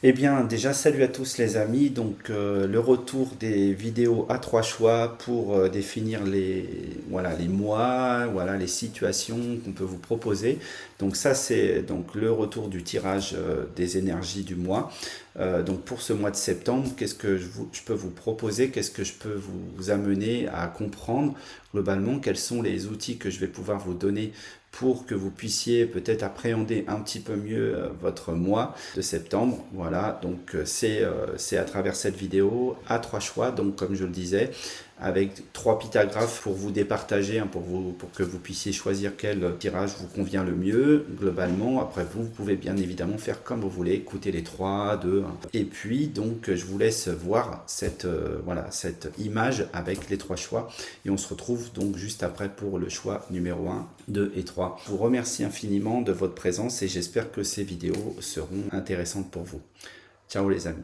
Eh bien, déjà, salut à tous les amis. Donc, le retour des vidéos à trois choix pour définir voilà, les mois, voilà, les situations qu'on peut vous proposer. Donc, ça, c'est donc le retour du tirage des énergies du mois. Donc, pour ce mois de septembre, qu'est-ce que je peux vous proposer? Qu'est-ce que je peux vous amener à comprendre globalement? Quels sont les outils que je vais pouvoir vous donner pour que vous puissiez peut-être appréhender un petit peu mieux votre mois de septembre. Voilà, donc c'est à travers cette vidéo à trois choix, donc comme je le disais, avec trois pytagraphes pour vous départager, hein, pour que vous puissiez choisir quel tirage vous convient le mieux globalement. Après vous pouvez bien évidemment faire comme vous voulez, écouter les trois, deux, un. Et puis donc je vous laisse voir voilà, cette image avec les trois choix et on se retrouve donc juste après pour le choix numéro un, 2 et 3. Je vous remercie infiniment de votre présence et j'espère que ces vidéos seront intéressantes pour vous. Ciao les amis.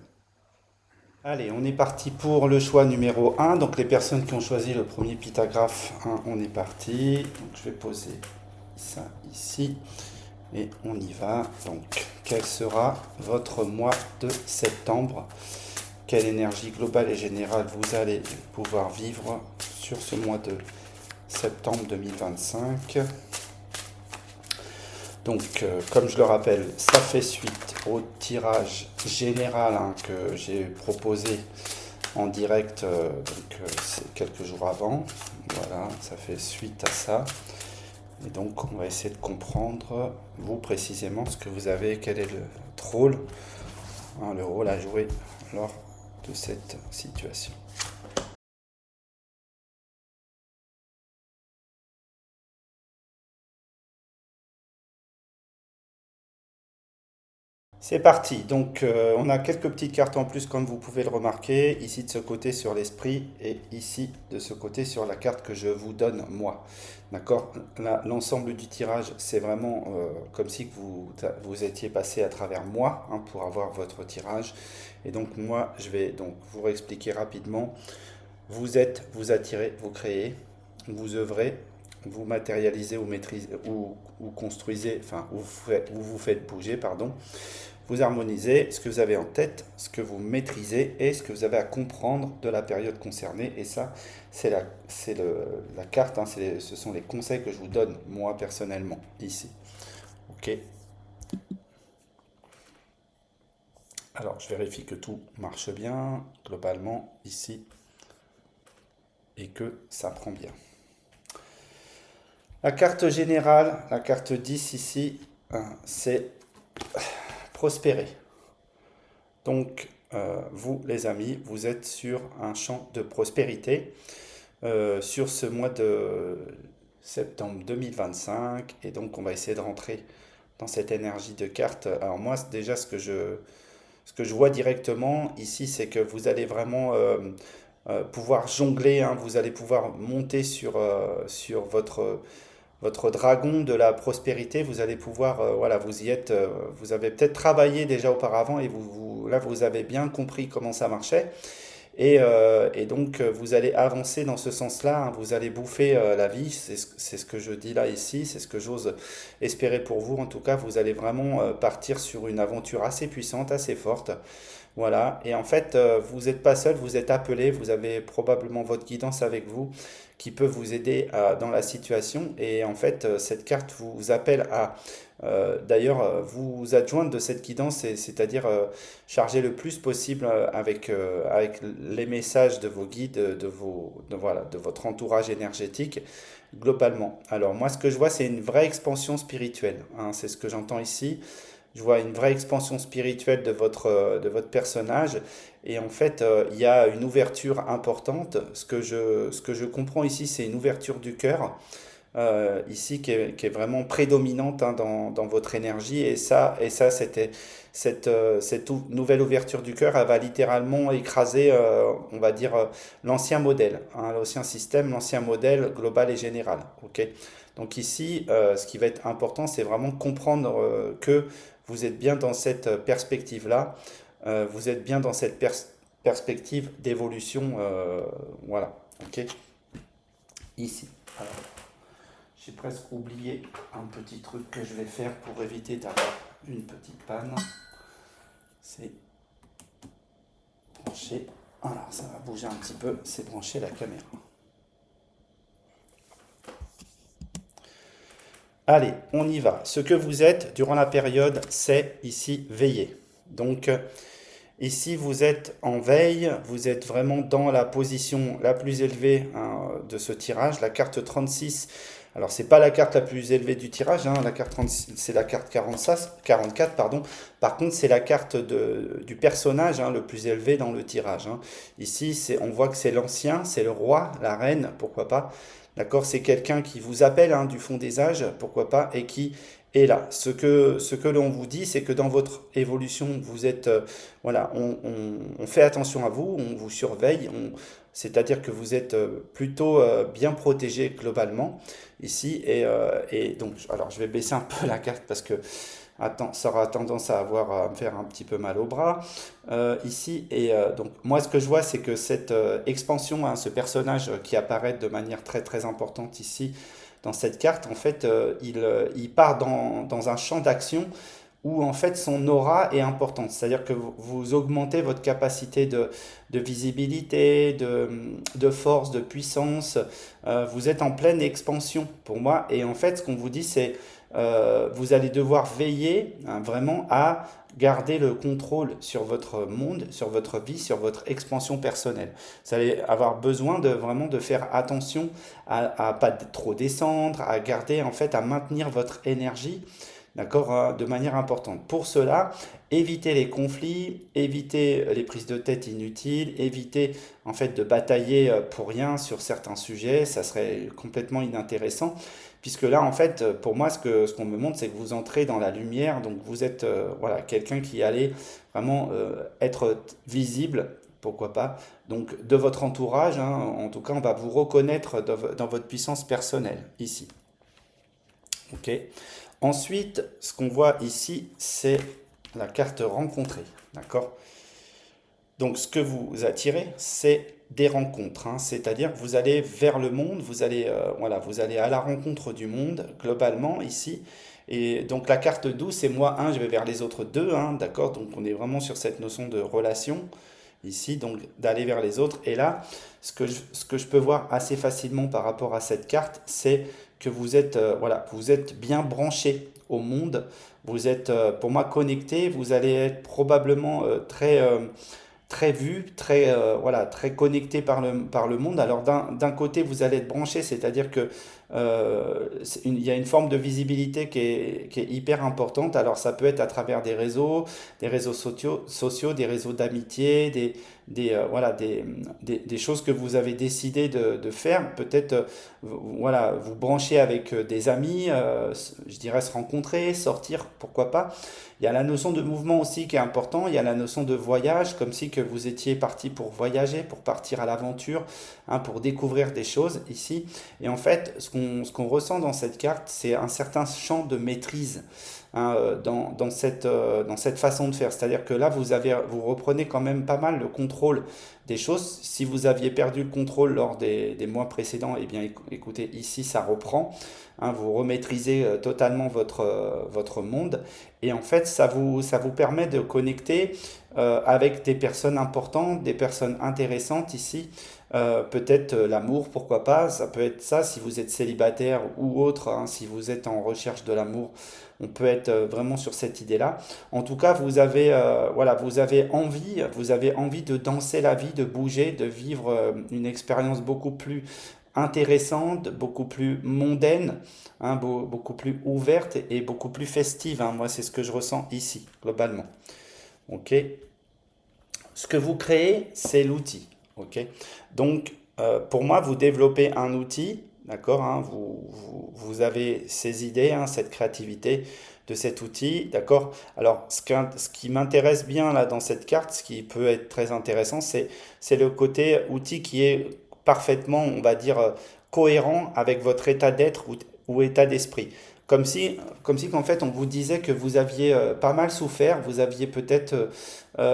Allez, on est parti pour le choix numéro un. Donc les personnes qui ont choisi le premier pytagraphe, hein, on est parti. Donc je vais poser ça ici et on y va. Donc quel sera votre mois de septembre? Quelle énergie globale et générale vous allez pouvoir vivre sur ce mois de septembre 2025? Donc, comme je le rappelle, ça fait suite au tirage général, hein, que j'ai proposé en direct quelques jours avant. Voilà, ça fait suite à ça. Et donc, on va essayer de comprendre, vous précisément, ce que vous avez, quel est votre rôle, hein, le rôle à jouer lors de cette situation. C'est parti. Donc, on a quelques petites cartes en plus, comme vous pouvez le remarquer, ici de ce côté sur l'esprit et ici de ce côté sur la carte que je vous donne moi. D'accord? L'ensemble du tirage, c'est vraiment comme si vous étiez passé à travers moi, hein, pour avoir votre tirage. Et donc, moi, je vais donc vous réexpliquer rapidement. Vous êtes, vous attirez, vous créez, vous œuvrez, vous matérialisez ou maîtrisez ou construisez, enfin, ou vous faites bouger, pardon. Vous harmonisez ce que vous avez en tête, ce que vous maîtrisez et ce que vous avez à comprendre de la période concernée. Et ça, la carte, hein, ce sont les conseils que je vous donne, moi, personnellement, ici. OK. Alors, je vérifie que tout marche bien, globalement, ici, et que ça prend bien. La carte générale, la carte 10 ici, hein, c'est prospérer. Donc, vous, les amis, vous êtes sur un champ de prospérité sur ce mois de septembre 2025. Et donc, on va essayer de rentrer dans cette énergie de carte. Alors moi, déjà, ce que je vois directement ici, c'est que vous allez vraiment pouvoir jongler, hein, vous allez pouvoir monter sur votre dragon de la prospérité, vous allez pouvoir, voilà, vous y êtes, vous avez peut-être travaillé déjà auparavant et là, vous avez bien compris comment ça marchait. Et donc, vous allez avancer dans ce sens-là, hein, vous allez bouffer la vie, c'est ce que je dis là ici, c'est ce que j'ose espérer pour vous. En tout cas, vous allez vraiment partir sur une aventure assez puissante, assez forte. Voilà, et en fait, vous n'êtes pas seul, vous êtes appelé, vous avez probablement votre guidance avec vous qui peut vous aider dans la situation. Et en fait, cette carte vous appelle à, d'ailleurs, vous adjoindre de cette guidance, c'est-à-dire charger le plus possible avec les messages de vos guides, voilà, de votre entourage énergétique globalement. Alors moi, ce que je vois, c'est une vraie expansion spirituelle, hein, c'est ce que j'entends ici. Je vois une vraie expansion spirituelle de votre personnage. Et en fait, il y a une ouverture importante. Ce que je comprends ici, c'est une ouverture du cœur, ici, qui est vraiment prédominante, hein, dans votre énergie. Et ça cette nouvelle ouverture du cœur, elle va littéralement écraser, on va dire, l'ancien modèle, hein, l'ancien système, l'ancien modèle global et général. Ok. Donc ici, ce qui va être important, c'est vraiment comprendre que vous êtes bien dans cette perspective-là, vous êtes bien dans cette perspective d'évolution, voilà, ok, ici. Alors, j'ai presque oublié un petit truc que je vais faire pour éviter d'avoir une petite panne. C'est branché. Alors, ça va bouger un petit peu. C'est branché la caméra. Allez, on y va. Ce que vous êtes durant la période, c'est ici veiller. Donc, ici, vous êtes en veille, vous êtes vraiment dans la position la plus élevée hein, de ce tirage. La carte 36, alors c'est pas la carte la plus élevée du tirage, hein, la carte 36, c'est la carte 44, pardon. Par contre, c'est la carte du personnage hein, le plus élevé dans le tirage. Hein. Ici, on voit que c'est l'ancien, c'est le roi, la reine, pourquoi pas. D'accord, c'est quelqu'un qui vous appelle hein, du fond des âges, pourquoi pas, et qui est là. Ce que l'on vous dit, c'est que dans votre évolution, vous êtes, voilà, on fait attention à vous, on vous surveille, c'est-à-dire que vous êtes plutôt bien protégé globalement ici. Et donc, alors je vais baisser un peu la carte parce que attends, ça aura tendance à me faire un petit peu mal au bras ici. Et donc, moi, ce que je vois, c'est que cette expansion, hein, ce personnage qui apparaît de manière très très importante ici dans cette carte, en fait, il part dans un champ d'action où en fait son aura est importante. C'est-à-dire que vous augmentez votre capacité de visibilité, de force, de puissance. Vous êtes en pleine expansion pour moi. Et en fait, ce qu'on vous dit, c'est vous allez devoir veiller hein, vraiment à garder le contrôle sur votre monde, sur votre vie, sur votre expansion personnelle. Vous allez avoir besoin de vraiment de faire attention à pas trop descendre, à garder en fait, à maintenir votre énergie d'accord, de manière importante. Pour cela, évitez les conflits, évitez les prises de tête inutiles, évitez en fait de batailler pour rien sur certains sujets, ça serait complètement inintéressant. Puisque là, en fait, pour moi, ce qu'on me montre, c'est que vous entrez dans la lumière, donc vous êtes voilà, quelqu'un qui allait vraiment être visible, pourquoi pas, donc de votre entourage, hein, en tout cas, on va vous reconnaître dans votre puissance personnelle, ici. Ok. Ensuite, ce qu'on voit ici, c'est la carte rencontrée. D'accord? Donc, ce que vous attirez, c'est des rencontres. Hein. C'est-à-dire que vous allez vers le monde, voilà, vous allez à la rencontre du monde, globalement, ici. Et donc, la carte 12, c'est moi un, je vais vers les autres deux. Hein, d'accord? Donc, on est vraiment sur cette notion de relation, ici, donc d'aller vers les autres. Et là, ce que je peux voir assez facilement par rapport à cette carte, c'est que vous êtes, voilà, vous êtes bien branché au monde. Vous êtes, pour moi, connecté. Vous allez être probablement très vu, très, voilà, très connecté par le monde. Alors d'un côté, vous allez être branché, c'est-à-dire que il y a une forme de visibilité qui est hyper importante. Alors ça peut être à travers des réseaux sociaux, des réseaux d'amitié, voilà, des choses que vous avez décidé de faire. Peut-être voilà, vous brancher avec des amis, je dirais se rencontrer, sortir, pourquoi pas. Il y a la notion de mouvement aussi qui est important. Il y a la notion de voyage, comme si que vous étiez parti pour voyager, pour partir à l'aventure, hein, pour découvrir des choses ici. Et en fait, ce qu'on ressent dans cette carte, c'est un certain champ de maîtrise hein, dans cette façon de faire. C'est-à-dire que là, vous reprenez quand même pas mal le contrôle des choses. Si vous aviez perdu le contrôle lors des mois précédents, eh bien écoutez, ici, ça reprend. Hein, vous remaîtrisez totalement votre monde. Et en fait, ça vous permet de connecter avec des personnes importantes, des personnes intéressantes ici. Peut-être l'amour, pourquoi pas. Ça peut être ça si vous êtes célibataire ou autre, hein, si vous êtes en recherche de l'amour. On peut être vraiment sur cette idée-là. En tout cas, voilà, vous avez envie de danser la vie, de bouger, de vivre une expérience beaucoup plus intéressante, beaucoup plus mondaine, hein, beaucoup plus ouverte et beaucoup plus festive. Hein. Moi, c'est ce que je ressens ici, globalement. Ok. Ce que vous créez, c'est l'outil. Ok. Donc, pour moi, vous développez un outil, d'accord, hein, vous avez ces idées, hein, cette créativité de cet outil, d'accord. Alors, ce qui m'intéresse bien là dans cette carte, ce qui peut être très intéressant, c'est le côté outil qui est parfaitement, on va dire, cohérent avec votre état d'être ou état d'esprit. Comme si qu'en fait on vous disait que vous aviez pas mal souffert, vous aviez peut-être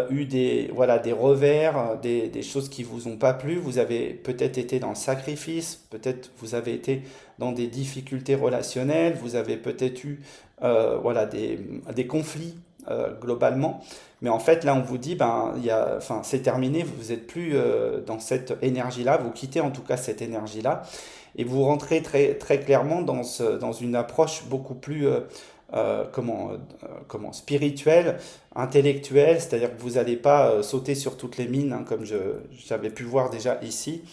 eu voilà, des revers, des choses qui vous ont pas plu, vous avez peut-être été dans le sacrifice, peut-être vous avez été dans des difficultés relationnelles, vous avez peut-être eu voilà, des conflits globalement. Mais en fait, là, on vous dit, ben, enfin, c'est terminé, vous n'êtes plus dans cette énergie-là, vous quittez en tout cas cette énergie-là, et vous rentrez très clairement dans une approche beaucoup plus spirituelle, intellectuelle, c'est-à-dire que vous n'allez pas sauter sur toutes les mines, hein, comme j'avais pu voir déjà ici.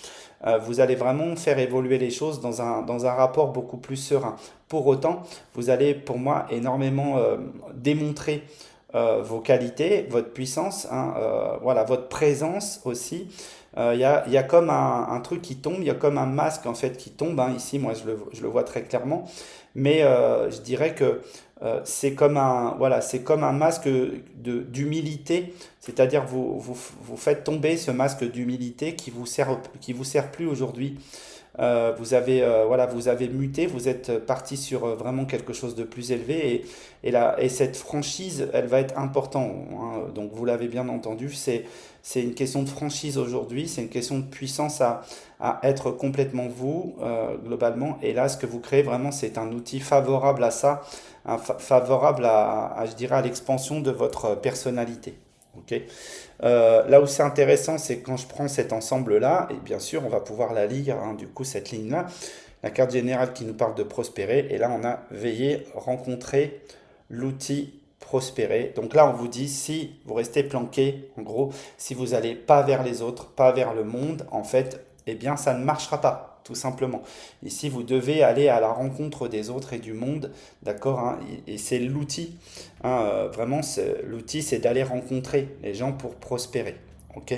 Vous allez vraiment faire évoluer les choses dans un rapport beaucoup plus serein. Pour autant, vous allez, pour moi, énormément démontrer vos qualités, votre puissance, hein, voilà, votre présence aussi. Il y a comme un truc qui tombe, il y a comme un masque en fait qui tombe, hein. Ici, moi, je le vois très clairement. Mais je dirais que c'est comme voilà, c'est comme un masque d'humilité, c'est-à-dire vous faites tomber ce masque d'humilité qui vous sert plus aujourd'hui. Voilà, vous avez muté, vous êtes parti sur vraiment quelque chose de plus élevé et cette franchise, elle va être importante, hein. Donc vous l'avez bien entendu, c'est une question de franchise aujourd'hui, c'est une question de puissance à être complètement vous, globalement. Et là, ce que vous créez vraiment, c'est un outil favorable à ça, favorable je dirais, à l'expansion de votre personnalité. Ok. Là où c'est intéressant, c'est quand je prends cet ensemble-là, et bien sûr, on va pouvoir la lire, hein, du coup, cette ligne-là, la carte générale qui nous parle de prospérer, et là, on a veillé, rencontrer l'outil prospérer. Donc là, on vous dit, si vous restez planqué, en gros, si vous n'allez pas vers les autres, pas vers le monde, en fait, eh bien, ça ne marchera pas, tout simplement. Ici, vous devez aller à la rencontre des autres et du monde, d'accord, hein, et c'est l'outil. Hein, vraiment, l'outil, c'est d'aller rencontrer les gens pour prospérer. Ok.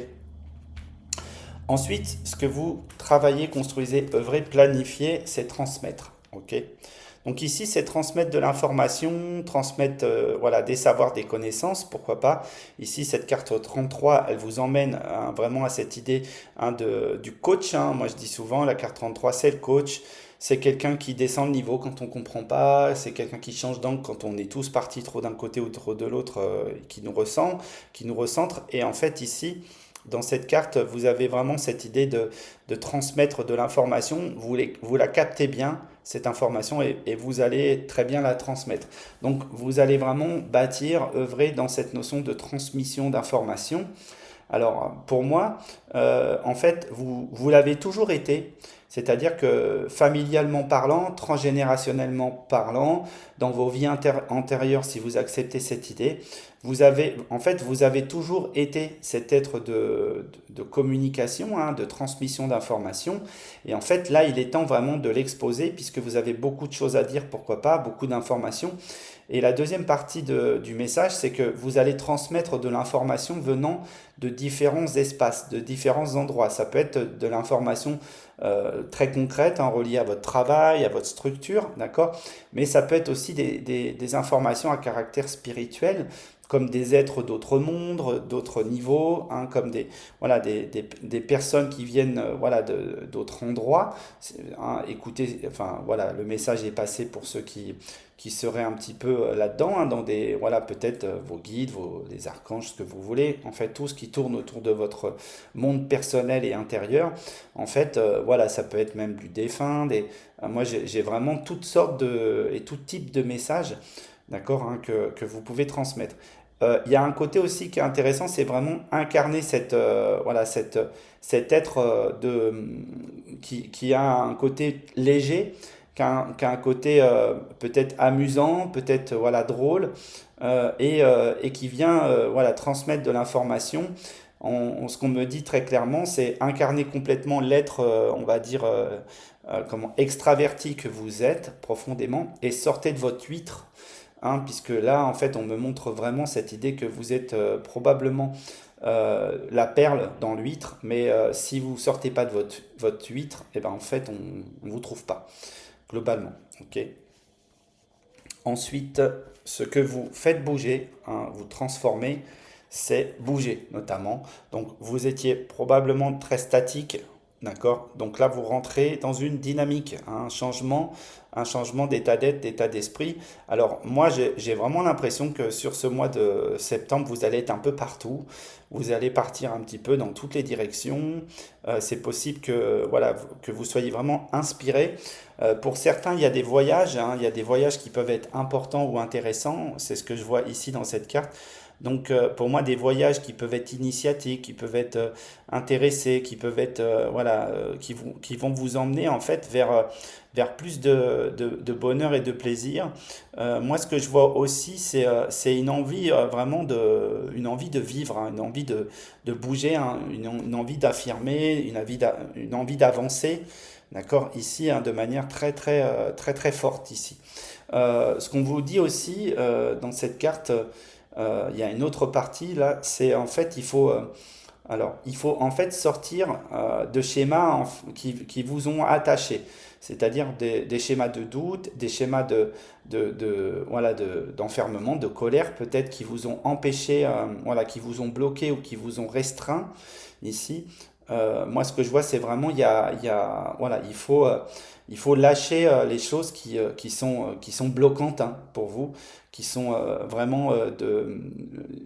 Ensuite, ce que vous travaillez, construisez, œuvrez, planifiez, c'est transmettre. Ok. Donc ici, c'est transmettre de l'information, transmettre voilà, des savoirs, des connaissances, pourquoi pas. Ici, cette carte 33, elle vous emmène hein, vraiment à cette idée hein, du coach, hein. Moi, je dis souvent, la carte 33, c'est le coach. C'est quelqu'un qui descend le niveau quand on ne comprend pas. C'est quelqu'un qui change d'angle quand on est tous partis trop d'un côté ou trop de l'autre, qui nous ressent, qui nous recentre. Et en fait, ici, dans cette carte, vous avez vraiment cette idée de transmettre de l'information. Vous la captez bien, cette information, et vous allez très bien la transmettre. Donc, vous allez vraiment bâtir, œuvrer dans cette notion de transmission d'information. Alors, pour moi, en fait, vous l'avez toujours été, c'est-à-dire que familialement parlant, transgénérationnellement parlant, dans vos vies antérieures, si vous acceptez cette idée, en fait, vous avez toujours été cet être de communication, hein, de transmission d'informations. Et en fait, là, il est temps vraiment de l'exposer, puisque vous avez beaucoup de choses à dire, pourquoi pas, beaucoup d'informations. Et la deuxième partie du message, c'est que vous allez transmettre de l'information venant de différents espaces, de différents endroits. Ça peut être de l'information très concrète, hein, reliée à votre travail, à votre structure, d'accord? Mais ça peut être aussi des informations à caractère spirituel, comme des êtres d'autres mondes, d'autres niveaux, hein, comme voilà, des personnes qui viennent voilà, d'autres endroits. Hein, écoutez, enfin, voilà, le message est passé pour ceux qui seraient un petit peu là-dedans, hein, dans voilà, peut-être vos guides, les archanges, ce que vous voulez, en fait, tout ce qui tourne autour de votre monde personnel et intérieur. En fait, voilà, ça peut être même du défunt, moi j'ai vraiment toutes sortes et tout type de messages, d'accord, hein, que vous pouvez transmettre. Il y a un côté aussi qui est intéressant, c'est vraiment incarner voilà, cet être qui a un côté léger, qui a un côté peut-être amusant, peut-être voilà, drôle, et qui vient voilà, transmettre de l'information. Ce qu'on me dit très clairement, c'est incarner complètement l'être, on va dire, comment, extraverti que vous êtes profondément, et sortez de votre huître. Hein, puisque là, en fait, on me montre vraiment cette idée que vous êtes probablement la perle dans l'huître, mais si vous sortez pas de votre huître, eh ben, en fait, on ne vous trouve pas, globalement. Ok. Ensuite, ce que vous faites bouger, hein, vous transformez, c'est bouger, notamment. Donc, vous étiez probablement très statique, d'accord? Donc là, vous rentrez dans une dynamique, hein, un changement un changement d'état d'être, d'état d'esprit. Alors moi, j'ai vraiment l'impression que sur ce mois de septembre, vous allez être un peu partout. Vous allez partir un petit peu dans toutes les directions. C'est possible que, voilà, que vous soyez vraiment inspiré. Pour certains, il y a des voyages, hein, il y a des voyages qui peuvent être importants ou intéressants. C'est ce que je vois ici dans cette carte. Donc pour moi, des voyages qui peuvent être initiatiques, qui peuvent être intéressés, qui peuvent être, voilà, qui vont vous emmener en fait vers plus de bonheur et de plaisir. Moi, ce que je vois aussi, c'est une envie vraiment une envie de vivre, hein, une envie de bouger, hein, une envie d'affirmer, une envie d'avancer. D'accord, ici, hein, de manière très très forte ici. Ce qu'on vous dit aussi dans cette carte, il y a une autre partie là, c'est en fait il faut en fait sortir de schémas qui vous ont attaché, c'est-à-dire des schémas de doute, des schémas voilà, d'enfermement, de colère peut-être qui vous ont empêché, voilà, qui vous ont bloqué ou qui vous ont restreint ici. Moi, ce que je vois, c'est vraiment, voilà, il faut lâcher les choses qui sont bloquantes hein, pour vous, qui sont vraiment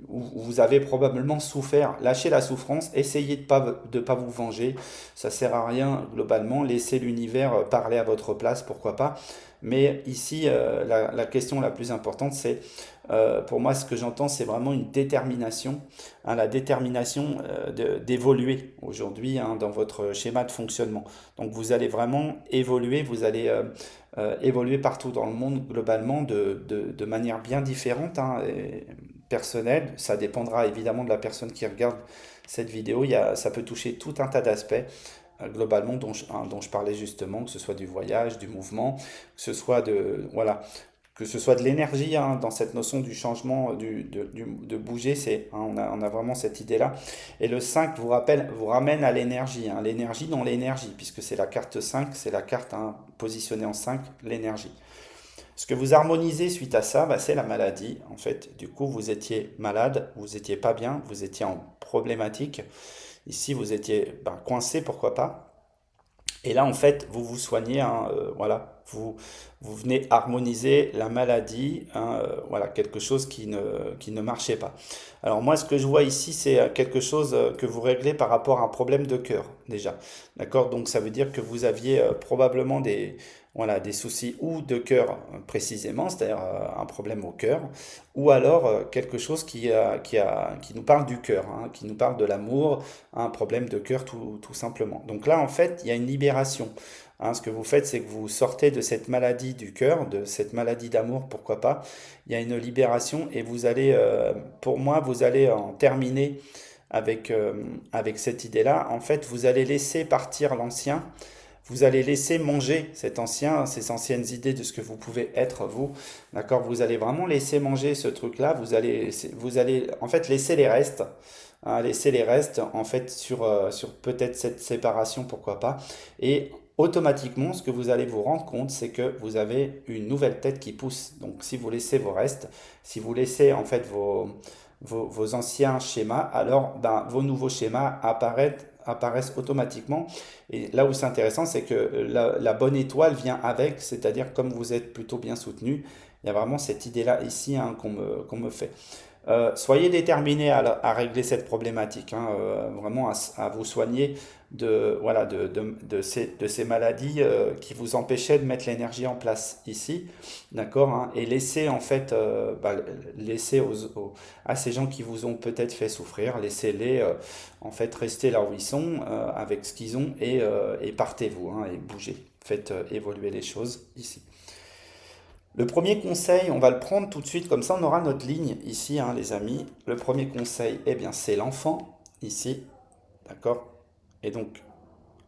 où vous avez probablement souffert. Lâchez la souffrance, essayez de pas vous venger. Ça sert à rien globalement. Laissez l'univers parler à votre place, pourquoi pas. Mais ici, la question la plus importante, c'est pour moi, ce que j'entends, c'est vraiment une détermination, hein, la détermination d'évoluer aujourd'hui hein, dans votre schéma de fonctionnement. Donc vous allez vraiment évoluer, vous allez évoluer partout dans le monde globalement de manière bien différente, hein, et personnelle. Ça dépendra évidemment de la personne qui regarde cette vidéo. Ça peut toucher tout un tas d'aspects globalement dont je parlais justement, que ce soit du voyage, du mouvement, que ce soit voilà, que ce soit de l'énergie hein, dans cette notion du changement, de bouger, on a vraiment cette idée-là. Et le 5 vous ramène à l'énergie, hein, l'énergie dans l'énergie, puisque c'est la carte 5 c'est la carte hein, positionnée en 5 l'énergie. Ce que vous harmonisez suite à ça, bah, c'est la maladie. En fait, du coup, vous étiez malade, vous étiez pas bien, vous étiez en problématique. Ici, vous étiez bah, coincé, pourquoi pas. Et là, en fait, vous vous soignez, hein, voilà, vous venez harmoniser la maladie, hein, voilà, quelque chose qui ne marchait pas. Alors moi, ce que je vois ici, c'est quelque chose que vous réglez par rapport à un problème de cœur, déjà. D'accord? Donc ça veut dire que vous aviez probablement voilà, des soucis ou de cœur précisément, c'est-à-dire un problème au cœur, ou alors quelque chose qui nous parle du cœur, hein, qui nous parle de l'amour, un problème de cœur tout simplement. Donc là, en fait, il y a une libération. Hein, ce que vous faites, c'est que vous sortez de cette maladie du cœur, de cette maladie d'amour, pourquoi pas. Il y a une libération et vous allez, pour moi, vous allez en terminer avec cette idée-là. En fait, vous allez laisser partir l'ancien. Vous allez laisser manger cet ancien, ces anciennes idées de ce que vous pouvez être, vous. D'accord? Vous allez vraiment laisser manger ce truc-là. Vous allez en fait laisser les restes. Hein, laisser les restes en fait sur peut-être cette séparation, pourquoi pas. Et automatiquement, ce que vous allez vous rendre compte, c'est que vous avez une nouvelle tête qui pousse. Donc si vous laissez vos restes, si vous laissez en fait vos anciens schémas, alors ben, vos nouveaux schémas apparaissent automatiquement. Et là où c'est intéressant, c'est que la bonne étoile vient avec, c'est-à-dire comme vous êtes plutôt bien soutenu, il y a vraiment cette idée-là ici hein, qu'on me fait. Soyez déterminé à régler cette problématique, hein, vraiment à vous soigner voilà, de ces maladies qui vous empêchaient de mettre l'énergie en place ici, d'accord, hein, et laissez en fait, bah, laissez à ces gens qui vous ont peut-être fait souffrir, laissez-les en fait rester là où ils sont avec ce qu'ils ont et partez-vous hein, et bougez, faites évoluer les choses ici. Le premier conseil, on va le prendre tout de suite, comme ça on aura notre ligne ici, hein, les amis. Le premier conseil, eh bien, c'est l'enfant, ici, d'accord? Et donc,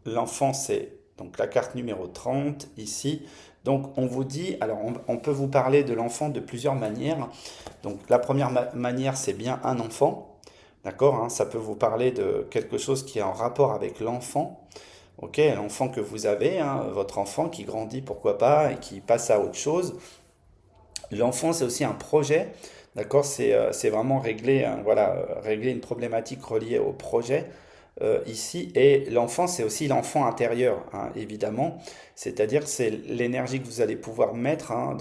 l'enfant, c'est donc la carte numéro 30 ici. Donc, on vous dit, alors on peut vous parler de l'enfant de plusieurs manières. Donc, la première manière, c'est bien un enfant, d'accord? Hein, ça peut vous parler de quelque chose qui est en rapport avec l'enfant. Ok, l'enfant que vous avez, hein, votre enfant qui grandit, pourquoi pas, et qui passe à autre chose. L'enfant, c'est aussi un projet, d'accord? C'est vraiment régler, voilà, régler une problématique reliée au projet. ici. Et l'enfant, c'est aussi l'enfant intérieur, hein, évidemment. C'est-à-dire que c'est l'énergie que vous allez pouvoir mettre, hein,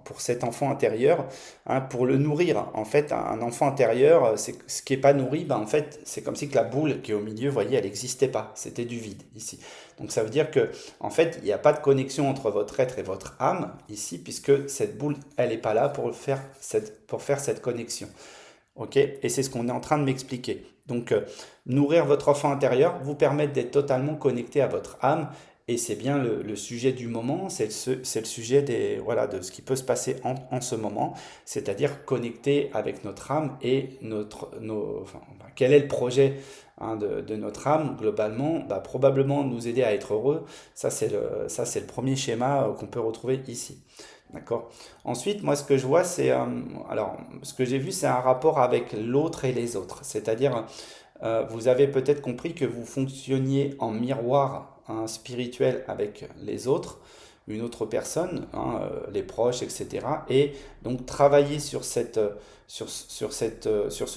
pour cet enfant intérieur, hein, pour le nourrir. En fait, un enfant intérieur, c'est ce qui n'est pas nourri, ben, en fait, c'est comme si que la boule qui est au milieu, vous voyez, elle n'existait pas. C'était du vide ici. Donc ça veut dire que, en fait, il n'y a pas de connexion entre votre être et votre âme ici, puisque cette boule, elle n'est pas là pour faire cette connexion. Ok? Et c'est ce qu'on est en train de m'expliquer. Donc, nourrir votre enfant intérieur vous permet d'être totalement connecté à votre âme. Et c'est bien le sujet du moment, c'est le sujet voilà, de ce qui peut se passer en ce moment, c'est-à-dire connecter avec notre âme et enfin, quel est le projet, hein, de notre âme globalement, bah, probablement nous aider à être heureux. Ça, c'est le premier schéma qu'on peut retrouver ici. D'accord? Ensuite, moi, ce que je vois, alors, ce que j'ai vu, c'est un rapport avec l'autre et les autres. C'est-à-dire, vous avez peut-être compris que vous fonctionniez en miroir, hein, spirituel avec les autres, une autre personne, hein, les proches, etc. Et donc, travailler sur ce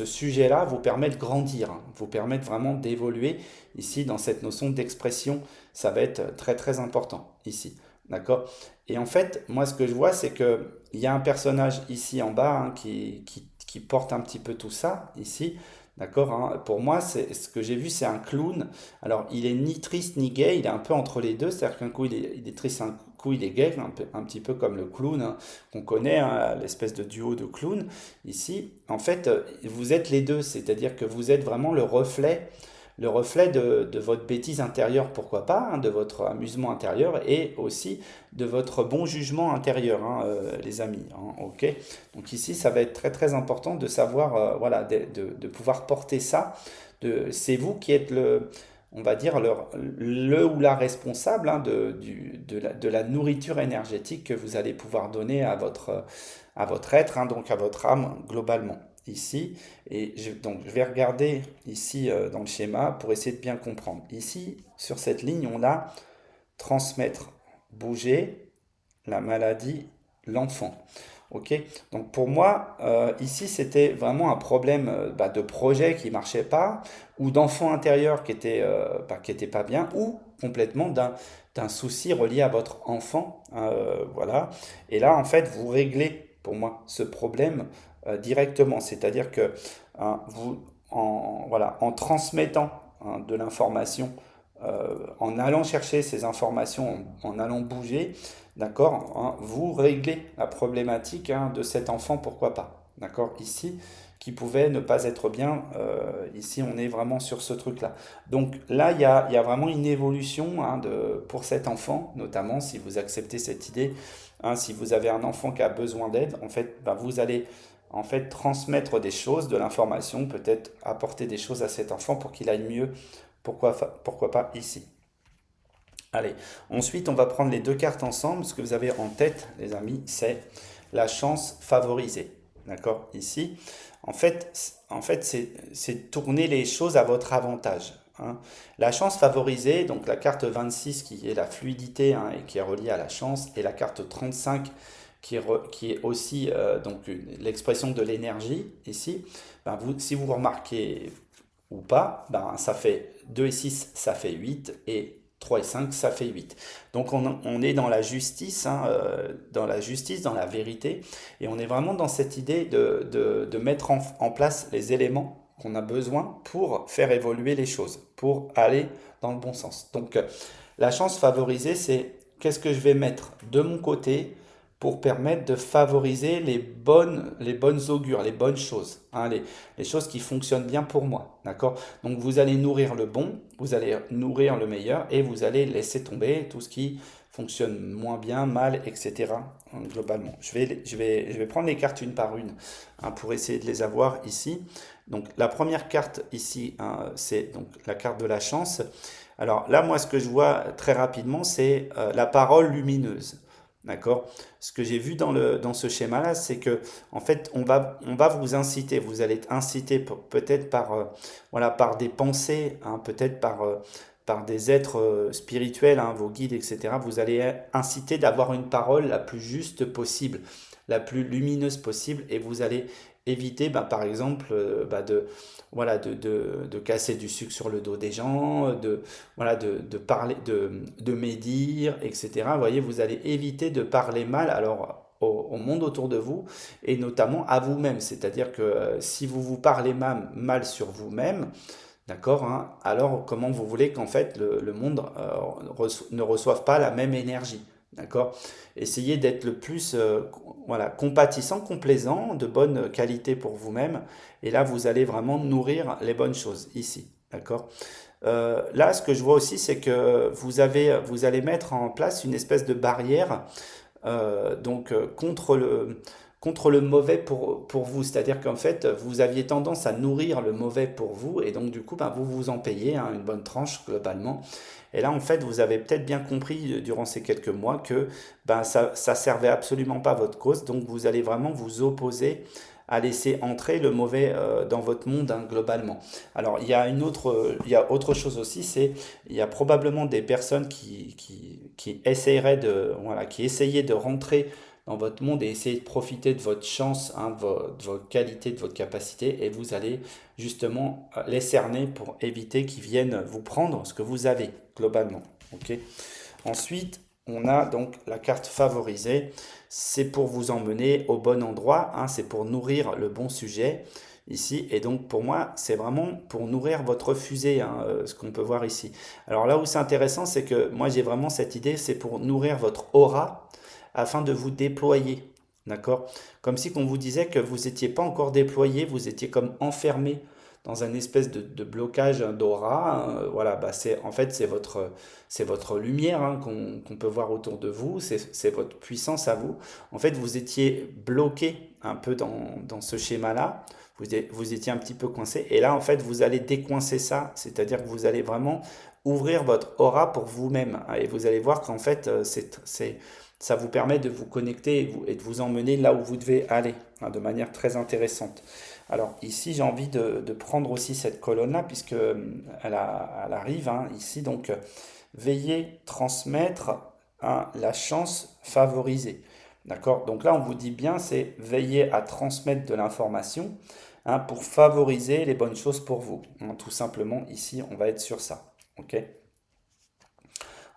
sujet-là vous permet de grandir, hein, vous permet vraiment d'évoluer ici dans cette notion d'expression. Ça va être très, très important ici. D'accord? Et en fait, moi, ce que je vois, c'est que il y a un personnage ici en bas, hein, qui porte un petit peu tout ça, ici. D'accord, hein. Pour moi, ce que j'ai vu, c'est un clown. Alors, il est ni triste ni gay, il est un peu entre les deux. C'est-à-dire qu'un coup, il est triste, un coup, il est gay, un petit peu comme le clown, hein, qu'on connaît, hein, l'espèce de duo de clown. Ici, en fait, vous êtes les deux. C'est-à-dire que vous êtes vraiment le reflet de votre bêtise intérieure, pourquoi pas, hein, de votre amusement intérieur et aussi de votre bon jugement intérieur, hein, les amis. Hein, ok? Donc ici, ça va être très très important de savoir, voilà, de pouvoir porter ça. C'est vous qui êtes on va dire, le ou la responsable, hein, de la nourriture énergétique que vous allez pouvoir donner à votre être, hein, donc à votre âme globalement ici. Et donc, je vais regarder ici dans le schéma pour essayer de bien comprendre. Ici, sur cette ligne, on a transmettre, bouger, la maladie, l'enfant. Ok? Donc pour moi, ici, c'était vraiment un problème, bah, de projet qui marchait pas, ou d'enfant intérieur qui était pas bien, ou complètement d'un souci relié à votre enfant. Voilà. Et là, en fait, vous réglez, pour moi, ce problème directement. C'est-à-dire que, hein, voilà, en transmettant, hein, de l'information, en allant chercher ces informations, en allant bouger, d'accord, hein, vous réglez la problématique, hein, de cet enfant, pourquoi pas, d'accord, ici, qui pouvait ne pas être bien, ici on est vraiment sur ce truc-là. Donc là, il y a vraiment une évolution, hein, pour cet enfant, notamment si vous acceptez cette idée, hein, si vous avez un enfant qui a besoin d'aide, en fait, bah, vous allez en fait transmettre des choses, de l'information, peut-être apporter des choses à cet enfant pour qu'il aille mieux, pourquoi pas ici. Allez, ensuite on va prendre les deux cartes ensemble. Ce que vous avez en tête, les amis, c'est la chance favorisée. D'accord? Ici, c'est tourner les choses à votre avantage, hein. La chance favorisée, donc la carte 26 qui est la fluidité, hein, et qui est reliée à la chance, et la carte 35 qui est aussi, donc l'expression de l'énergie ici. Ben si vous remarquez ou pas, ben ça fait 2 et 6, ça fait 8, et 3 et 5, ça fait 8. Donc on est dans la justice, hein, dans la vérité, et on est vraiment dans cette idée de mettre en place les éléments qu'on a besoin pour faire évoluer les choses, pour aller dans le bon sens. Donc la chance favorisée, c'est qu'est-ce que je vais mettre de mon côté pour permettre de favoriser les bonnes augures, les bonnes choses, hein, les choses qui fonctionnent bien pour moi. D'accord? Donc vous allez nourrir le bon, vous allez nourrir le meilleur, et vous allez laisser tomber tout ce qui fonctionne moins bien, mal, etc., hein, globalement. Je vais prendre les cartes une par une, hein, pour essayer de les avoir ici. Donc la première carte ici, hein, c'est donc la carte de la chance. Alors là, moi, ce que je vois très rapidement, c'est la parole lumineuse. D'accord? Ce que j'ai vu dans ce schéma-là, c'est que, en fait, on va vous inciter, vous allez être incité peut-être par, voilà, par des pensées, hein, peut-être par des êtres spirituels, hein, vos guides, etc. Vous allez inciter d'avoir une parole la plus juste possible, la plus lumineuse possible, et vous allez éviter, par exemple, voilà, de casser du sucre sur le dos des gens, voilà, de parler, de médire, etc. Vous voyez, vous allez éviter de parler mal alors, au monde autour de vous et notamment à vous-même. C'est-à-dire que si vous vous parlez mal sur vous-même, d'accord, hein, alors comment vous voulez qu'en fait le monde ne reçoive pas la même énergie? D'accord? Essayez d'être le plus voilà, compatissant, complaisant, de bonne qualité pour vous-même. Et là, vous allez vraiment nourrir les bonnes choses ici. D'accord? Là, ce que je vois aussi, c'est que vous allez mettre en place une espèce de barrière contre le mauvais pour vous. C'est-à-dire qu'en fait, vous aviez tendance à nourrir le mauvais pour vous, et donc du coup, vous vous en payez hein, une bonne tranche globalement. Et là, en fait, vous avez peut-être bien compris durant ces quelques mois que ça servait absolument pas à votre cause, donc vous allez vraiment vous opposer à laisser entrer le mauvais dans votre monde hein, globalement. Alors, il y a autre chose aussi, c'est il y a probablement des personnes qui essaieraient voilà, qui essayaient de rentrer dans votre monde et essayer de profiter de votre chance, hein, de votre qualité, de votre capacité, et vous allez justement les cerner pour éviter qu'ils viennent vous prendre ce que vous avez globalement. Ok. Ensuite, on a donc la carte favorisée. C'est pour vous emmener au bon endroit, hein, c'est pour nourrir le bon sujet ici. Et donc pour moi, c'est vraiment pour nourrir votre fusée, hein, ce qu'on peut voir ici. Alors là où c'est intéressant, c'est que moi j'ai vraiment cette idée, c'est pour nourrir votre aura afin de vous déployer. D'accord? Comme si on vous disait que vous n'étiez pas encore déployé, vous étiez comme enfermé dans un espèce de blocage d'aura. Voilà, en fait, c'est votre lumière hein, qu'on peut voir autour de vous, c'est votre puissance à vous. En fait, vous étiez bloqué un peu dans ce schéma-là, vous étiez un petit peu coincé, et là, en fait, vous allez décoincer ça, c'est-à-dire que vous allez vraiment ouvrir votre aura pour vous-même, hein, et vous allez voir qu'en fait, ça vous permet de vous connecter et de vous emmener là où vous devez aller, hein, de manière très intéressante. Alors ici, j'ai envie de prendre aussi cette colonne-là, puisque elle arrive hein, ici. Donc, veillez transmettre hein, la chance favorisée. D'accord? Donc là, on vous dit bien, c'est veiller à transmettre de l'information hein, pour favoriser les bonnes choses pour vous. Hein, tout simplement, ici, on va être sur ça. OK?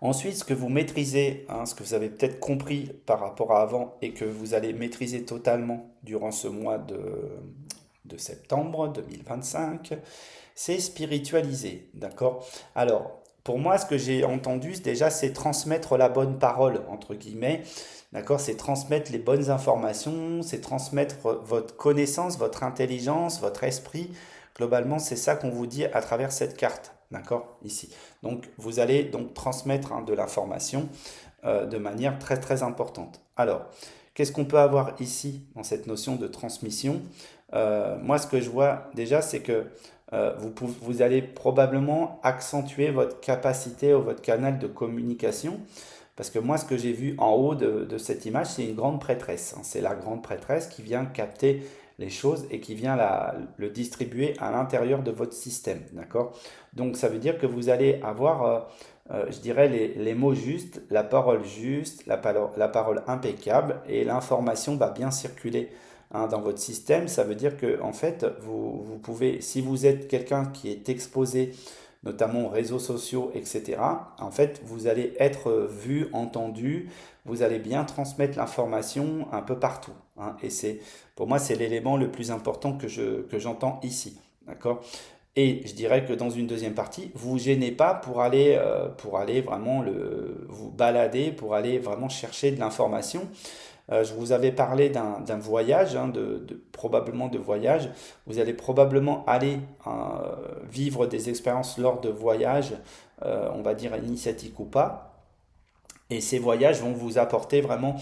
Ensuite, ce que vous maîtrisez, hein, ce que vous avez peut-être compris par rapport à avant et que vous allez maîtriser totalement durant ce mois de septembre 2025, c'est spiritualiser, d'accord? Alors, pour moi, ce que j'ai entendu, déjà, c'est transmettre la bonne parole, entre guillemets, d'accord? C'est transmettre les bonnes informations, c'est transmettre votre connaissance, votre intelligence, votre esprit. Globalement, c'est ça qu'on vous dit à travers cette carte, d'accord? Ici. Donc, vous allez donc transmettre hein, de l'information de manière très très importante. Alors, qu'est-ce qu'on peut avoir ici dans cette notion de transmission? Moi, ce que je vois déjà, c'est que vous allez probablement accentuer votre capacité ou votre canal de communication. Parce que moi, ce que j'ai vu en haut de cette image, c'est une grande prêtresse, hein. C'est la grande prêtresse qui vient capter les choses et qui vient le distribuer à l'intérieur de votre système. D'accord? Donc, ça veut dire que vous allez avoir, je dirais, les mots justes, la parole juste, la parole impeccable et l'information va bien circuler hein, dans votre système. Ça veut dire que, en fait, vous pouvez, si vous êtes quelqu'un qui est exposé notamment aux réseaux sociaux, etc., en fait, vous allez être vu, entendu, vous allez bien transmettre l'information un peu partout, hein. Et pour moi, c'est l'élément le plus important que j'entends ici. D'accord? Et je dirais que dans une deuxième partie, vous vous gênez pas pour aller vraiment vous balader, pour aller vraiment chercher de l'information. Je vous avais parlé d'un voyage, hein, probablement de voyage. Vous allez probablement aller vivre des expériences lors de voyages, on va dire initiatiques ou pas. Et ces voyages vont vous apporter vraiment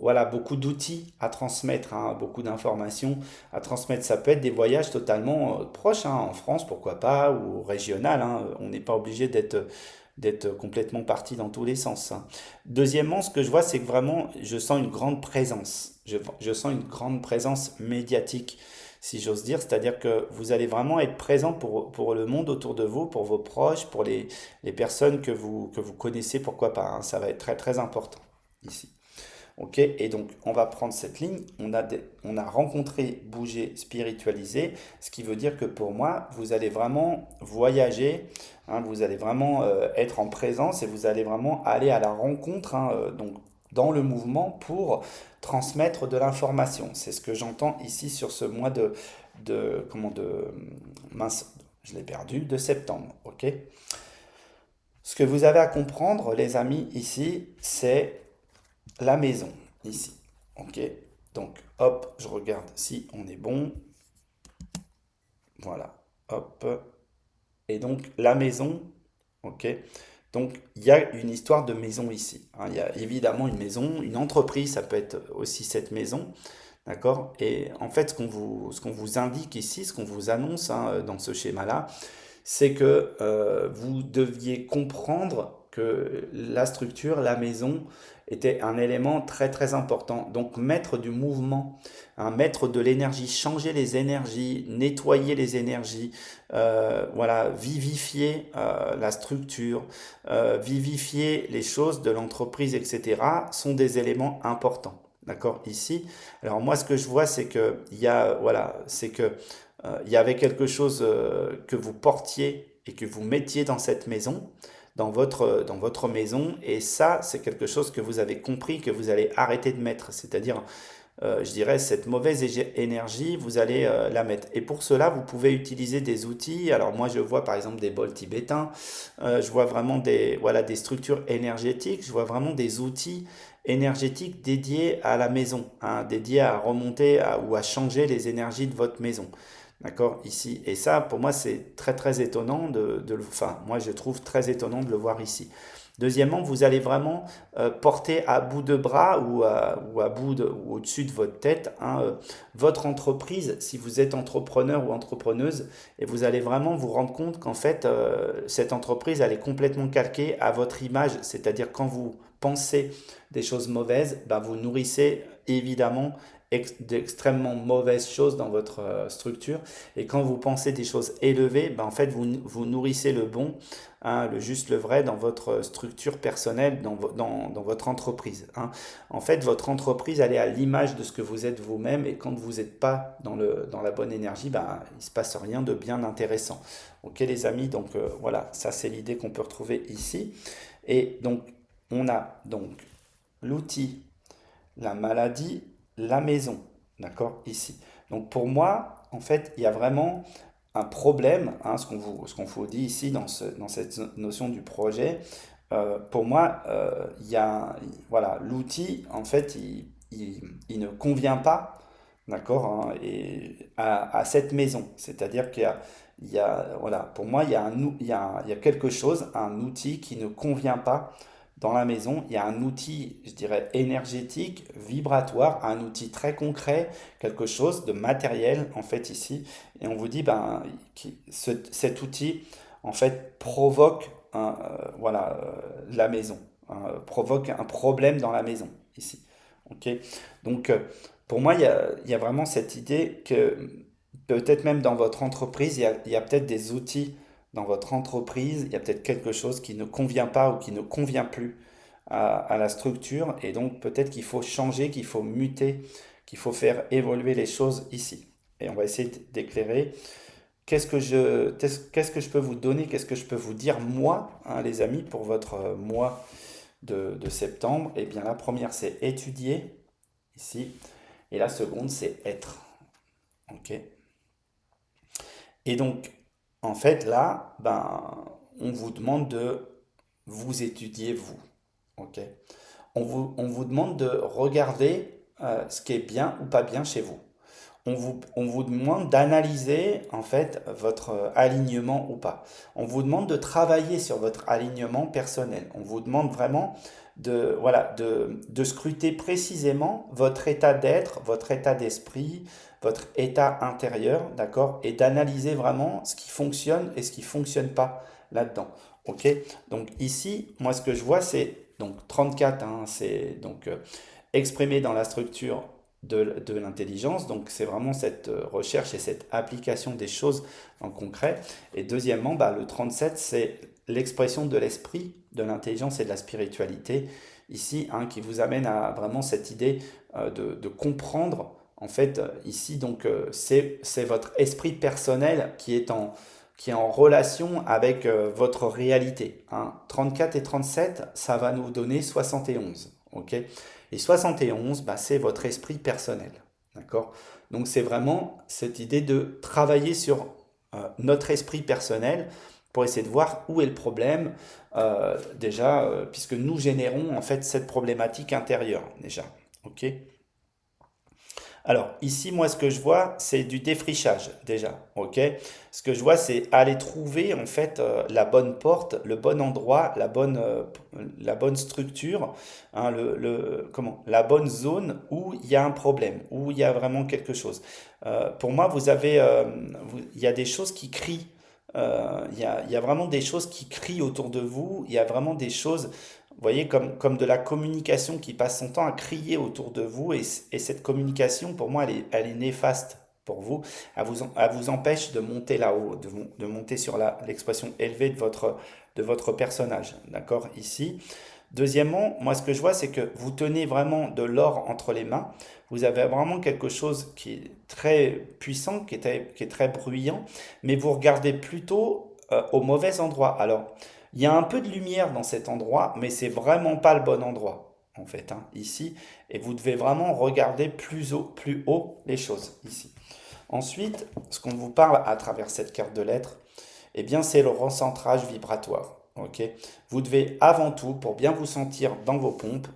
voilà, beaucoup d'outils à transmettre, hein, beaucoup d'informations à transmettre. Ça peut être des voyages totalement proches, hein, en France, pourquoi pas, ou régional, hein. On n'est pas obligé d'être complètement parti dans tous les sens, hein. Deuxièmement, ce que je vois, c'est que vraiment, je sens une grande présence. Je sens une grande présence médiatique, si j'ose dire. C'est-à-dire que vous allez vraiment être présent pour le monde autour de vous, pour vos proches, pour les personnes que vous connaissez, pourquoi pas, hein. Ça va être très très important ici. Ok, et donc on va prendre cette ligne, on a rencontré, bougé, spiritualisé, ce qui veut dire que pour moi, vous allez vraiment voyager, hein, vous allez vraiment être en présence et vous allez vraiment aller à la rencontre, hein, donc dans le mouvement pour transmettre de l'information. C'est ce que j'entends ici sur ce mois mince, je l'ai perdu, de septembre. Ok. Ce que vous avez à comprendre, les amis, ici, c'est la maison, ici. Ok. Donc, hop, je regarde si on est bon. Voilà. Hop. Et donc, la maison, ok. Donc, il y a une histoire de maison ici, hein. Il y a évidemment une maison, une entreprise, ça peut être aussi cette maison. D'accord? Et en fait, ce qu'on vous indique ici, ce qu'on vous annonce, hein, dans ce schéma-là, c'est que vous deviez comprendre que la structure, la maison, était un élément très très important. Donc mettre du mouvement, hein, mettre de l'énergie, changer les énergies, nettoyer les énergies, voilà, vivifier la structure, vivifier les choses de l'entreprise, etc., sont des éléments importants. D'accord, ici. Alors moi, ce que je vois, c'est que il y a, voilà, c'est que il y avait quelque chose que vous portiez et que vous mettiez dans cette maison, dans votre maison, et ça, c'est quelque chose que vous avez compris que vous allez arrêter de mettre. C'est-à-dire, je dirais, cette mauvaise énergie, vous allez la mettre. Et pour cela, vous pouvez utiliser des outils. Alors moi, je vois par exemple des bols tibétains, je vois vraiment des, voilà, des structures énergétiques, je vois vraiment des outils énergétiques dédiés à la maison, hein, dédiés à remonter ou à changer les énergies de votre maison. D'accord, ici. Et ça, pour moi, c'est très très étonnant enfin, moi je trouve très étonnant de le voir ici. Deuxièmement, vous allez vraiment porter à bout de bras ou à ou au-dessus de votre tête, hein, votre entreprise, si vous êtes entrepreneur ou entrepreneuse, et vous allez vraiment vous rendre compte qu'en fait, cette entreprise, elle est complètement calquée à votre image, c'est-à-dire quand vous pensez des choses mauvaises, ben, vous nourrissez évidemment d'extrêmement mauvaises choses dans votre structure. Et quand vous pensez des choses élevées, ben en fait, vous nourrissez le bon, hein, le juste, le vrai dans votre structure personnelle, dans votre entreprise, hein. En fait, votre entreprise, elle est à l'image de ce que vous êtes vous-même. Et quand vous n'êtes pas dans la bonne énergie, ben, il ne se passe rien de bien intéressant. Ok, les amis, donc voilà, ça c'est l'idée qu'on peut retrouver ici. Et donc, on a donc l'outil, la maladie, la maison. D'accord? Ici. Donc pour moi, en fait, il y a vraiment un problème, hein, ce qu'on vous dit ici dans cette notion du projet. Pour moi, il y a, voilà, l'outil, en fait, il ne convient pas, d'accord, hein, et à cette maison. C'est-à-dire il y a, voilà, pour moi, il y a il y a quelque chose, un outil qui ne convient pas dans la maison. Il y a un outil, je dirais, énergétique, vibratoire, un outil très concret, quelque chose de matériel, en fait, ici. Et on vous dit, ben, cet outil, en fait, provoque voilà, la maison, hein, provoque un problème dans la maison, ici. Ok. Donc, pour moi, il y a vraiment cette idée que peut-être même dans votre entreprise, il y a peut-être des outils dans votre entreprise, il y a peut-être quelque chose qui ne convient pas ou qui ne convient plus à la structure. Et donc, peut-être qu'il faut changer, qu'il faut muter, qu'il faut faire évoluer les choses ici. Et on va essayer d'éclairer. Qu'est-ce que je peux vous donner, qu'est-ce que je peux vous dire, moi, hein, les amis, pour votre mois de septembre? Eh bien, la première, c'est étudier, ici. Et la seconde, c'est être. OK? Et donc, en fait, là, ben, on vous demande de vous étudier, vous. OK? On vous demande de regarder ce qui est bien ou pas bien chez vous. On vous demande d'analyser en fait votre alignement ou pas. On vous demande de travailler sur votre alignement personnel. On vous demande vraiment voilà, de scruter précisément votre état d'être, votre état d'esprit, votre état intérieur, d'accord? Et d'analyser vraiment ce qui fonctionne et ce qui fonctionne pas là-dedans. Ok? Donc ici, moi ce que je vois, c'est donc 34, hein, c'est donc exprimé dans la structure de l'intelligence. Donc c'est vraiment cette recherche et cette application des choses en concret. Et deuxièmement, bah, le 37, c'est l'expression de l'esprit, de l'intelligence et de la spiritualité. ici, hein, qui vous amène à vraiment cette idée de comprendre, en fait, ici, donc, c'est votre esprit personnel qui est en relation avec votre réalité. Hein. 34 et 37, ça va nous donner 71. Ok? Et 71, bah, c'est votre esprit personnel. D'accord? Donc c'est vraiment cette idée de travailler sur notre esprit personnel pour essayer de voir où est le problème, déjà, puisque nous générons en fait cette problématique intérieure, déjà. Ok? Alors, ici, moi, ce que je vois, c'est du défrichage, déjà, ok? Ce que je vois, c'est aller trouver, en fait, la bonne porte, le bon endroit, la bonne structure, hein, la bonne zone où il y a un problème, où il y a vraiment quelque chose. Pour moi, il y a des choses qui crient, il y a vraiment des choses qui crient autour de vous, il y a vraiment des choses, vous voyez, comme de la communication qui passe son temps à crier autour de vous, et cette communication, pour moi, elle est néfaste pour vous. Elle vous empêche de monter là-haut, de monter sur l'expression élevée de votre personnage. D'accord? Ici. Deuxièmement, moi, ce que je vois, c'est que vous tenez vraiment de l'or entre les mains. Vous avez vraiment quelque chose qui est très puissant, qui est très bruyant, mais vous regardez plutôt au mauvais endroit. Alors, il y a un peu de lumière dans cet endroit, mais c'est vraiment pas le bon endroit, en fait, hein, ici. Et vous devez vraiment regarder plus haut les choses, ici. Ensuite, ce qu'on vous parle à travers cette carte de lettres, eh bien, c'est le recentrage vibratoire. Ok? Vous devez avant tout, pour bien vous sentir dans vos pompes,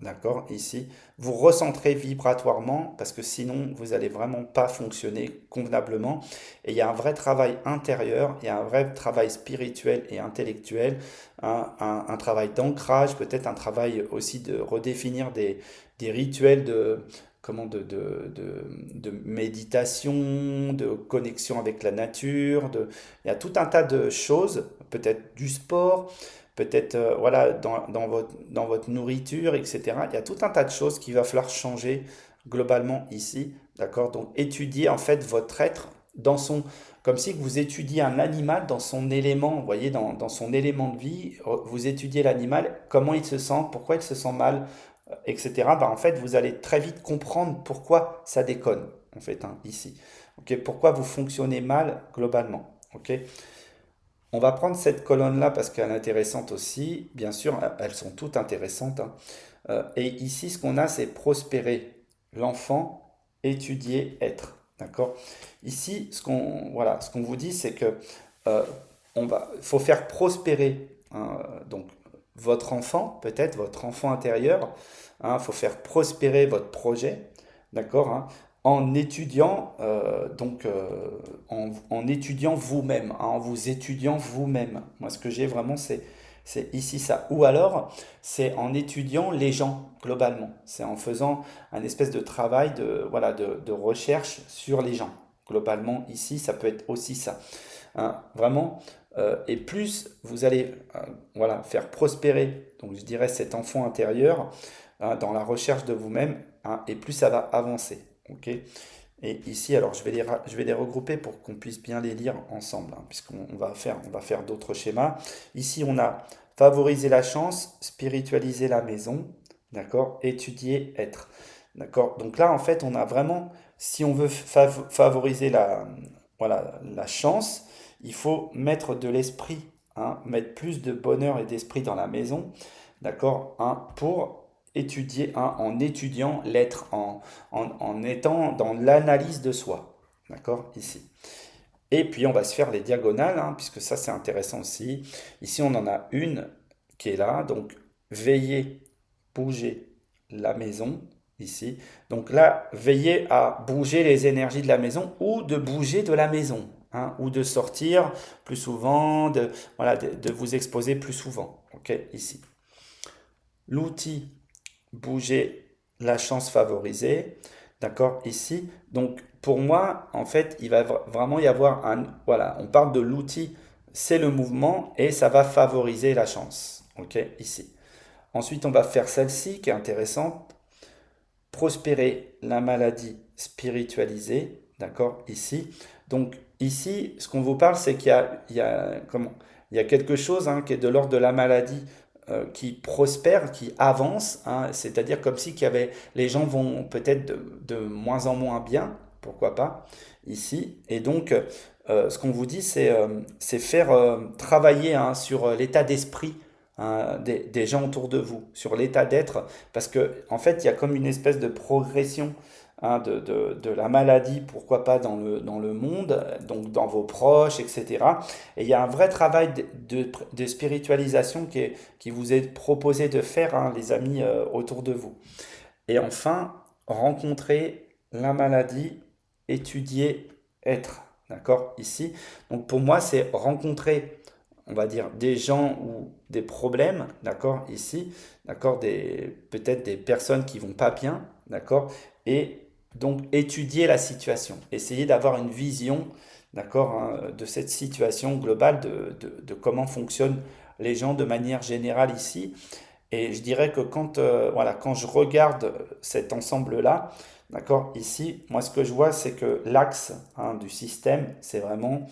d'accord, ici, vous recentrer vibratoirement parce que sinon, vous n'allez vraiment pas fonctionner convenablement. Et il y a un vrai travail intérieur, il y a un vrai travail spirituel et intellectuel, un travail d'ancrage, peut-être un travail aussi de redéfinir des rituels de méditation, de connexion avec la nature, il y a tout un tas de choses, peut-être du sport, peut-être voilà, dans votre nourriture, etc. Il y a tout un tas de choses qu'il va falloir changer globalement ici, d'accord? Donc étudier en fait votre être comme si vous étudiez un animal dans son élément, vous voyez, dans son élément de vie, vous étudiez l'animal, comment il se sent, pourquoi il se sent mal, etc. Bah, en fait, vous allez très vite comprendre pourquoi ça déconne, en fait, hein, ici. Ok, pourquoi vous fonctionnez mal globalement. Ok, on va prendre cette colonne-là parce qu'elle est intéressante aussi. Bien sûr, elles sont toutes intéressantes, hein. Et ici, ce qu'on a, c'est prospérer. L'enfant, étudier, être. D'accord? Ici, ce qu'on vous dit, c'est que euh, faut faire prospérer, hein, donc votre enfant, peut-être votre enfant intérieur. Il faut faire prospérer votre projet, d'accord, hein, en étudiant, en étudiant vous-même, hein, en vous étudiant vous-même. Moi, ce que j'ai vraiment, c'est ici ça. Ou alors, c'est en étudiant les gens globalement. C'est en faisant un espèce de travail voilà, de recherche sur les gens. Globalement, ici, ça peut être aussi ça. Hein, vraiment. Et plus vous allez voilà, faire prospérer, donc je dirais cet enfant intérieur, hein, dans la recherche de vous-même, hein, et plus ça va avancer. Ok? Et ici, alors je vais les regrouper pour qu'on puisse bien les lire ensemble, hein, puisqu'on on va faire d'autres schémas. Ici, on a favoriser la chance, spiritualiser la maison, d'accord? Étudier, être. D'accord? Donc là, en fait, on a vraiment, si on veut favoriser voilà, la chance, il faut mettre de l'esprit, hein, mettre plus de bonheur et d'esprit dans la maison, d'accord? Hein, pour étudier, hein, en étudiant l'être, en étant dans l'analyse de soi, d'accord? Ici. Et puis on va se faire les diagonales, hein, puisque ça c'est intéressant aussi. Ici on en a une qui est là, donc veiller, bouger la maison, ici. Donc là, veiller à bouger les énergies de la maison ou de bouger de la maison, hein, ou de sortir plus souvent, voilà, de vous exposer plus souvent. Ok, ici. L'outil bouger la chance favorisée, d'accord, ici. Donc pour moi, en fait, il va vraiment y avoir voilà, on parle de l'outil, c'est le mouvement et ça va favoriser la chance, ok, ici. Ensuite, on va faire celle-ci qui est intéressante, prospérer la maladie spiritualisée, d'accord, ici. Donc ici, ce qu'on vous parle, c'est il y a quelque chose, hein, qui est de l'ordre de la maladie, qui prospère, qui avance, hein, c'est-à-dire comme si qu'il y avait, les gens vont peut-être de moins en moins bien, pourquoi pas, ici. Et donc, ce qu'on vous dit, c'est faire travailler hein, sur l'état d'esprit hein, des gens autour de vous, sur l'état d'être, parce que en fait, il y a comme une espèce de progression hein, de la maladie, pourquoi pas dans le monde, donc dans vos proches, etc. Et il y a un vrai travail de spiritualisation qui vous est proposé de faire, hein, les amis, autour de vous. Et enfin, rencontrer la maladie, étudier, être. D'accord? Ici. Donc pour moi, c'est rencontrer, on va dire, des gens ou des problèmes. D'accord? Ici. D'accord? Peut-être des personnes qui vont pas bien. D'accord? Et donc étudier la situation. Essayer d'avoir une vision, d'accord, hein, de cette situation globale, de comment fonctionnent les gens de manière générale ici. Et je dirais que voilà, quand je regarde cet ensemble-là, d'accord, ici, moi ce que je vois, c'est que l'axe hein, du système, c'est vraiment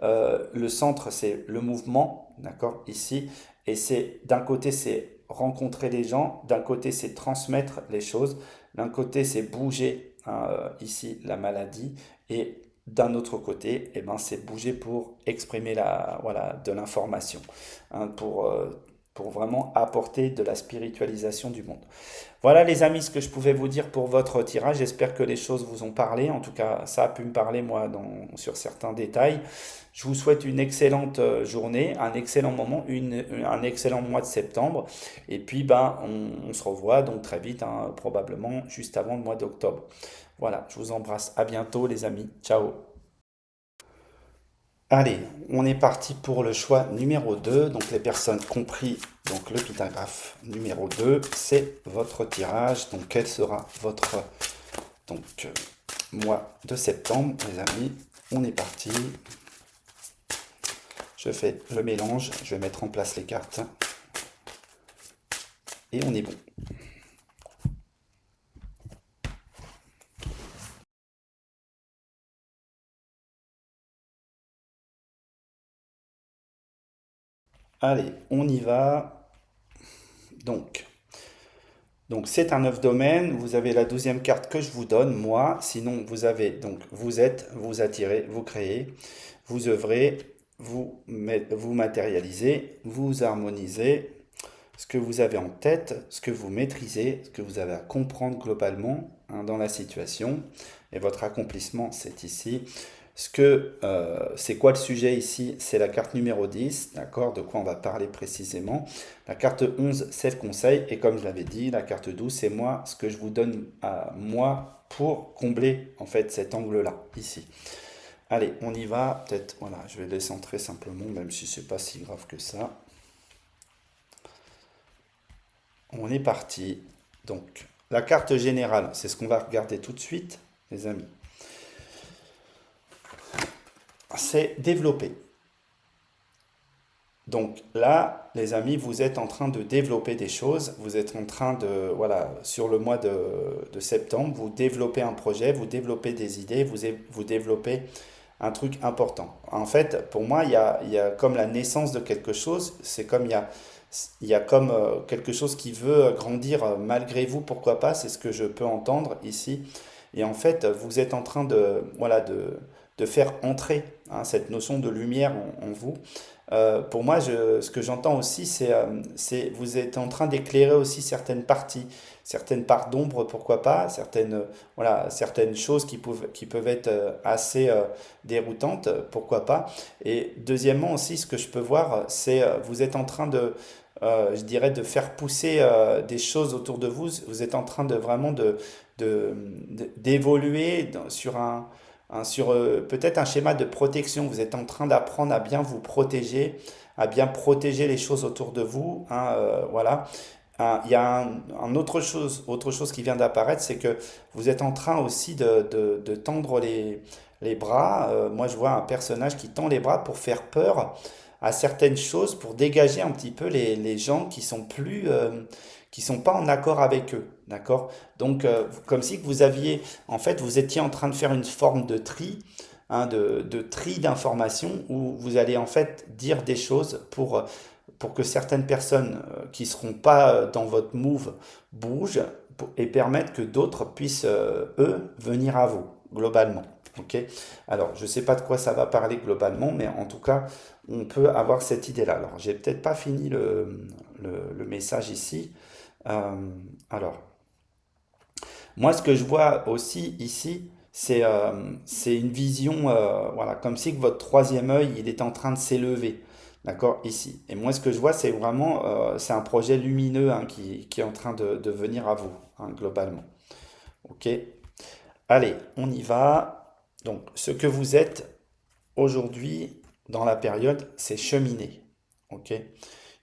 le centre, c'est le mouvement, d'accord, ici. Et c'est d'un côté, c'est rencontrer les gens, d'un côté, c'est transmettre les choses, d'un côté, c'est bouger hein, ici la maladie, et d'un autre côté, eh ben, c'est bouger pour exprimer voilà, de l'information, hein, pour vraiment apporter de la spiritualisation du monde. Voilà les amis ce que je pouvais vous dire pour votre tirage. J'espère que les choses vous ont parlé. En tout cas, ça a pu me parler moi sur certains détails. Je vous souhaite une excellente journée, un excellent moment, un excellent mois de septembre. Et puis ben, on se revoit donc très vite, hein, probablement juste avant le mois d'octobre. Voilà, je vous embrasse. À bientôt les amis. Ciao. Allez, on est parti pour le choix numéro 2. Donc les personnes compris donc le pythagraphe numéro 2, c'est votre tirage. Donc quel sera votre donc mois de septembre, les amis? On est parti. Je fais le mélange, je vais mettre en place les cartes et on est bon. Allez, on y va. Donc Donc c'est un 9 domaines, vous avez la 12e carte que je vous donne, moi, sinon vous avez, donc vous êtes, vous attirez, vous créez, vous œuvrez, vous matérialisez, vous harmonisez ce que vous avez en tête, ce que vous maîtrisez, ce que vous avez à comprendre globalement hein, dans la situation, et votre accomplissement c'est ici. C'est quoi le sujet ici? C'est la carte numéro 10, d'accord? De quoi on va parler précisément. La carte 11, c'est le conseil. Et comme je l'avais dit, la carte 12, c'est moi, ce que je vous donne à moi pour combler, en fait, cet angle-là, ici. Allez, on y va. Peut-être, voilà, je vais décentrer simplement, même si c'est pas si grave que ça. On est parti. Donc, la carte générale, c'est ce qu'on va regarder tout de suite, les amis. C'est développer. Donc là, les amis, vous êtes en train de développer des choses. Vous êtes en train de, voilà, sur le mois de septembre, vous développez un projet, vous développez des idées, vous développez un truc important. En fait, pour moi, il y a comme la naissance de quelque chose. C'est comme il y a comme quelque chose qui veut grandir malgré vous, pourquoi pas, c'est ce que je peux entendre ici. Et en fait, vous êtes en train de, voilà, de faire entrer hein, cette notion de lumière en vous. Pour moi, ce que j'entends aussi, vous êtes en train d'éclairer aussi certaines parties, certaines parts d'ombre, pourquoi pas, voilà, certaines choses qui peuvent être assez déroutantes, pourquoi pas. Et deuxièmement aussi, ce que je peux voir, c'est vous êtes en train je dirais, de faire pousser des choses autour de vous. Vous êtes en train de vraiment d'évoluer sur peut-être un schéma de protection. Vous êtes en train d'apprendre à bien vous protéger, à bien protéger les choses autour de vous, hein, voilà. Il y a autre chose qui vient d'apparaître, c'est que vous êtes en train aussi de tendre les bras. Moi, je vois un personnage qui tend les bras pour faire peur à certaines choses, pour dégager un petit peu les gens qui sont qui sont pas en accord avec eux, d'accord? Donc, comme si que vous aviez, en fait, vous étiez en train de faire une forme de tri, hein, de tri d'informations où vous allez en fait dire des choses pour que certaines personnes qui ne seront pas dans votre move bougent et permettent que d'autres puissent, eux, venir à vous, globalement. Ok? Alors, je ne sais pas de quoi ça va parler globalement, mais en tout cas, on peut avoir cette idée-là. Alors, j'ai peut-être pas fini le message ici. Euh, alors, moi, ce que je vois aussi ici, c'est une vision, voilà, comme si que votre troisième œil, il est en train de s'élever, d'accord, ici. Et moi, ce que je vois, c'est vraiment, c'est un projet lumineux hein, qui est en train de venir à vous, hein, globalement. Ok? Allez, on y va. Donc, ce que vous êtes aujourd'hui dans la période, c'est cheminer. Ok?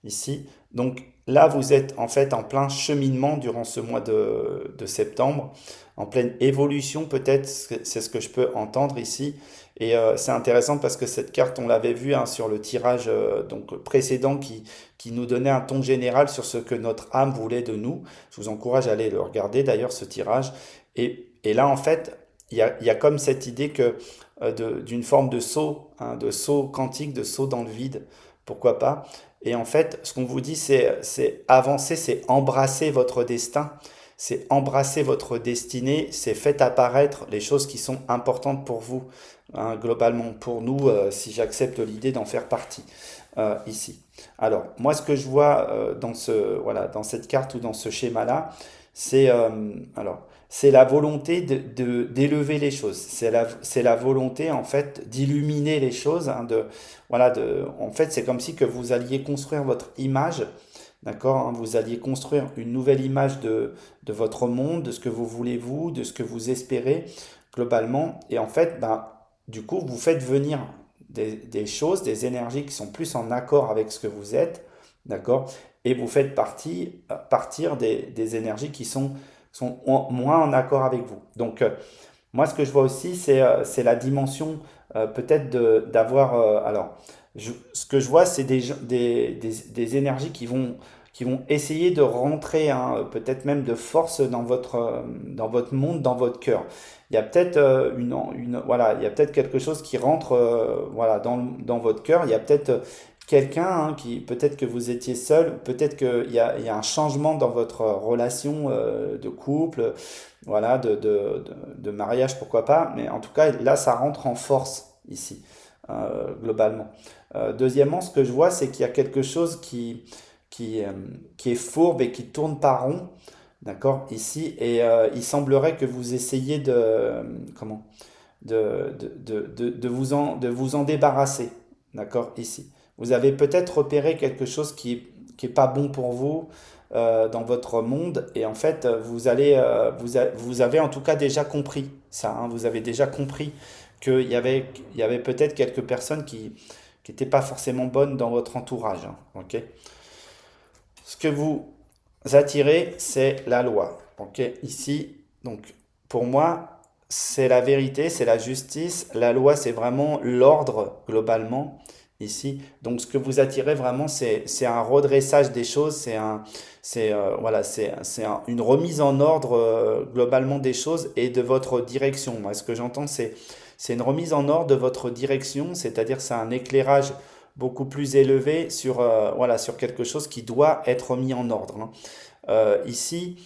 Ici. Donc là, vous êtes en fait en plein cheminement durant ce mois de septembre, en pleine évolution peut-être, c'est ce que je peux entendre ici. Et c'est intéressant parce que cette carte, on l'avait vu hein, sur le tirage donc précédent qui nous donnait un ton général sur ce que notre âme voulait de nous. Je vous encourage à aller le regarder d'ailleurs, ce tirage. Et là, en fait, il y a comme cette idée que d'une forme de saut, hein, de saut quantique, de saut dans le vide, pourquoi pas. Et en fait, ce qu'on vous dit, c'est avancer, c'est embrasser votre destin, c'est embrasser votre destinée, c'est fait apparaître les choses qui sont importantes pour vous, hein, globalement, pour nous, si j'accepte l'idée d'en faire partie ici. Alors, moi, ce que je vois voilà, dans cette carte ou dans ce schéma-là, c'est la volonté d'élever les choses. C'est la volonté, en fait, d'illuminer les choses, hein, voilà, en fait, c'est comme si que vous alliez construire votre image, d'accord, hein, vous alliez construire une nouvelle image de votre monde, de ce que vous voulez vous, de ce que vous espérez globalement. Et en fait, ben, du coup, vous faites venir des choses, des énergies qui sont plus en accord avec ce que vous êtes, d'accord, et vous faites partir des énergies qui sont moins en accord avec vous. Donc, moi, ce que je vois aussi, c'est la dimension peut-être d'avoir... alors, ce que je vois, c'est des énergies qui vont essayer de rentrer, hein, peut-être même de force dans votre monde, dans votre cœur. Il y a peut-être voilà, il y a peut-être quelque chose qui rentre voilà, dans votre cœur. Il y a peut-être quelqu'un hein, peut-être que vous étiez seul, peut-être qu'il y a un changement dans votre relation de couple, voilà, de mariage, pourquoi pas, mais en tout cas, là, ça rentre en force ici, globalement. Deuxièmement, ce que je vois, c'est qu'il y a quelque chose qui, euh, qui est fourbe et qui tourne pas rond, d'accord, ici, et il semblerait que vous essayiez comment, de vous en débarrasser, d'accord, ici. Vous avez peut-être repéré quelque chose qui est pas bon pour vous dans votre monde, et en fait, vous avez en tout cas déjà compris ça, hein, vous avez déjà compris qu'il y avait peut-être quelques personnes qui n'étaient pas forcément bonnes dans votre entourage, hein, ok? Ce que vous attirez, c'est la loi. Ok, ici, donc pour moi, c'est la vérité, c'est la justice. La loi, c'est vraiment l'ordre globalement ici. Donc ce que vous attirez vraiment, c'est un redressage des choses, voilà, une remise en ordre globalement des choses et de votre direction. Moi, ce que j'entends, c'est une remise en ordre de votre direction, c'est-à-dire c'est un éclairage beaucoup plus élevé voilà, sur quelque chose qui doit être mis en ordre, hein. Ici,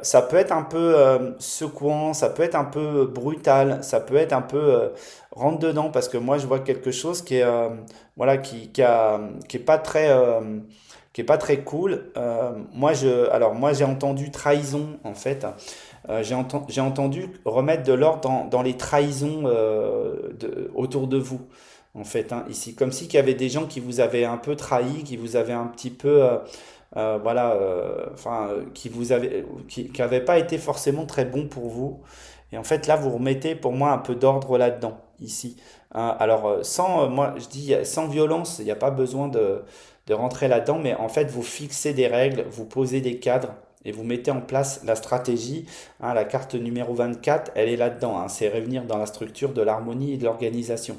ça peut être un peu secouant, ça peut être un peu brutal, ça peut être un peu rentre dedans parce que moi je vois quelque chose qui est voilà qui est pas très cool. Alors moi j'ai entendu trahison en fait. J'ai entendu remettre de l'ordre dans les trahisons autour de vous en fait, hein, ici, comme si qu'il y avait des gens qui vous avaient un peu trahi, qui vous avaient un petit peu voilà, enfin, qui avaient pas été forcément très bons pour vous. Et en fait, là, vous remettez pour moi un peu d'ordre là-dedans, ici. Hein, alors, moi, je dis sans violence, il n'y a pas besoin de rentrer là-dedans, mais en fait, vous fixez des règles, vous posez des cadres et vous mettez en place la stratégie. Hein, la carte numéro 24, elle est là-dedans, hein, c'est revenir dans la structure de l'harmonie et de l'organisation.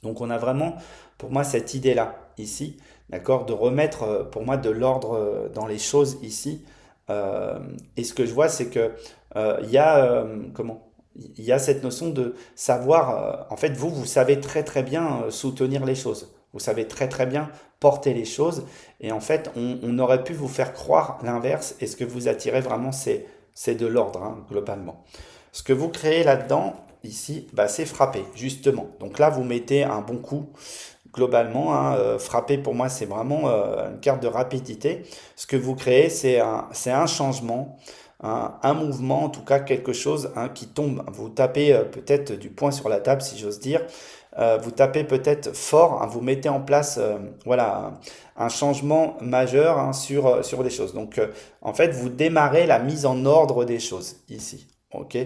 Donc on a vraiment, pour moi, cette idée-là, ici, d'accord, de remettre, pour moi, de l'ordre dans les choses ici. Euh, et ce que je vois, c'est que il y a, comment? Il y a cette notion de savoir, en fait, vous savez très très bien soutenir les choses. Vous savez très très bien porter les choses. Et en fait, on aurait pu vous faire croire l'inverse. Et ce que vous attirez vraiment, c'est de l'ordre, hein, globalement. Ce que vous créez là-dedans, ici, bah, c'est frapper, justement. Donc là, vous mettez un bon coup, globalement. Hein, frapper, pour moi, c'est vraiment une carte de rapidité. Ce que vous créez, c'est un changement, un mouvement, en tout cas quelque chose, hein, qui tombe. Vous tapez peut-être du poing sur la table, si j'ose dire. Vous tapez peut-être fort, hein, vous mettez en place voilà, un changement majeur, hein, sur les choses. Donc, en fait, vous démarrez la mise en ordre des choses ici. Ok?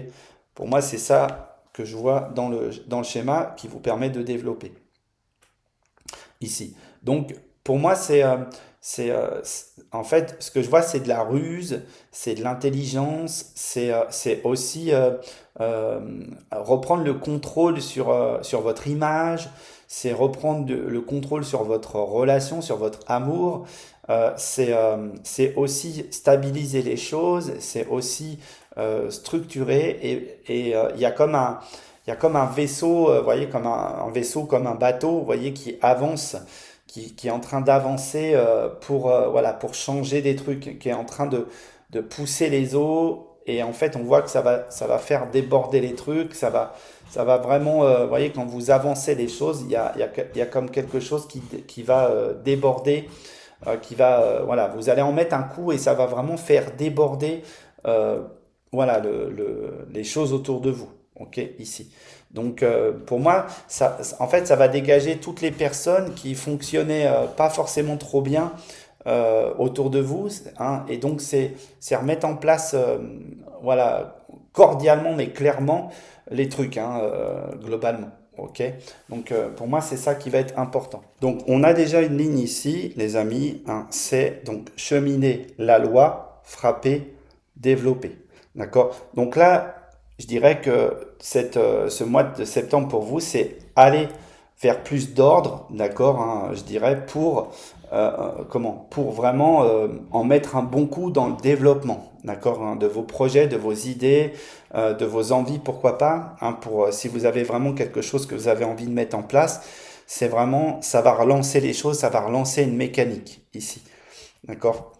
Pour moi, c'est ça que je vois dans le schéma qui vous permet de développer ici. Donc, pour moi, en fait, ce que je vois, c'est de la ruse, c'est de l'intelligence, c'est aussi euh, reprendre le contrôle sur votre image, c'est reprendre le contrôle sur votre relation, sur votre amour, c'est aussi stabiliser les choses, c'est aussi structurer et il y a comme un vaisseau, vous voyez, comme un vaisseau, comme un bateau, vous voyez, qui avance, qui est en train d'avancer voilà, pour changer des trucs, qui est en train de pousser les eaux. Et en fait, on voit que ça va faire déborder les trucs, ça va vraiment, vous voyez, quand vous avancez les choses, il y a comme quelque chose qui va déborder, voilà, vous allez en mettre un coup et ça va vraiment faire déborder, euh, voilà, les choses autour de vous. Ok, ici. Donc, pour moi, en fait, ça va dégager toutes les personnes qui fonctionnaient pas forcément trop bien autour de vous, hein, et donc c'est remettre en place, voilà, cordialement mais clairement les trucs, hein, globalement. Ok, donc pour moi c'est ça qui va être important. Donc on a déjà une ligne ici, les amis, hein, c'est donc cheminer la loi, frapper, développer. D'accord. Donc là, je dirais que ce mois de septembre pour vous, c'est aller vers plus d'ordre, d'accord, hein, je dirais, pour vraiment en mettre un bon coup dans le développement, d'accord, hein, de vos projets, de vos idées, de vos envies, pourquoi pas, hein, si vous avez vraiment quelque chose que vous avez envie de mettre en place, c'est vraiment, ça va relancer les choses, ça va relancer une mécanique ici, d'accord.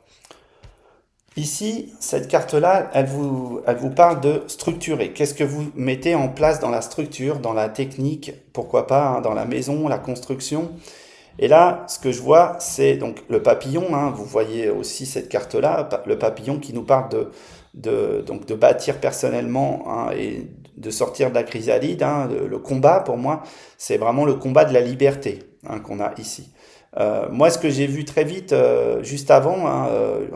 Ici, cette carte-là, elle vous parle de structurer. Qu'est-ce que vous mettez en place dans la structure, dans la technique, pourquoi pas, hein, dans la maison, la construction. Et là, ce que je vois, c'est donc le papillon, hein. Vous voyez aussi cette carte-là, le papillon qui nous parle donc de bâtir personnellement, hein, et de sortir de la chrysalide, hein. Le combat, pour moi, c'est vraiment le combat de la liberté, hein, qu'on a ici. Moi, ce que j'ai vu très vite, juste avant, hein,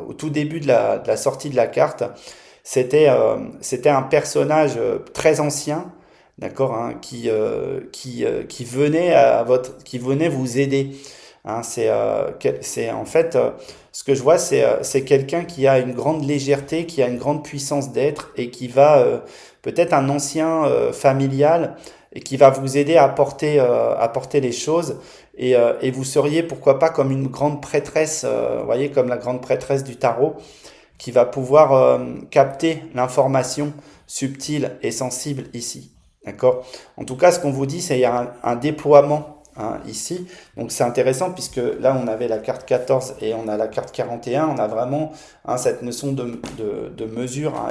au tout début de la sortie de la carte, c'était un personnage très ancien, d'accord, hein, qui venait vous aider. Hein. C'est en fait, ce que je vois, c'est quelqu'un qui a une grande légèreté, qui a une grande puissance d'être et qui va, peut-être un ancien familial, et qui va vous aider à porter les choses. Et vous seriez, pourquoi pas, comme une grande prêtresse, vous voyez, comme la grande prêtresse du tarot, qui va pouvoir capter l'information subtile et sensible ici. D'accord. En tout cas, ce qu'on vous dit, c'est qu'il y a un déploiement, hein, ici. Donc c'est intéressant puisque là, on avait la carte 14 et on a la carte 41. On a vraiment, hein, cette notion de mesure, hein,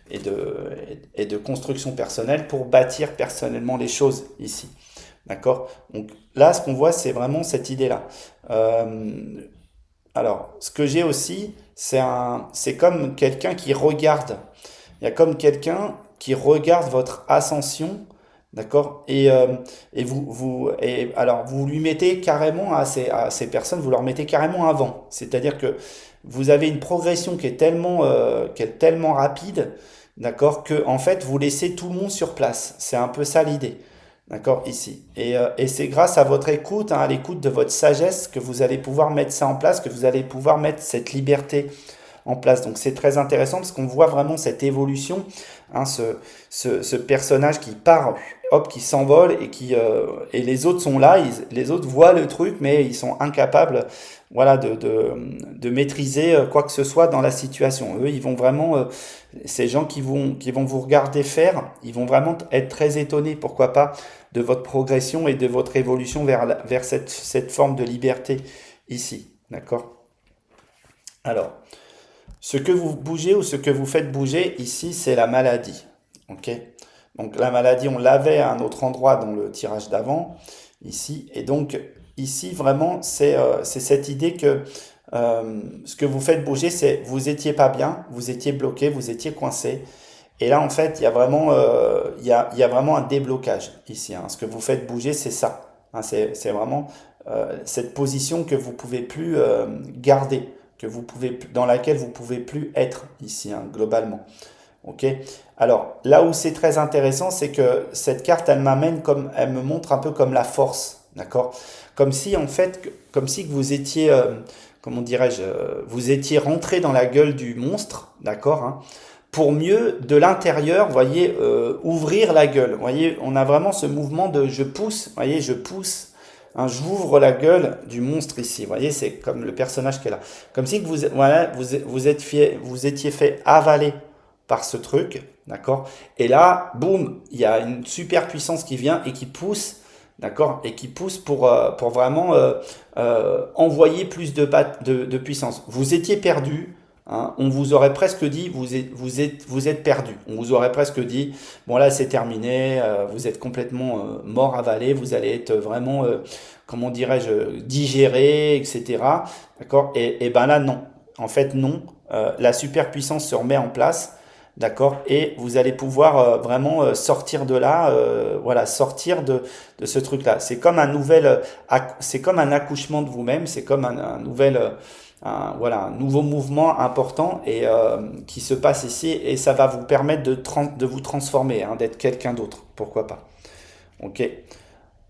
et de construction personnelle pour bâtir personnellement les choses ici. D'accord. Donc là, ce qu'on voit, c'est vraiment cette idée-là. Euh, alors, ce que j'ai aussi, c'est comme quelqu'un qui regarde. Il y a comme quelqu'un qui regarde votre ascension, d'accord? Et alors, vous lui mettez carrément à ces personnes, vous leur mettez carrément avant. C'est-à-dire que vous avez une progression qui est tellement rapide, d'accord, que en fait, vous laissez tout le monde sur place. C'est un peu ça l'idée. D'accord, ici. Et c'est grâce à votre écoute, hein, à l'écoute de votre sagesse, que vous allez pouvoir mettre ça en place, que vous allez pouvoir mettre cette liberté en place. Donc c'est très intéressant parce qu'on voit vraiment cette évolution, hein, ce personnage qui part hop, qui s'envolent et les autres sont là, les autres voient le truc, mais ils sont incapables, voilà, de maîtriser quoi que ce soit dans la situation. Eux, ils vont vraiment, ces gens qui vont vous regarder faire, ils vont vraiment être très étonnés, pourquoi pas, de votre progression et de votre évolution vers cette forme de liberté ici. D'accord? Alors, ce que vous bougez ou ce que vous faites bouger ici, c'est la maladie. Ok? Donc la maladie, on l'avait à un autre endroit dans le tirage d'avant, ici. Et donc ici, vraiment, c'est cette idée que ce que vous faites bouger, c'est vous étiez pas bien, vous étiez bloqué, vous étiez coincé. Et là, en fait, il y a vraiment, il y a vraiment un déblocage ici, hein. Ce que vous faites bouger, c'est ça, hein. C'est vraiment cette position que vous pouvez plus garder, dans laquelle vous pouvez plus être ici, hein, globalement. Ok. Alors là où c'est très intéressant, c'est que cette carte, elle me montre un peu comme la force, d'accord? Comme si en fait, comme si que vous étiez, comment dirais-je, vous étiez rentré dans la gueule du monstre, d'accord, hein, pour mieux de l'intérieur, voyez, ouvrir la gueule. Voyez, on a vraiment ce mouvement de je pousse, voyez, je pousse. Hein, j'ouvre la gueule du monstre ici. Vous voyez, c'est comme le personnage qui est là. Comme si que voilà, vous étiez fait avaler par ce truc, d'accord? Et là, boum, il y a une super puissance qui vient et qui pousse, d'accord? Et qui pousse pour vraiment envoyer plus de puissance. Vous étiez perdu, hein, on vous aurait presque dit, vous êtes perdu. On vous aurait presque dit, bon là c'est terminé, vous êtes complètement mort, avalé, vous allez être vraiment, comment dirais-je, digéré, etc. D'accord? Et ben là, non. En fait, non. La superpuissance se remet en place. D'accord? Et vous allez pouvoir vraiment sortir de là, voilà, sortir de ce truc-là. C'est comme un accouchement de vous-même, c'est comme un nouvel, voilà, un nouveau mouvement important et qui se passe ici et ça va vous permettre de vous transformer, hein, d'être quelqu'un d'autre. Pourquoi pas? Ok.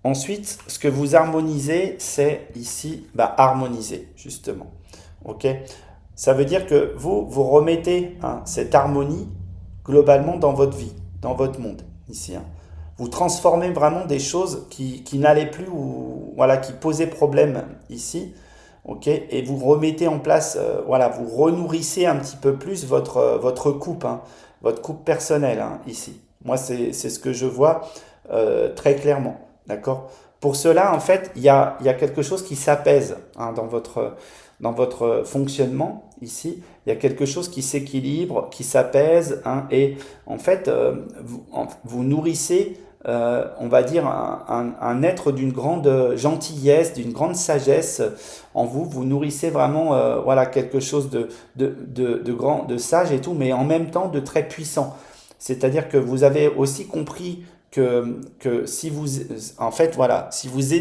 Ensuite, ce que vous harmonisez, c'est ici, bah, harmoniser, justement. Ok? Ça veut dire que vous remettez, hein, cette harmonie globalement dans votre vie, dans votre monde, ici, hein. Vous transformez vraiment des choses qui n'allaient plus ou voilà, qui posaient problème ici, ok? Et vous remettez en place, voilà, vous renourrissez un petit peu plus votre coupe, hein, votre coupe personnelle, hein, ici. Moi, c'est ce que je vois très clairement, d'accord? Pour cela, en fait, il y a quelque chose qui s'apaise, hein, dans votre fonctionnement ici. Il y a quelque chose qui s'équilibre, qui s'apaise, hein, et en fait, vous nourrissez, on va dire, un être d'une grande gentillesse, d'une grande sagesse en vous. Vous nourrissez vraiment, voilà, quelque chose de grand, de sage et tout, mais en même temps de très puissant. C'est-à-dire que vous avez aussi compris que si vous, en fait, voilà, si vous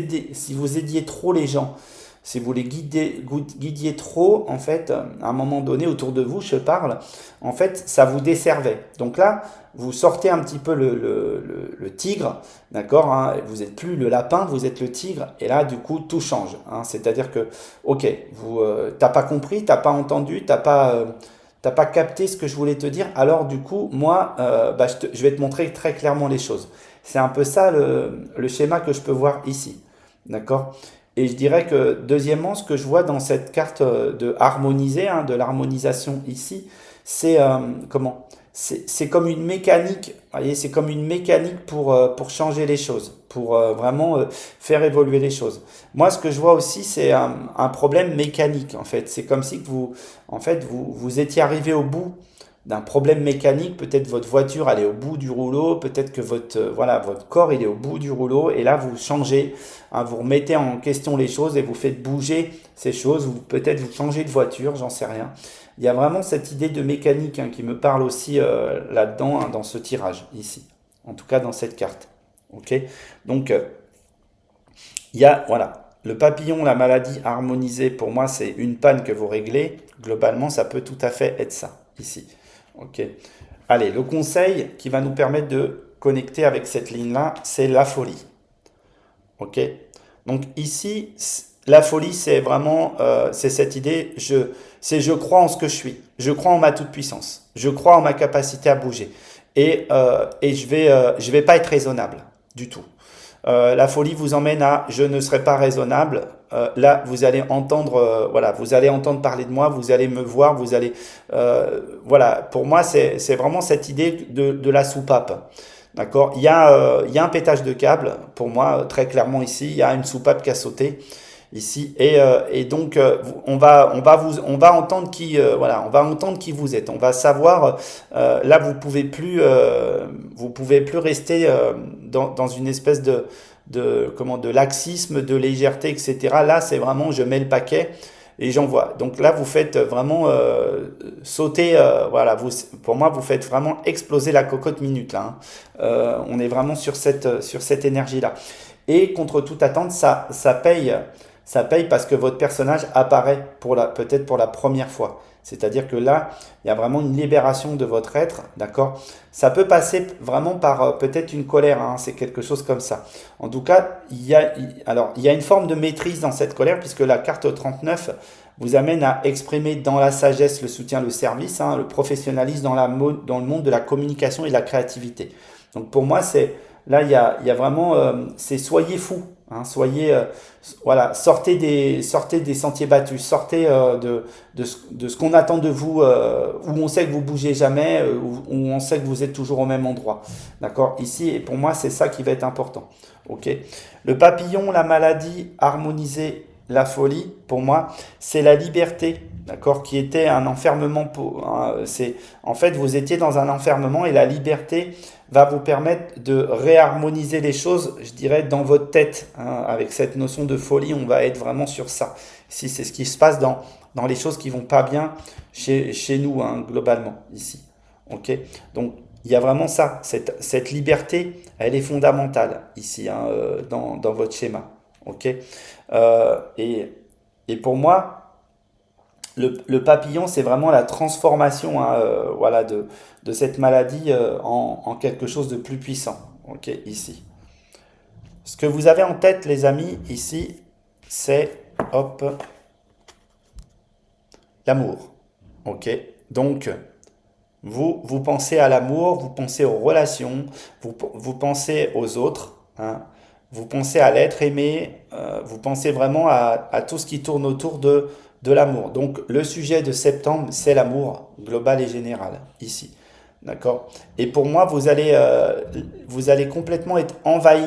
aidiez trop les gens, si vous les guidiez trop, en fait, à un moment donné, autour de vous, je parle, en fait, ça vous desservait. Donc là, vous sortez un petit peu le tigre, d'accord, hein, vous n'êtes plus le lapin, vous êtes le tigre, et là, du coup, tout change, hein. C'est-à-dire que, ok, t'as pas compris, t'as pas entendu, t'as pas capté ce que je voulais te dire, alors du coup, moi, bah, je vais te montrer très clairement les choses. C'est un peu ça le schéma que je peux voir ici, d'accord? Et je dirais que deuxièmement, ce que je vois dans cette carte de harmoniser, hein, de l'harmonisation ici, c'est comment? C'est comme une mécanique, vous voyez, c'est comme une mécanique pour changer les choses, pour vraiment faire évoluer les choses. Moi, ce que je vois aussi, c'est un problème mécanique, en fait. C'est comme si que en fait, vous étiez arrivé au bout d'un problème mécanique, peut-être votre voiture elle est au bout du rouleau, peut-être que voilà, votre corps il est au bout du rouleau, et là vous changez, hein, vous remettez en question les choses et vous faites bouger ces choses, ou peut-être vous changez de voiture, j'en sais rien. Il y a vraiment cette idée de mécanique, hein, qui me parle aussi là-dedans, hein, dans ce tirage, ici, en tout cas dans cette carte. Ok? Donc il y a, voilà, le papillon, la maladie harmonisée, pour moi c'est une panne que vous réglez, globalement ça peut tout à fait être ça, ici. Ok. Allez, le conseil qui va nous permettre de connecter avec cette ligne-là, c'est la folie. Ok. Donc ici, la folie, c'est vraiment, c'est cette idée, je crois en ce que je suis, je crois en ma toute puissance, je crois en ma capacité à bouger, et je vais pas être raisonnable. du tout. La folie vous emmène à je ne serai pas raisonnable. Là, vous allez entendre, voilà, vous allez entendre parler de moi, vous allez me voir, vous allez, voilà. Pour moi, c'est vraiment cette idée de la soupape. D'accord? Il y a un pétage de câble pour moi très clairement ici. Il y a une soupape qui a sauté ici et donc on va entendre qui voilà, on va entendre qui vous êtes. On va savoir là vous pouvez plus rester dans une espèce de laxisme, de légèreté, etc. Là, c'est vraiment je mets le paquet et j'envoie. Donc là, vous faites vraiment sauter, voilà, pour moi, vous faites vraiment exploser la cocotte minute là. Hein. On est vraiment sur cette énergie-là. Et contre toute attente, ça paye parce que votre personnage apparaît peut-être pour la première fois. C'est-à-dire que là, il y a vraiment une libération de votre être, d'accord? Ça peut passer vraiment par peut-être une colère, hein, c'est quelque chose comme ça. En tout cas, alors, il y a une forme de maîtrise dans cette colère, puisque la carte 39 vous amène à exprimer dans la sagesse le soutien, le service, hein, le professionnalisme dans le monde de la communication et de la créativité. Donc pour moi, il y a vraiment, c'est soyez fous. Hein, voilà, sortez des sentiers battus, sortez de ce qu'on attend de vous, où on sait que vous bougez jamais, où on sait que vous êtes toujours au même endroit. D'accord? Ici, et pour moi, c'est ça qui va être important. Ok? Le papillon, la maladie, harmoniser la folie, pour moi, c'est la liberté. D'accord? Qui était un enfermement. En fait, vous étiez dans un enfermement et la liberté va vous permettre de réharmoniser les choses, je dirais, dans votre tête. Hein. Avec cette notion de folie, on va être vraiment sur ça. Si c'est ce qui se passe dans les choses qui vont pas bien chez nous, hein, globalement, ici. Ok? Donc, il y a vraiment ça. Cette liberté, elle est fondamentale ici, hein, dans votre schéma. Ok? Et pour moi, le papillon, c'est vraiment la transformation hein, voilà, de cette maladie en quelque chose de plus puissant. Ok, ici. Ce que vous avez en tête, les amis, ici, c'est hop, l'amour. Ok, donc vous pensez à l'amour, vous pensez aux relations, vous pensez aux autres, hein, vous pensez à l'être aimé, vous pensez vraiment à tout ce qui tourne autour de l'amour. Donc le sujet de septembre, c'est l'amour global et général, ici. D'accord? Et pour moi, vous allez complètement être envahi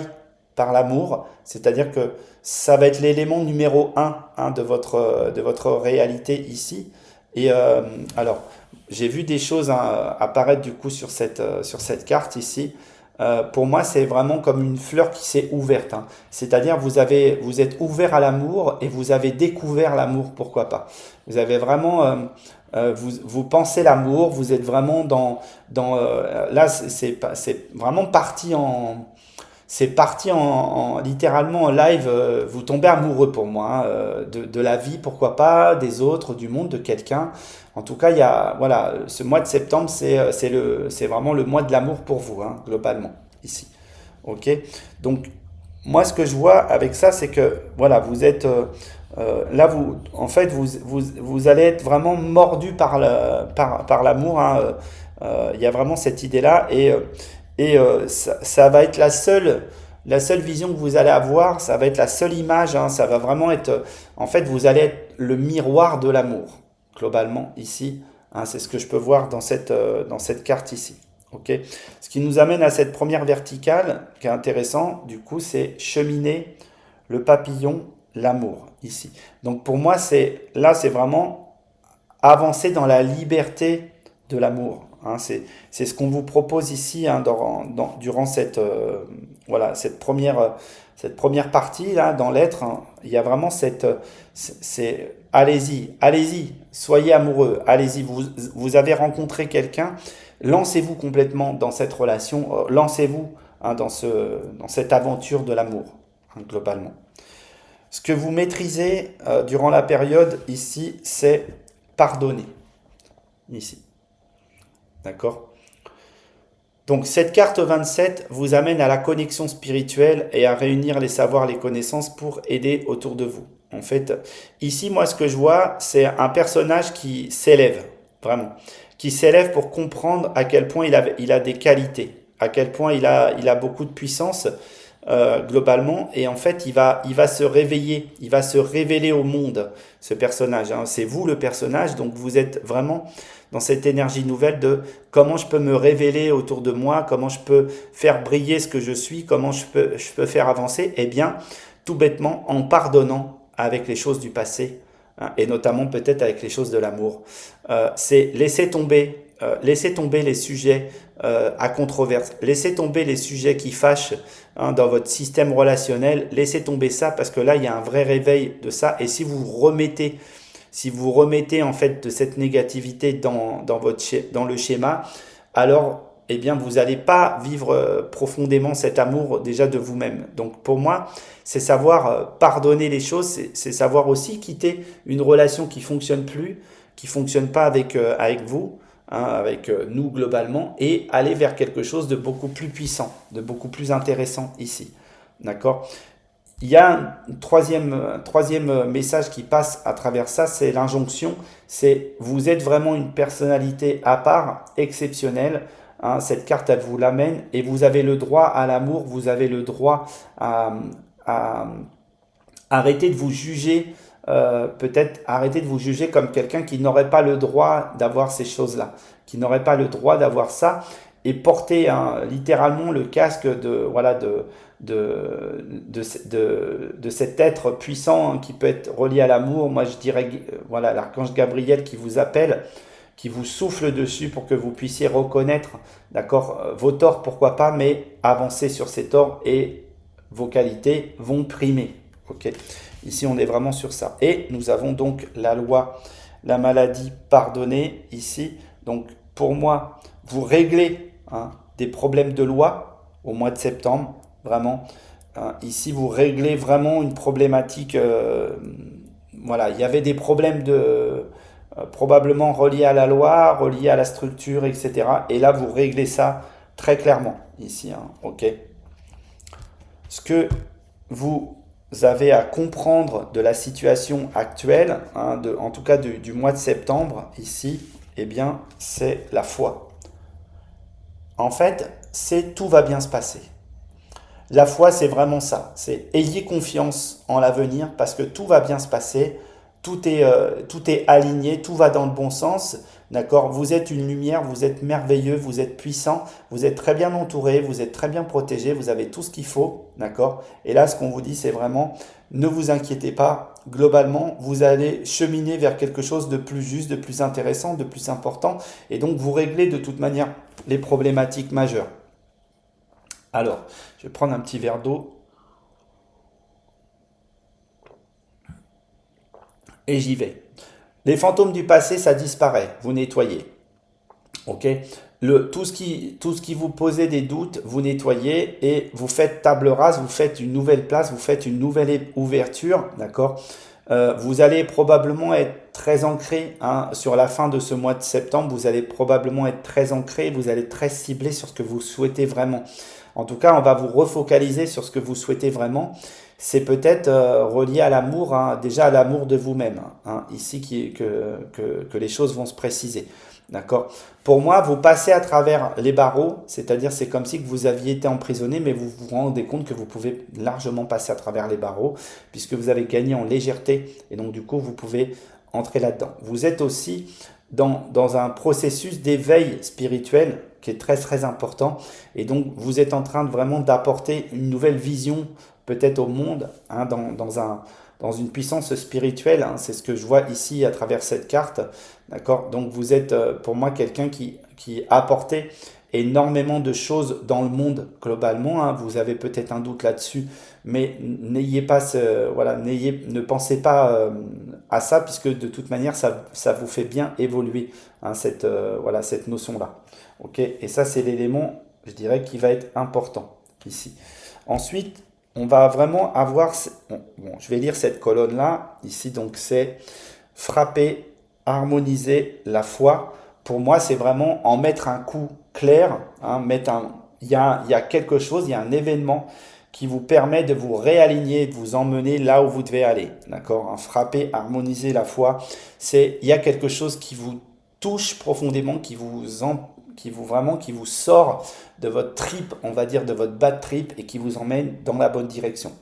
par l'amour, c'est-à-dire que ça va être l'élément numéro un hein, de votre réalité ici. Et alors, j'ai vu des choses hein, apparaître du coup sur cette carte ici. Pour moi, c'est vraiment comme une fleur qui s'est ouverte. Hein. C'est-à-dire, vous êtes ouvert à l'amour et vous avez découvert l'amour, pourquoi pas. Vous avez vraiment, vous pensez l'amour, vous êtes vraiment là, c'est vraiment parti littéralement en live. Vous tombez amoureux pour moi hein, de la vie, pourquoi pas, des autres, du monde, de quelqu'un. En tout cas, voilà, ce mois de septembre, c'est vraiment le mois de l'amour pour vous, hein, globalement, ici. Ok? Donc, moi, ce que je vois avec ça, c'est que, voilà, vous êtes, là, en fait, vous allez être vraiment mordu par l'amour, hein, il y a vraiment cette idée-là, ça va être la seule vision que vous allez avoir, ça va être la seule image, hein, ça va vraiment être, en fait, vous allez être le miroir de l'amour globalement ici. Hein, c'est ce que je peux voir dans cette carte ici. Okay. Ce qui nous amène à cette première verticale qui est intéressant, du coup, c'est cheminer le papillon, l'amour ici. Donc pour moi, c'est vraiment avancer dans la liberté de l'amour. Hein, c'est ce qu'on vous propose ici hein, durant voilà, cette première partie là, dans l'être. Hein, il y a vraiment allez-y, soyez amoureux, allez-y, vous avez rencontré quelqu'un, lancez-vous complètement dans cette relation, lancez-vous hein, dans cette aventure de l'amour, hein, globalement. Ce que vous maîtrisez durant la période ici, c'est pardonner. Ici. D'accord? Donc cette carte 27 vous amène à la connexion spirituelle et à réunir les savoirs, les connaissances pour aider autour de vous. En fait, ici, moi, ce que je vois, c'est un personnage qui s'élève, vraiment, qui s'élève pour comprendre à quel point il a des qualités, à quel point il a beaucoup de puissance globalement, et en fait, il va se réveiller, il va se révéler au monde, ce personnage, hein. C'est vous le personnage, donc vous êtes vraiment dans cette énergie nouvelle de comment je peux me révéler autour de moi, comment je peux faire briller ce que je suis, comment je peux faire avancer. Eh bien, tout bêtement, en pardonnant avec les choses du passé, hein, et notamment peut-être avec les choses de l'amour. C'est laisser tomber les sujets à controverse, laisser tomber les sujets qui fâchent, hein, dans votre système relationnel, laissez tomber ça parce que là, il y a un vrai réveil de ça. Et si vous remettez en fait de cette négativité dans le schéma, alors eh bien vous n'allez pas vivre profondément cet amour déjà de vous-même. Donc pour moi, c'est savoir pardonner les choses, c'est savoir aussi quitter une relation qui fonctionne plus, qui fonctionne pas avec vous, hein, avec nous globalement, et aller vers quelque chose de beaucoup plus puissant, de beaucoup plus intéressant ici. D'accord? Il y a un troisième message qui passe à travers ça, c'est l'injonction. C'est vous êtes vraiment une personnalité à part, exceptionnelle, hein. Cette carte, elle vous l'amène et vous avez le droit à l'amour, vous avez le droit à arrêter de vous juger, peut-être arrêter de vous juger comme quelqu'un qui n'aurait pas le droit d'avoir ces choses-là, qui n'aurait pas le droit d'avoir ça, et porter, hein, littéralement le casque de cet être puissant, hein, qui peut être relié à l'amour. Moi je dirais, voilà, l'archange Gabriel qui vous appelle, qui vous souffle dessus pour que vous puissiez reconnaître, d'accord, vos torts, pourquoi pas, mais avancer sur ces torts et vos qualités vont primer. Ok. Ici, on est vraiment sur ça. Et nous avons donc la loi, la maladie pardonnée ici. Donc, pour moi, vous réglez, hein, des problèmes de loi au mois de septembre, vraiment. Hein, ici, vous réglez vraiment une problématique. Voilà, il y avait des problèmes probablement reliés à la loi, reliés à la structure, etc. Et là, vous réglez ça très clairement ici. Hein, ok. Ce que vous avez à comprendre de la situation actuelle, hein, en tout cas du mois de septembre, ici, eh bien, c'est la foi. En fait, c'est tout va bien se passer. La foi, c'est vraiment ça. C'est ayez confiance en l'avenir parce que tout va bien se passer. Tout est aligné, tout va dans le bon sens. D'accord? Vous êtes une lumière, vous êtes merveilleux, vous êtes puissant, vous êtes très bien entouré, vous êtes très bien protégé, vous avez tout ce qu'il faut. D'accord? Et là, ce qu'on vous dit, c'est vraiment, ne vous inquiétez pas. Globalement, vous allez cheminer vers quelque chose de plus juste, de plus intéressant, de plus important. Et donc, vous réglez de toute manière les problématiques majeures. Alors, je vais prendre un petit verre d'eau et j'y vais. Les fantômes du passé, ça disparaît. Vous nettoyez. Ok? Tout ce qui vous posait des doutes, vous nettoyez et vous faites table rase, vous faites une nouvelle place, vous faites une nouvelle ouverture. D'accord? Vous allez probablement être très ancré, hein, sur la fin de ce mois de septembre. Vous allez probablement être très ancré, vous allez être très ciblé sur ce que vous souhaitez vraiment. En tout cas, on va vous refocaliser sur ce que vous souhaitez vraiment. C'est peut-être relié à l'amour, hein, déjà à l'amour de vous-même, hein, ici que les choses vont se préciser. D'accord? Pour moi, vous passez à travers les barreaux, c'est-à-dire c'est comme si que vous aviez été emprisonné, mais vous vous rendez compte que vous pouvez largement passer à travers les barreaux, puisque vous avez gagné en légèreté, et donc du coup, vous pouvez entrer là-dedans. Vous êtes aussi dans un processus d'éveil spirituel qui est très très important, et donc vous êtes en train de vraiment d'apporter une nouvelle vision peut-être au monde, hein, dans une puissance spirituelle, hein. C'est ce que je vois ici à travers cette carte. D'accord? Donc vous êtes, pour moi, quelqu'un qui a apporté énormément de choses dans le monde globalement, hein. Vous avez peut-être un doute là-dessus, mais n'ayez pas voilà, ne pensez pas à ça, puisque de toute manière, ça vous fait bien évoluer, hein, voilà, cette notion-là. Ok? Et ça, c'est l'élément, je dirais, qui va être important ici. Ensuite, on va vraiment avoir, bon, je vais lire cette colonne-là, ici, donc c'est frapper, harmoniser la foi. Pour moi, c'est vraiment en mettre un coup clair, hein, il y a quelque chose, il y a un événement qui vous permet de vous réaligner, de vous emmener là où vous devez aller. D'accord? Hein, frapper, harmoniser la foi, il y a quelque chose qui vous touche profondément, qui vous sort de votre trip, on va dire de votre bad trip, et qui vous emmène dans la bonne direction.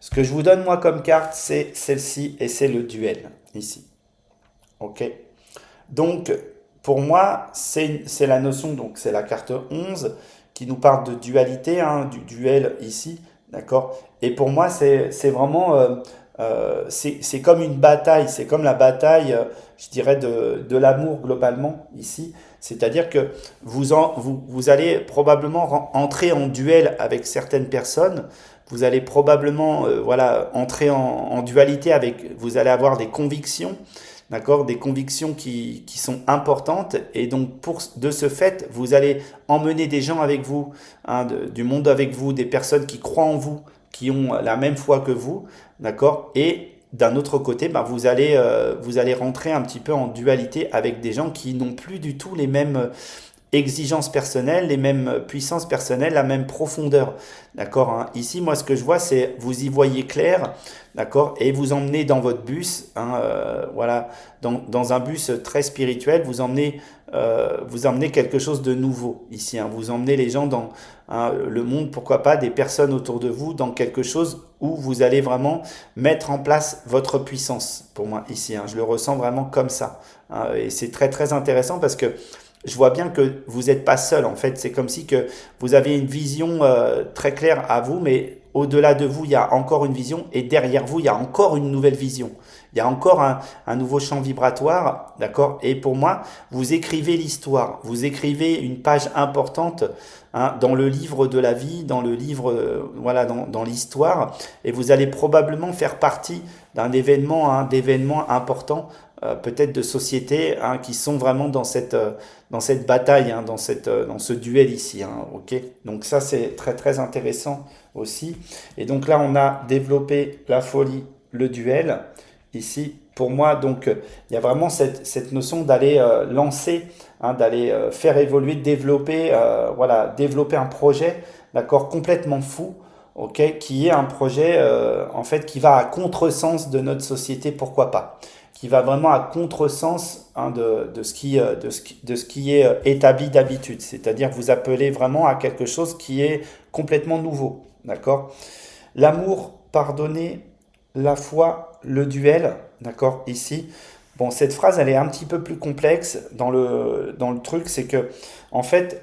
Ce que je vous donne moi comme carte, c'est celle-ci, et c'est le duel, ici. Ok? Donc, pour moi, c'est la notion, donc c'est la carte 11 qui nous parle de dualité, hein, du duel ici, d'accord? Et pour moi, c'est vraiment, c'est comme une bataille, c'est comme la bataille, je dirais, de l'amour globalement ici. C'est-à-dire que vous allez probablement entrer en duel avec certaines personnes, vous allez probablement voilà, entrer en dualité avec, vous allez avoir des convictions, d'accord, des convictions qui sont importantes, et donc de ce fait, vous allez emmener des gens avec vous, hein, du monde avec vous, des personnes qui croient en vous, qui ont la même foi que vous, d'accord, et d'un autre côté, ben, vous allez rentrer un petit peu en dualité avec des gens qui n'ont plus du tout les mêmes exigences personnelles, les mêmes puissances personnelles, la même profondeur. D'accord, hein. Ici, moi, ce que je vois, c'est vous y voyez clair, d'accord, et vous emmenez dans votre bus, hein, voilà, dans un bus très spirituel, vous emmenez quelque chose de nouveau ici, hein. Vous emmenez les gens dans hein, le monde, pourquoi pas, des personnes autour de vous, dans quelque chose où vous allez vraiment mettre en place votre puissance, pour moi, ici, hein. Je le ressens vraiment comme ça, hein, et c'est très, très intéressant parce que je vois bien que vous n'êtes pas seul en fait. C'est comme si que vous avez une vision très claire à vous, mais au-delà de vous, il y a encore une vision, et derrière vous, il y a encore une nouvelle vision. Il y a encore un nouveau champ vibratoire, d'accord? Et pour moi, vous écrivez l'histoire, vous écrivez une page importante hein, dans le livre de la vie, dans le livre, voilà, dans l'histoire, et vous allez probablement faire partie d'un événement, hein, d'événements importants, peut-être de sociétés hein, qui sont vraiment dans cette bataille, hein, dans ce duel ici. Hein, ok, donc ça c'est très très intéressant aussi. Et donc là on a développé la folie, le duel ici. Pour moi, donc il y a vraiment cette notion d'aller lancer, hein, d'aller faire évoluer, développer, voilà, développer un projet, d'accord, complètement fou. Ok, qui est un projet en fait qui va à contresens de notre société, pourquoi pas, qui va vraiment à contresens hein, de ce qui est établi d'habitude. C'est-à-dire que vous appelez vraiment à quelque chose qui est complètement nouveau. D'accord? L'amour, pardonner, la foi, le duel. D'accord? Ici. Bon, cette phrase, elle est un petit peu plus complexe dans le truc. C'est que, en fait,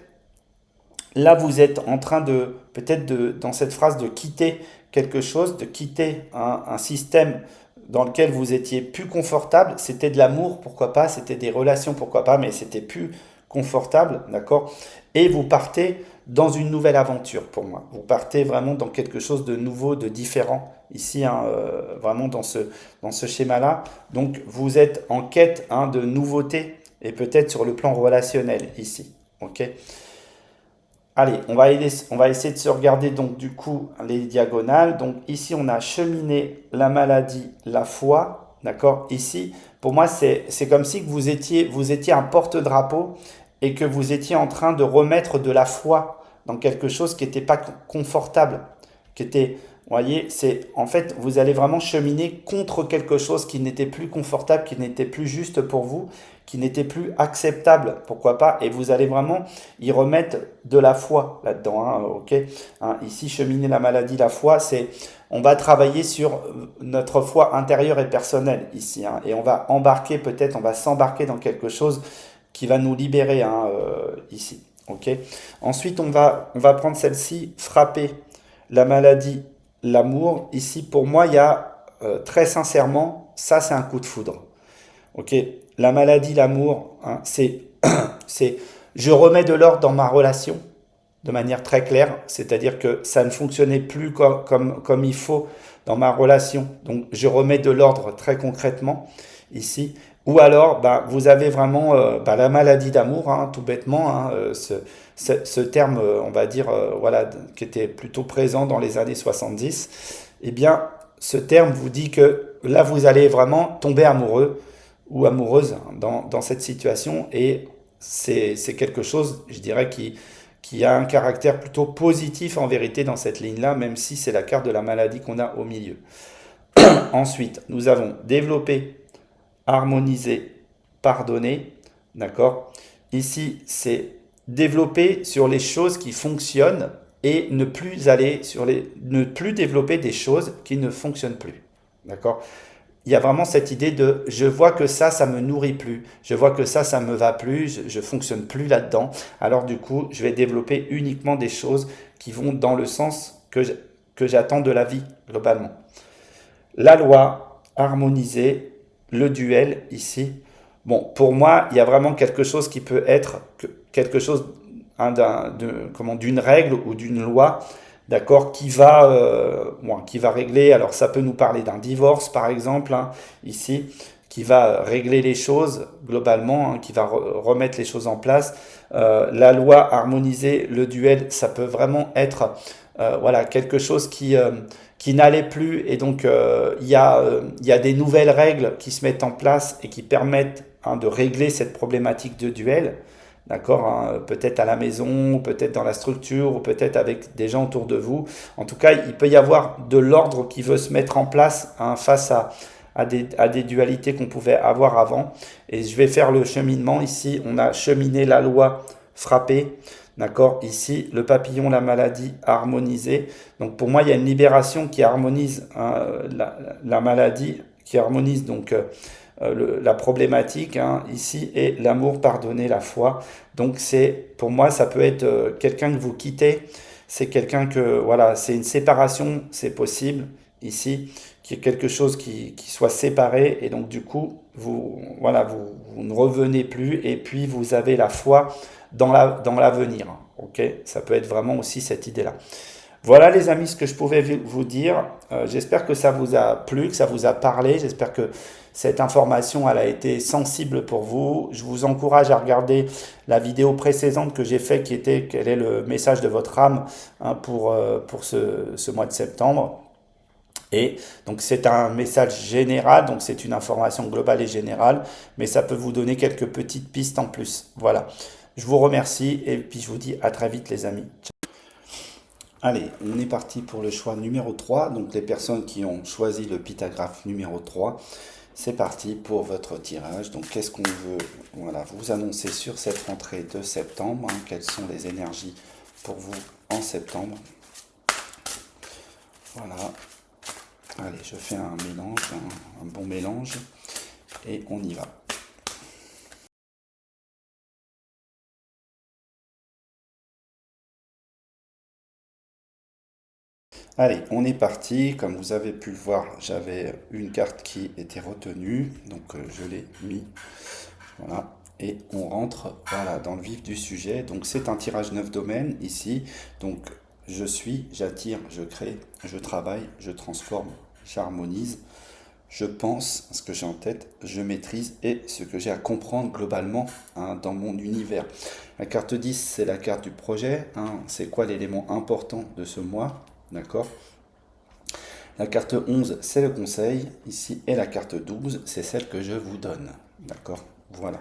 là, vous êtes en train de, peut-être dans cette phrase, de quitter quelque chose, de quitter un système dans lequel vous étiez plus confortable. C'était de l'amour, pourquoi pas, c'était des relations, pourquoi pas, mais c'était plus confortable, d'accord? Et vous partez dans une nouvelle aventure pour moi. Vous partez vraiment dans quelque chose de nouveau, de différent, ici, hein, vraiment dans ce schéma-là. Donc, vous êtes en quête hein, de nouveautés, et peut-être sur le plan relationnel, ici, ok? Allez, on va essayer de se regarder donc du coup les diagonales. Donc ici, on a cheminé, la maladie, la foi. D'accord? Ici, pour moi, c'est comme si que vous étiez un porte-drapeau et que vous étiez en train de remettre de la foi dans quelque chose qui n'était pas confortable, qui était, vous voyez, c'est en fait, vous allez vraiment cheminer contre quelque chose qui n'était plus confortable, qui n'était plus juste pour vous, qui n'était plus acceptable, pourquoi pas, et vous allez vraiment y remettre de la foi là-dedans, hein, ok, hein, ici, cheminer la maladie, la foi, c'est, on va travailler sur notre foi intérieure et personnelle ici, hein, et on va embarquer peut-être, on va s'embarquer dans quelque chose qui va nous libérer hein, ici, ok. Ensuite, on va prendre celle-ci, frapper la maladie, l'amour. Ici, pour moi, il y a très sincèrement, ça c'est un coup de foudre. Ok, la maladie, l'amour, hein, c'est, je remets de l'ordre dans ma relation de manière très claire, c'est-à-dire que ça ne fonctionnait plus comme il faut dans ma relation. Donc, je remets de l'ordre très concrètement ici. Ou alors, bah, vous avez vraiment bah, la maladie d'amour, hein, tout bêtement, hein, ce terme, on va dire, voilà, qui était plutôt présent dans les années 70. Eh bien, ce terme vous dit que là, vous allez vraiment tomber amoureux ou amoureuse dans cette situation, et c'est quelque chose, je dirais, qui a un caractère plutôt positif en vérité dans cette ligne-là, même si c'est la carte de la maladie qu'on a au milieu. Ensuite, nous avons développé, harmoniser, pardonner, d'accord? Ici, c'est développer sur les choses qui fonctionnent et ne plus aller sur ne plus développer des choses qui ne fonctionnent plus. D'accord? Il y a vraiment cette idée de je vois que ça me nourrit plus, je vois que ça me va plus, je fonctionne plus là-dedans. Alors du coup, je vais développer uniquement des choses qui vont dans le sens que j'attends de la vie globalement. La loi, harmoniser, le duel ici. Bon, pour moi, il y a vraiment quelque chose qui peut être quelque chose hein, d'une règle ou d'une loi, d'accord, qui va régler. Alors, ça peut nous parler d'un divorce, par exemple, hein, ici, qui va régler les choses globalement, hein, qui va remettre les choses en place. La loi, harmoniser, le duel, ça peut vraiment être voilà, quelque chose qui n'allait plus. Et donc, il y a des nouvelles règles qui se mettent en place et qui permettent hein, de régler cette problématique de duel. D'accord, hein, peut-être à la maison, ou peut-être dans la structure, ou peut-être avec des gens autour de vous. En tout cas, il peut y avoir de l'ordre qui veut se mettre en place hein, face à des dualités qu'on pouvait avoir avant. Et je vais faire le cheminement. Ici, on a cheminé la loi frappée. D'accord, ici, le papillon, la maladie harmonisée. Donc pour moi, il y a une libération qui harmonise hein, la maladie, qui harmonise donc la problématique hein, ici et l'amour, pardonner, la foi. Donc c'est pour moi ça peut être quelqu'un que vous quittez, c'est quelqu'un que voilà, c'est une séparation, c'est possible ici, qu'il y ait quelque chose qui soit séparé et donc du coup vous voilà vous ne revenez plus et puis vous avez la foi dans l'avenir. Ok, ça peut être vraiment aussi cette idée-là. Voilà les amis ce que je pouvais vous dire. J'espère que ça vous a plu, que ça vous a parlé. J'espère que cette information elle a été sensible pour vous. Je vous encourage à regarder la vidéo précédente que j'ai faite qui était quel est le message de votre âme hein, pour ce mois de septembre. Et donc c'est un message général, donc c'est une information globale et générale, mais ça peut vous donner quelques petites pistes en plus. Voilà. Je vous remercie et puis je vous dis à très vite les amis. Allez, on est parti pour le choix numéro 3. Donc les personnes qui ont choisi le pythagraphe numéro 3, c'est parti pour votre tirage. Donc qu'est-ce qu'on veut voilà, vous annoncer sur cette rentrée de septembre hein, quelles sont les énergies pour vous en septembre. Voilà. Allez, je fais un mélange, un bon mélange et on y va. Allez, on est parti. Comme vous avez pu le voir, j'avais une carte qui était retenue, donc je l'ai mis. Voilà. Et on rentre voilà, dans le vif du sujet. Donc c'est un tirage 9 domaines ici. Donc je suis, j'attire, je crée, je travaille, je transforme, j'harmonise, je pense ce que j'ai en tête, je maîtrise et ce que j'ai à comprendre globalement hein, dans mon univers. La carte 10, c'est la carte du projet. Hein, c'est quoi l'élément important de ce mois? D'accord. La carte 11, c'est le conseil, ici, et la carte 12, c'est celle que je vous donne. D'accord. Voilà.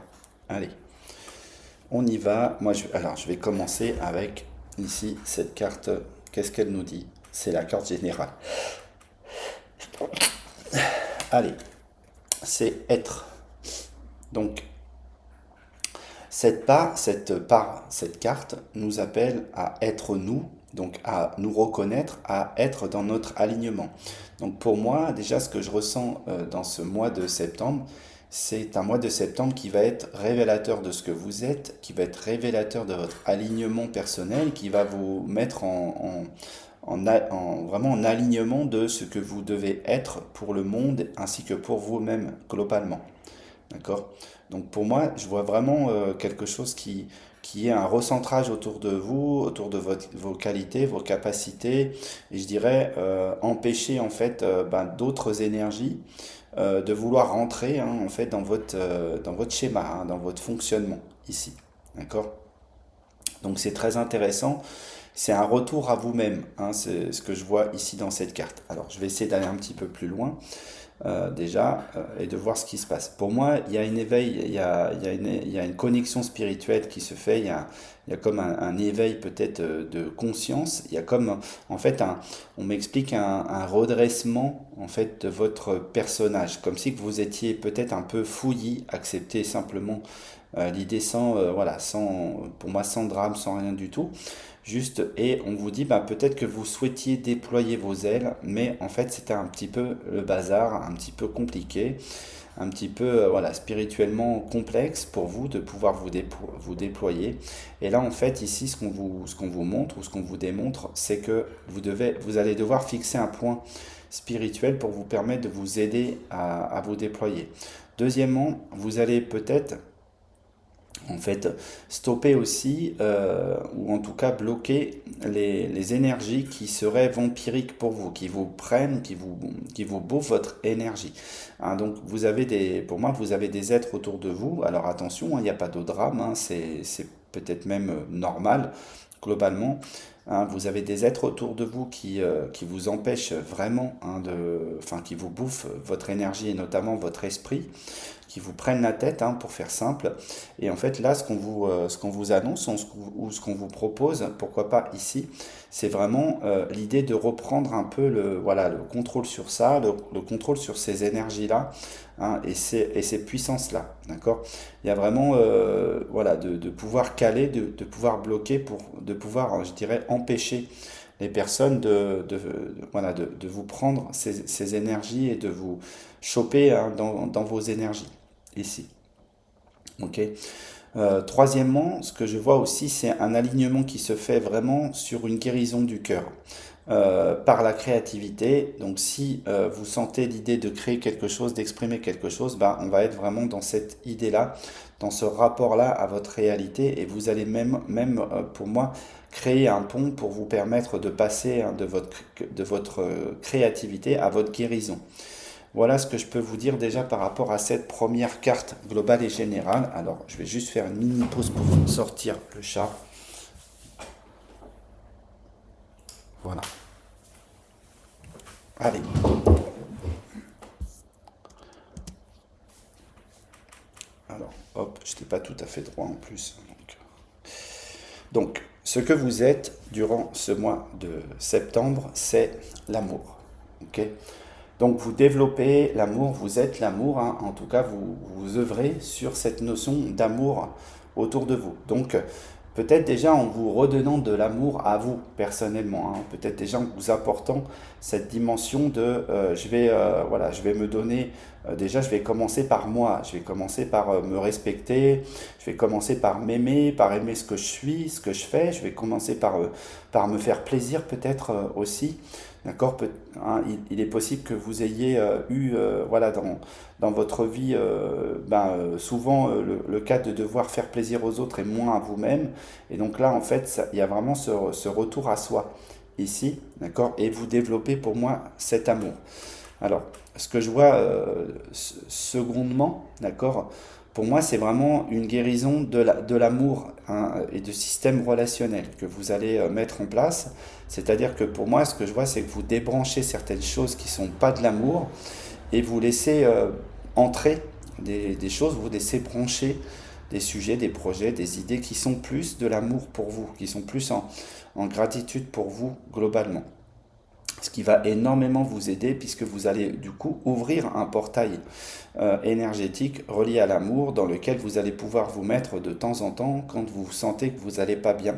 Allez, on y va. Moi, alors, je vais commencer avec, ici, cette carte. Qu'est-ce qu'elle nous dit? C'est la carte générale. Allez, c'est être. Donc, cette carte nous appelle à être nous, donc à nous reconnaître, à être dans notre alignement. Donc pour moi, déjà, ce que je ressens dans ce mois de septembre, c'est un mois de septembre qui va être révélateur de ce que vous êtes, qui va être révélateur de votre alignement personnel, qui va vous mettre vraiment en alignement de ce que vous devez être pour le monde ainsi que pour vous-même globalement. D'accord? Donc pour moi, je vois vraiment quelque chose qui est un recentrage autour de vous, autour de vos qualités, vos capacités, et je dirais empêcher en fait d'autres énergies de vouloir rentrer hein, en fait dans votre schéma, hein, dans votre fonctionnement ici. D'accord? Donc c'est très intéressant. c'est un retour à vous-même, hein, c'est ce que je vois ici dans cette carte. Alors, je vais essayer d'aller un petit peu plus loin déjà et de voir ce qui se passe. Pour moi, il y a un éveil, il y a une connexion spirituelle qui se fait, il y a comme un éveil peut-être de conscience, il y a comme en fait on m'explique un redressement en fait de votre personnage, comme si que vous étiez peut-être un peu fouillis, accepté simplement l'idée sans, voilà, sans, pour moi sans drame, sans rien du tout. Juste, et on vous dit, bah, peut-être que vous souhaitiez déployer vos ailes, mais en fait c'était un petit peu le bazar, un petit peu compliqué, un petit peu voilà, spirituellement complexe pour vous de pouvoir vous déployer. Et là en fait ici ce qu'on vous montre ou ce qu'on vous démontre, c'est que vous allez devoir fixer un point spirituel pour vous permettre de vous aider à vous déployer. Deuxièmement, vous allez peut-être en fait, stopper aussi, ou en tout cas bloquer les énergies qui seraient vampiriques pour vous, qui vous prennent, qui vous bouffent votre énergie. Hein, donc, pour moi, vous avez des êtres autour de vous. Alors attention, hein, il n'y a pas de drame, hein, c'est peut-être même normal, globalement. Hein, vous avez des êtres autour de vous qui vous empêchent vraiment, hein, enfin, qui vous bouffent votre énergie et notamment votre esprit, qui vous prennent la tête, hein, pour faire simple. Et en fait, là, ce qu'on vous annonce ou ce qu'on vous propose, pourquoi pas ici, c'est vraiment l'idée de reprendre un peu voilà, le contrôle sur ça, le contrôle sur ces énergies-là, hein, et ces puissances-là. D'accord? Il y a vraiment voilà, de pouvoir caler, de pouvoir bloquer, de pouvoir, je dirais, empêcher les personnes voilà, de vous prendre ces énergies et de vous choper, hein, dans vos énergies ici. Ok. Troisièmement, ce que je vois aussi, c'est un alignement qui se fait vraiment sur une guérison du cœur par la créativité. Donc, si vous sentez l'idée de créer quelque chose, d'exprimer quelque chose, ben, on va être vraiment dans cette idée-là, dans ce rapport-là à votre réalité, et vous allez même pour moi, créer un pont pour vous permettre de passer, hein, de votre créativité à votre guérison. Voilà ce que je peux vous dire déjà par rapport à cette première carte globale et générale. Alors, je vais juste faire une mini pause pour sortir le chat. Voilà. Allez. Alors, hop, je n'étais pas tout à fait droit en plus. Donc, ce que vous êtes durant ce mois de septembre, c'est l'amour. Ok. Donc vous développez l'amour, vous êtes l'amour, hein. En tout cas vous œuvrez sur cette notion d'amour autour de vous. Donc peut-être déjà en vous redonnant de l'amour à vous personnellement, hein. Peut-être déjà en vous apportant cette dimension de voilà, je vais me donner, déjà je vais commencer par moi, je vais commencer par me respecter, je vais commencer par m'aimer, par aimer ce que je suis, ce que je fais, je vais commencer par me faire plaisir peut-être aussi. D'accord? Hein, il est possible que vous ayez eu voilà, dans votre vie souvent le cas de devoir faire plaisir aux autres et moins à vous-même. Et donc là, en fait, il y a vraiment ce retour à soi ici. D'accord? Et vous développez pour moi cet amour. Alors, ce que je vois secondement, d'accord, pour moi, c'est vraiment une guérison de l'amour, hein, et de système relationnel que vous allez mettre en place. C'est-à-dire que pour moi, ce que je vois, c'est que vous débranchez certaines choses qui ne sont pas de l'amour et vous laissez entrer des choses, vous laissez brancher des sujets, des projets, des idées qui sont plus de l'amour pour vous, qui sont plus en gratitude pour vous globalement. Ce qui va énormément vous aider puisque vous allez du coup ouvrir un portail énergétique relié à l'amour dans lequel vous allez pouvoir vous mettre de temps en temps quand vous sentez que vous n'allez pas bien.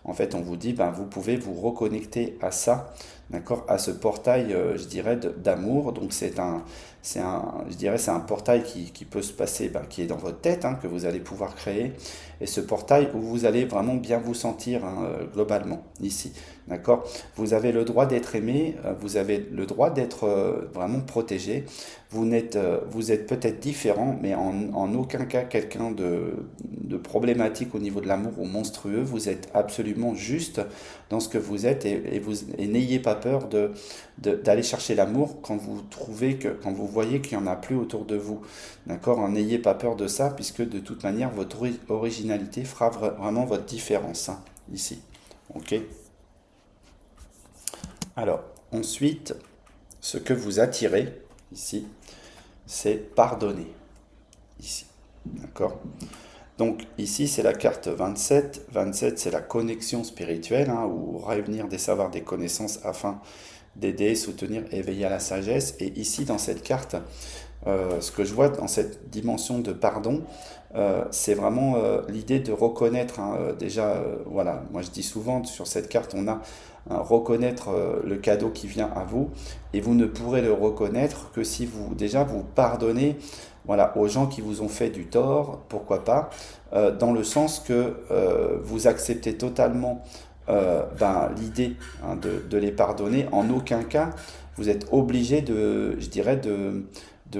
En fait, on vous dit, ben, vous pouvez vous reconnecter à ça, d'accord, à ce portail, je dirais, d'amour. Donc je dirais, c'est un portail qui peut se passer, ben, qui est dans votre tête, hein, que vous allez pouvoir créer. Et ce portail où vous allez vraiment bien vous sentir, hein, globalement, ici, d'accord. Vous avez le droit d'être aimé, vous avez le droit d'être vraiment protégé. Vous êtes peut-être différent, mais en aucun cas quelqu'un de problématique au niveau de l'amour ou monstrueux. Vous êtes absolument juste dans ce que vous êtes et n'ayez pas peur d'aller chercher l'amour quand vous quand vous voyez qu'il n'y en a plus autour de vous. D'accord? N'ayez pas peur de ça, puisque de toute manière, votre originalité fera vraiment votre différence, hein, ici. Ok? Alors, ensuite, ce que vous attirez ici, c'est pardonner. Ici, d'accord? Donc ici, c'est la carte 27. 27, c'est la connexion spirituelle, hein, ou revenir des savoirs, des connaissances afin d'aider, soutenir, éveiller à la sagesse. Et ici, dans cette carte, ce que je vois dans cette dimension de pardon, c'est vraiment l'idée de reconnaître, hein, déjà, voilà, moi je dis souvent sur cette carte, on a reconnaître le cadeau qui vient à vous, et vous ne pourrez le reconnaître que si vous, déjà, vous pardonnez, voilà, aux gens qui vous ont fait du tort, pourquoi pas, dans le sens que vous acceptez totalement l'idée, hein, de les pardonner. En aucun cas, vous êtes obligé de, je dirais, de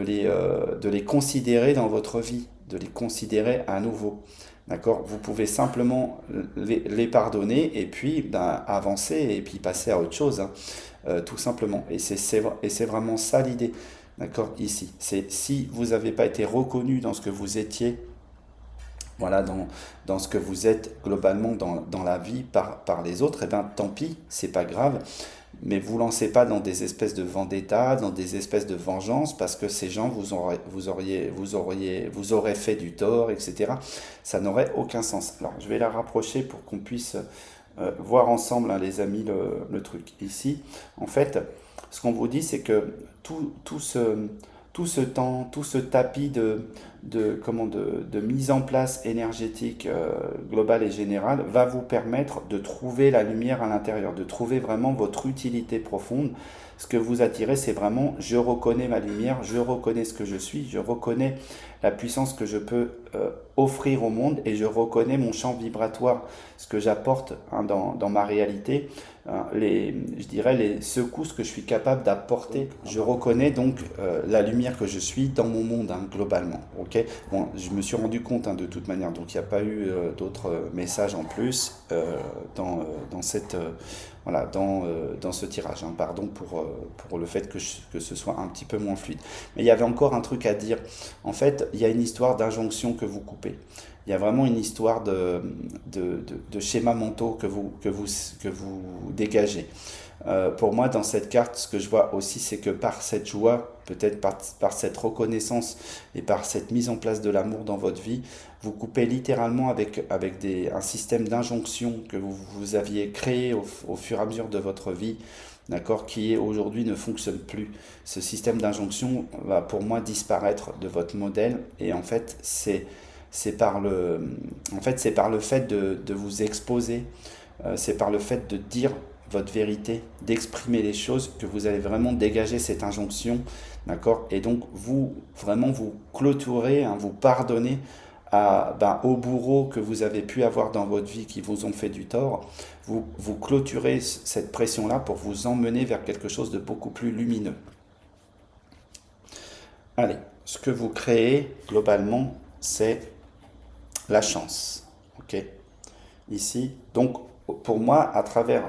les considérer dans votre vie, de les considérer à nouveau. D'accord? Vous pouvez simplement les pardonner et puis avancer et puis passer à autre chose, hein, tout simplement. Et c'est vraiment ça l'idée. D'accord? Ici. C'est si vous n'avez pas été reconnu dans ce que vous étiez, voilà, dans ce que vous êtes globalement dans la vie par les autres, et bien tant pis, c'est pas grave. Mais vous lancez pas dans des espèces de vendetta, dans des espèces de vengeance, parce que ces gens vous aurez fait du tort, etc. Ça n'aurait aucun sens. Alors, je vais la rapprocher pour qu'on puisse voir ensemble, hein, les amis, le truc. Ici, en fait, ce qu'on vous dit, c'est que tout ce temps, tout ce tapis de mise en place énergétique globale et générale va vous permettre de trouver la lumière à l'intérieur, de trouver vraiment votre utilité profonde. Ce que vous attirez, c'est vraiment je reconnais ma lumière, je reconnais ce que je suis, je reconnais la puissance que je peux offrir au monde et je reconnais mon champ vibratoire, ce que j'apporte, hein, dans ma réalité, hein, je dirais les secousses que je suis capable d'apporter. Je reconnais donc la lumière que je suis dans mon monde, hein, globalement. Ok. Bon, je me suis rendu compte, hein, de toute manière, donc il n'y a pas eu d'autres messages en plus dans cette voilà, dans ce tirage, hein. Pardon pour le fait que ce soit un petit peu moins fluide. Mais il y avait encore un truc à dire. En fait, il y a une histoire d'injonction que vous coupez. Il y a vraiment une histoire de schémas mentaux que vous dégagez. Pour moi, dans cette carte, ce que je vois aussi, c'est que par cette joie, peut-être par cette reconnaissance et par cette mise en place de l'amour dans votre vie, vous coupez littéralement avec un système d'injonction que vous aviez créé au fur et à mesure de votre vie, d'accord, qui aujourd'hui ne fonctionne plus. Ce système d'injonction va pour moi disparaître de votre modèle et en fait, c'est par le fait de vous exposer, c'est par le fait de dire votre vérité, d'exprimer les choses, que vous allez vraiment dégager cette injonction, d'accord? Et donc, vous, vraiment, vous clôturez, hein, vous pardonnez aux bourreaux que vous avez pu avoir dans votre vie qui vous ont fait du tort. Vous clôturez cette pression-là pour vous emmener vers quelque chose de beaucoup plus lumineux. Allez, ce que vous créez, globalement, c'est la chance, ok? Ici, donc, pour moi, à travers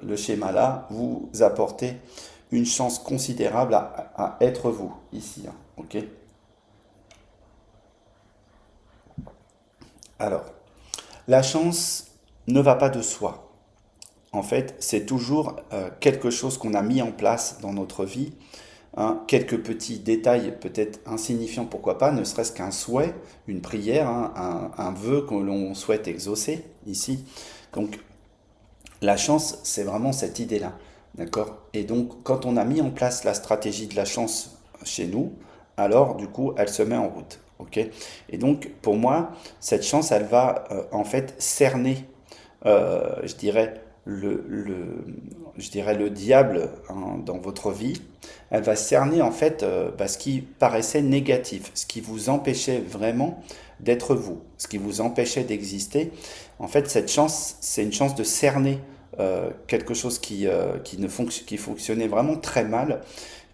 le schéma là, vous apportez une chance considérable à être vous, ici, hein, ok? Alors, la chance ne va pas de soi. En fait, c'est toujours quelque chose qu'on a mis en place dans notre vie, hein, quelques petits détails peut-être insignifiants, pourquoi pas, ne serait-ce qu'un souhait, une prière, hein, un vœu que l'on souhaite exaucer ici. Donc, la chance, c'est vraiment cette idée-là, d'accord? Et donc, quand on a mis en place la stratégie de la chance chez nous, alors du coup, elle se met en route, ok? Et donc, pour moi, cette chance, elle va en fait cerner, je dirais, je dirais le diable, hein, dans votre vie. Elle va cerner en fait ce qui paraissait négatif, ce qui vous empêchait vraiment d'être vous, ce qui vous empêchait d'exister. En fait, cette chance, c'est une chance de cerner quelque chose qui fonctionnait vraiment très mal,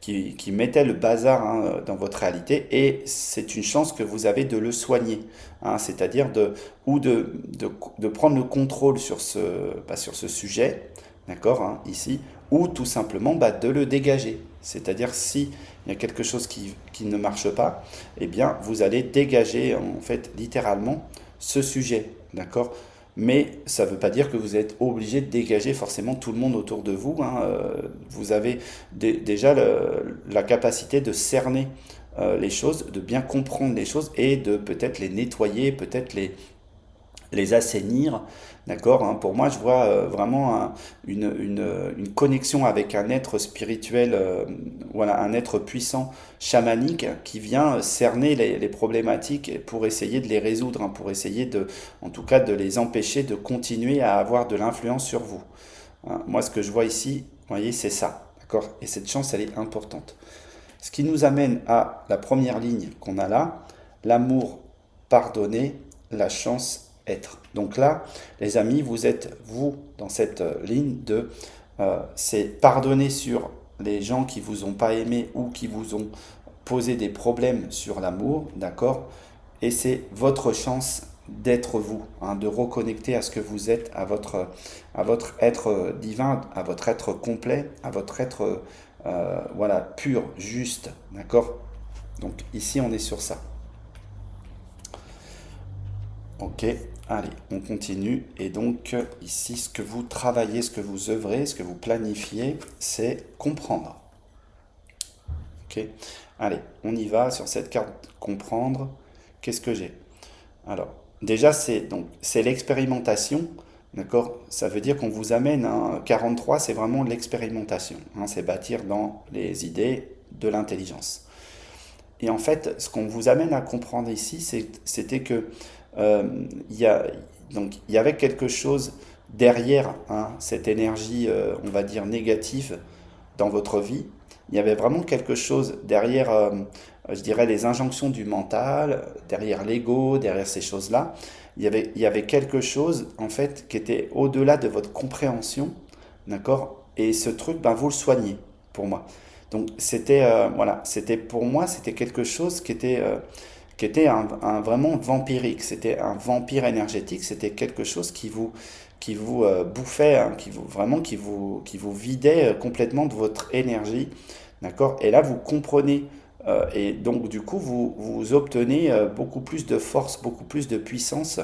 qui mettait le bazar, hein, dans votre réalité, et c'est une chance que vous avez de le soigner, hein, c'est-à-dire de prendre le contrôle sur ce sujet, d'accord, hein, ici, ou tout simplement de le dégager. C'est-à-dire si il y a quelque chose qui ne marche pas, eh bien vous allez dégager en fait littéralement ce sujet, d'accord. Mais ça ne veut pas dire que vous êtes obligé de dégager forcément tout le monde autour de vous, hein. Vous avez déjà la capacité de cerner les choses, de bien comprendre les choses et de peut-être les nettoyer, peut-être les assainir. D'accord, hein. Pour moi, je vois vraiment une connexion avec un être spirituel, voilà, un être puissant, chamanique, qui vient cerner les problématiques pour essayer de les résoudre, hein, pour essayer en tout cas, de les empêcher de continuer à avoir de l'influence sur vous. Hein. Moi, ce que je vois ici, vous voyez, c'est ça. D'accord? Et cette chance, elle est importante. Ce qui nous amène à la première ligne qu'on a là, l'amour pardonner, la chance être. Donc là, les amis, vous êtes, vous, dans cette ligne de, c'est pardonner sur les gens qui vous ont pas aimé ou qui vous ont posé des problèmes sur l'amour, d'accord? Et c'est votre chance d'être vous, hein, de reconnecter à ce que vous êtes, à votre être divin, à votre être complet, à votre être voilà, pur, juste, d'accord? Donc ici, on est sur ça. Ok, allez, on continue. Et donc ici, ce que vous travaillez, ce que vous œuvrez, ce que vous planifiez, c'est comprendre. Ok, allez, on y va sur cette carte comprendre. Qu'est-ce que j'ai? Alors, déjà, c'est l'expérimentation. D'accord? Ça veut dire qu'on vous amène, hein, 43, c'est vraiment l'expérimentation, hein, c'est bâtir dans les idées de l'intelligence. Et en fait, ce qu'on vous amène à comprendre ici, c'était que il y a, donc, il y avait quelque chose derrière, hein, cette énergie, on va dire, négative dans votre vie. Il y avait vraiment quelque chose derrière, je dirais, les injonctions du mental, derrière l'ego, derrière ces choses-là. Il y avait quelque chose, en fait, qui était au-delà de votre compréhension, d'accord? Et ce truc, ben, vous le soignez, pour moi. Donc, c'était, voilà, c'était pour moi, c'était quelque chose qui était vraiment vampirique. C'était un vampire énergétique. C'était quelque chose qui vous bouffait, hein, vraiment qui vous vidait complètement de votre énergie. D'accord? Et là, vous comprenez. Et donc, du coup, vous obtenez beaucoup plus de force, beaucoup plus de puissance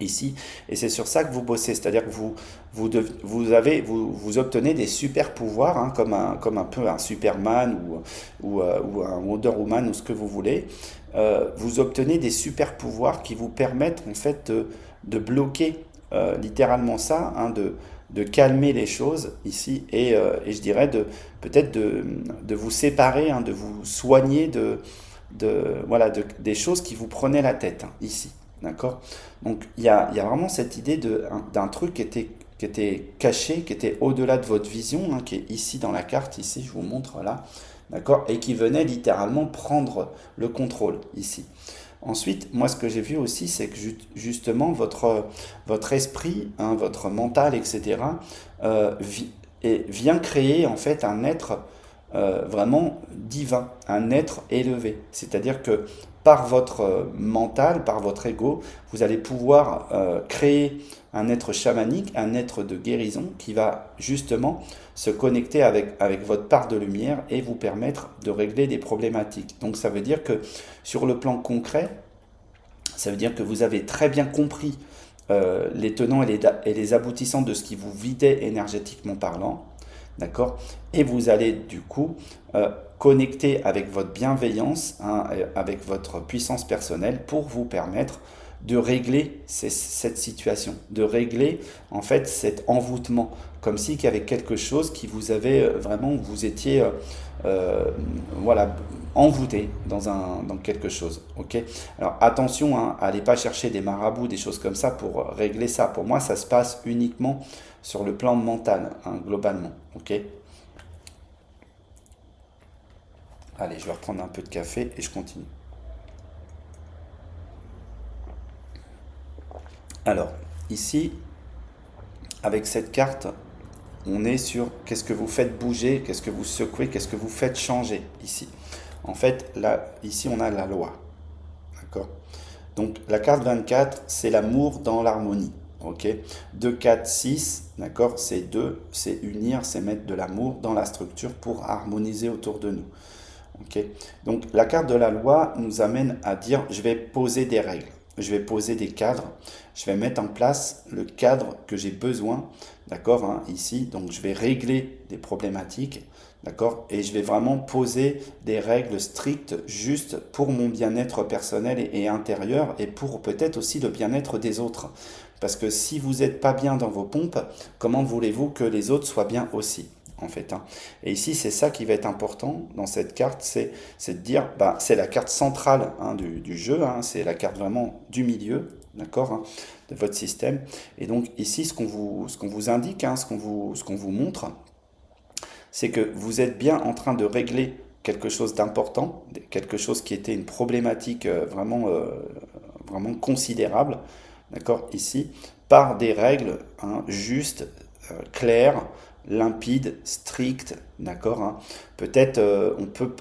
ici. Et c'est sur ça que vous bossez. C'est-à-dire que vous obtenez des super pouvoirs, hein, comme un peu un Superman ou un Wonder Woman ou ce que vous voulez. Vous obtenez des super pouvoirs qui vous permettent en fait de bloquer littéralement ça, hein, de calmer les choses ici et je dirais peut-être de vous séparer, hein, de vous soigner voilà, des choses qui vous prenaient la tête, hein, ici. D'accord? Donc il y a vraiment cette idée d'un truc qui était caché, qui était au-delà de votre vision, hein, qui est ici dans la carte, ici je vous montre là, d'accord? Et qui venait littéralement prendre le contrôle ici. Ensuite, moi ce que j'ai vu aussi, c'est que justement votre esprit, hein, votre mental, etc., vient créer en fait un être vraiment divin, un être élevé. C'est-à-dire que par votre mental, par votre ego, vous allez pouvoir créer un être chamanique, un être de guérison qui va justement se connecter avec votre part de lumière et vous permettre de régler des problématiques. Donc ça veut dire que sur le plan concret, ça veut dire que vous avez très bien compris les tenants et les aboutissants de ce qui vous vidait énergétiquement parlant. D'accord? Et vous allez du coup connecter avec votre bienveillance, hein, avec votre puissance personnelle pour vous permettre de régler cette situation, de régler en fait cet envoûtement, comme si qu'il y avait quelque chose qui vous avait vraiment, vous étiez voilà, envoûté dans quelque chose. Ok? Alors attention, hein, allez pas chercher des marabouts, des choses comme ça pour régler ça. Pour moi, ça se passe uniquement sur le plan mental, hein, globalement. Ok? Allez, je vais reprendre un peu de café et je continue. Alors, ici, avec cette carte, on est sur qu'est-ce que vous faites bouger, qu'est-ce que vous secouez, qu'est-ce que vous faites changer ici. En fait, là, ici, on a la loi. D'accord? Donc, la carte 24, c'est l'amour dans l'harmonie. Ok? 2, 4, 6, d'accord? C'est deux, c'est unir, c'est mettre de l'amour dans la structure pour harmoniser autour de nous. Ok. Donc la carte de la loi nous amène à dire je vais poser des règles. je vais poser des cadres, je vais mettre en place le cadre que j'ai besoin, d'accord, hein, ici, donc je vais régler des problématiques, d'accord, et je vais vraiment poser des règles strictes juste pour mon bien-être personnel et intérieur, et pour peut-être aussi le bien-être des autres. Parce que si vous n'êtes pas bien dans vos pompes, comment voulez-vous que les autres soient bien aussi, en fait, hein. Et ici, c'est ça qui va être important dans cette carte, c'est de dire, bah, c'est la carte centrale, hein, du jeu, hein, c'est la carte vraiment du milieu, d'accord, hein, de votre système. Et donc ici, ce qu'on vous indique, hein, ce qu'on vous montre, c'est que vous êtes bien en train de régler quelque chose d'important, quelque chose qui était une problématique vraiment considérable, d'accord, ici, par des règles, hein, justes, claires, limpides, strictes, d'accord, hein. Peut-être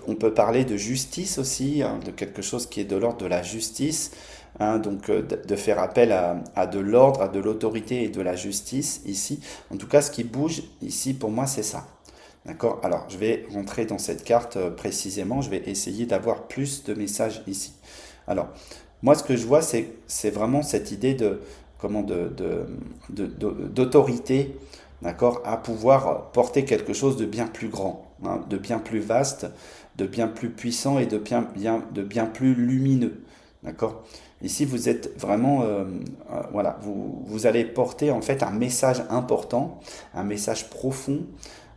on peut parler de justice aussi, hein, de quelque chose qui est de l'ordre de la justice, hein, donc de faire appel à de l'ordre, à de l'autorité et de la justice ici. En tout cas, ce qui bouge ici pour moi, c'est ça. D'accord? Alors, je vais rentrer dans cette carte précisément. Je vais essayer d'avoir plus de messages ici. Alors, moi, ce que je vois, c'est vraiment cette idée de, comment, d'autorité, d'accord, à pouvoir porter quelque chose de bien plus grand, hein, de bien plus vaste, de bien plus puissant et de bien plus lumineux. D'accord? Ici, vous êtes vraiment, voilà, vous allez porter en fait un message important, un message profond,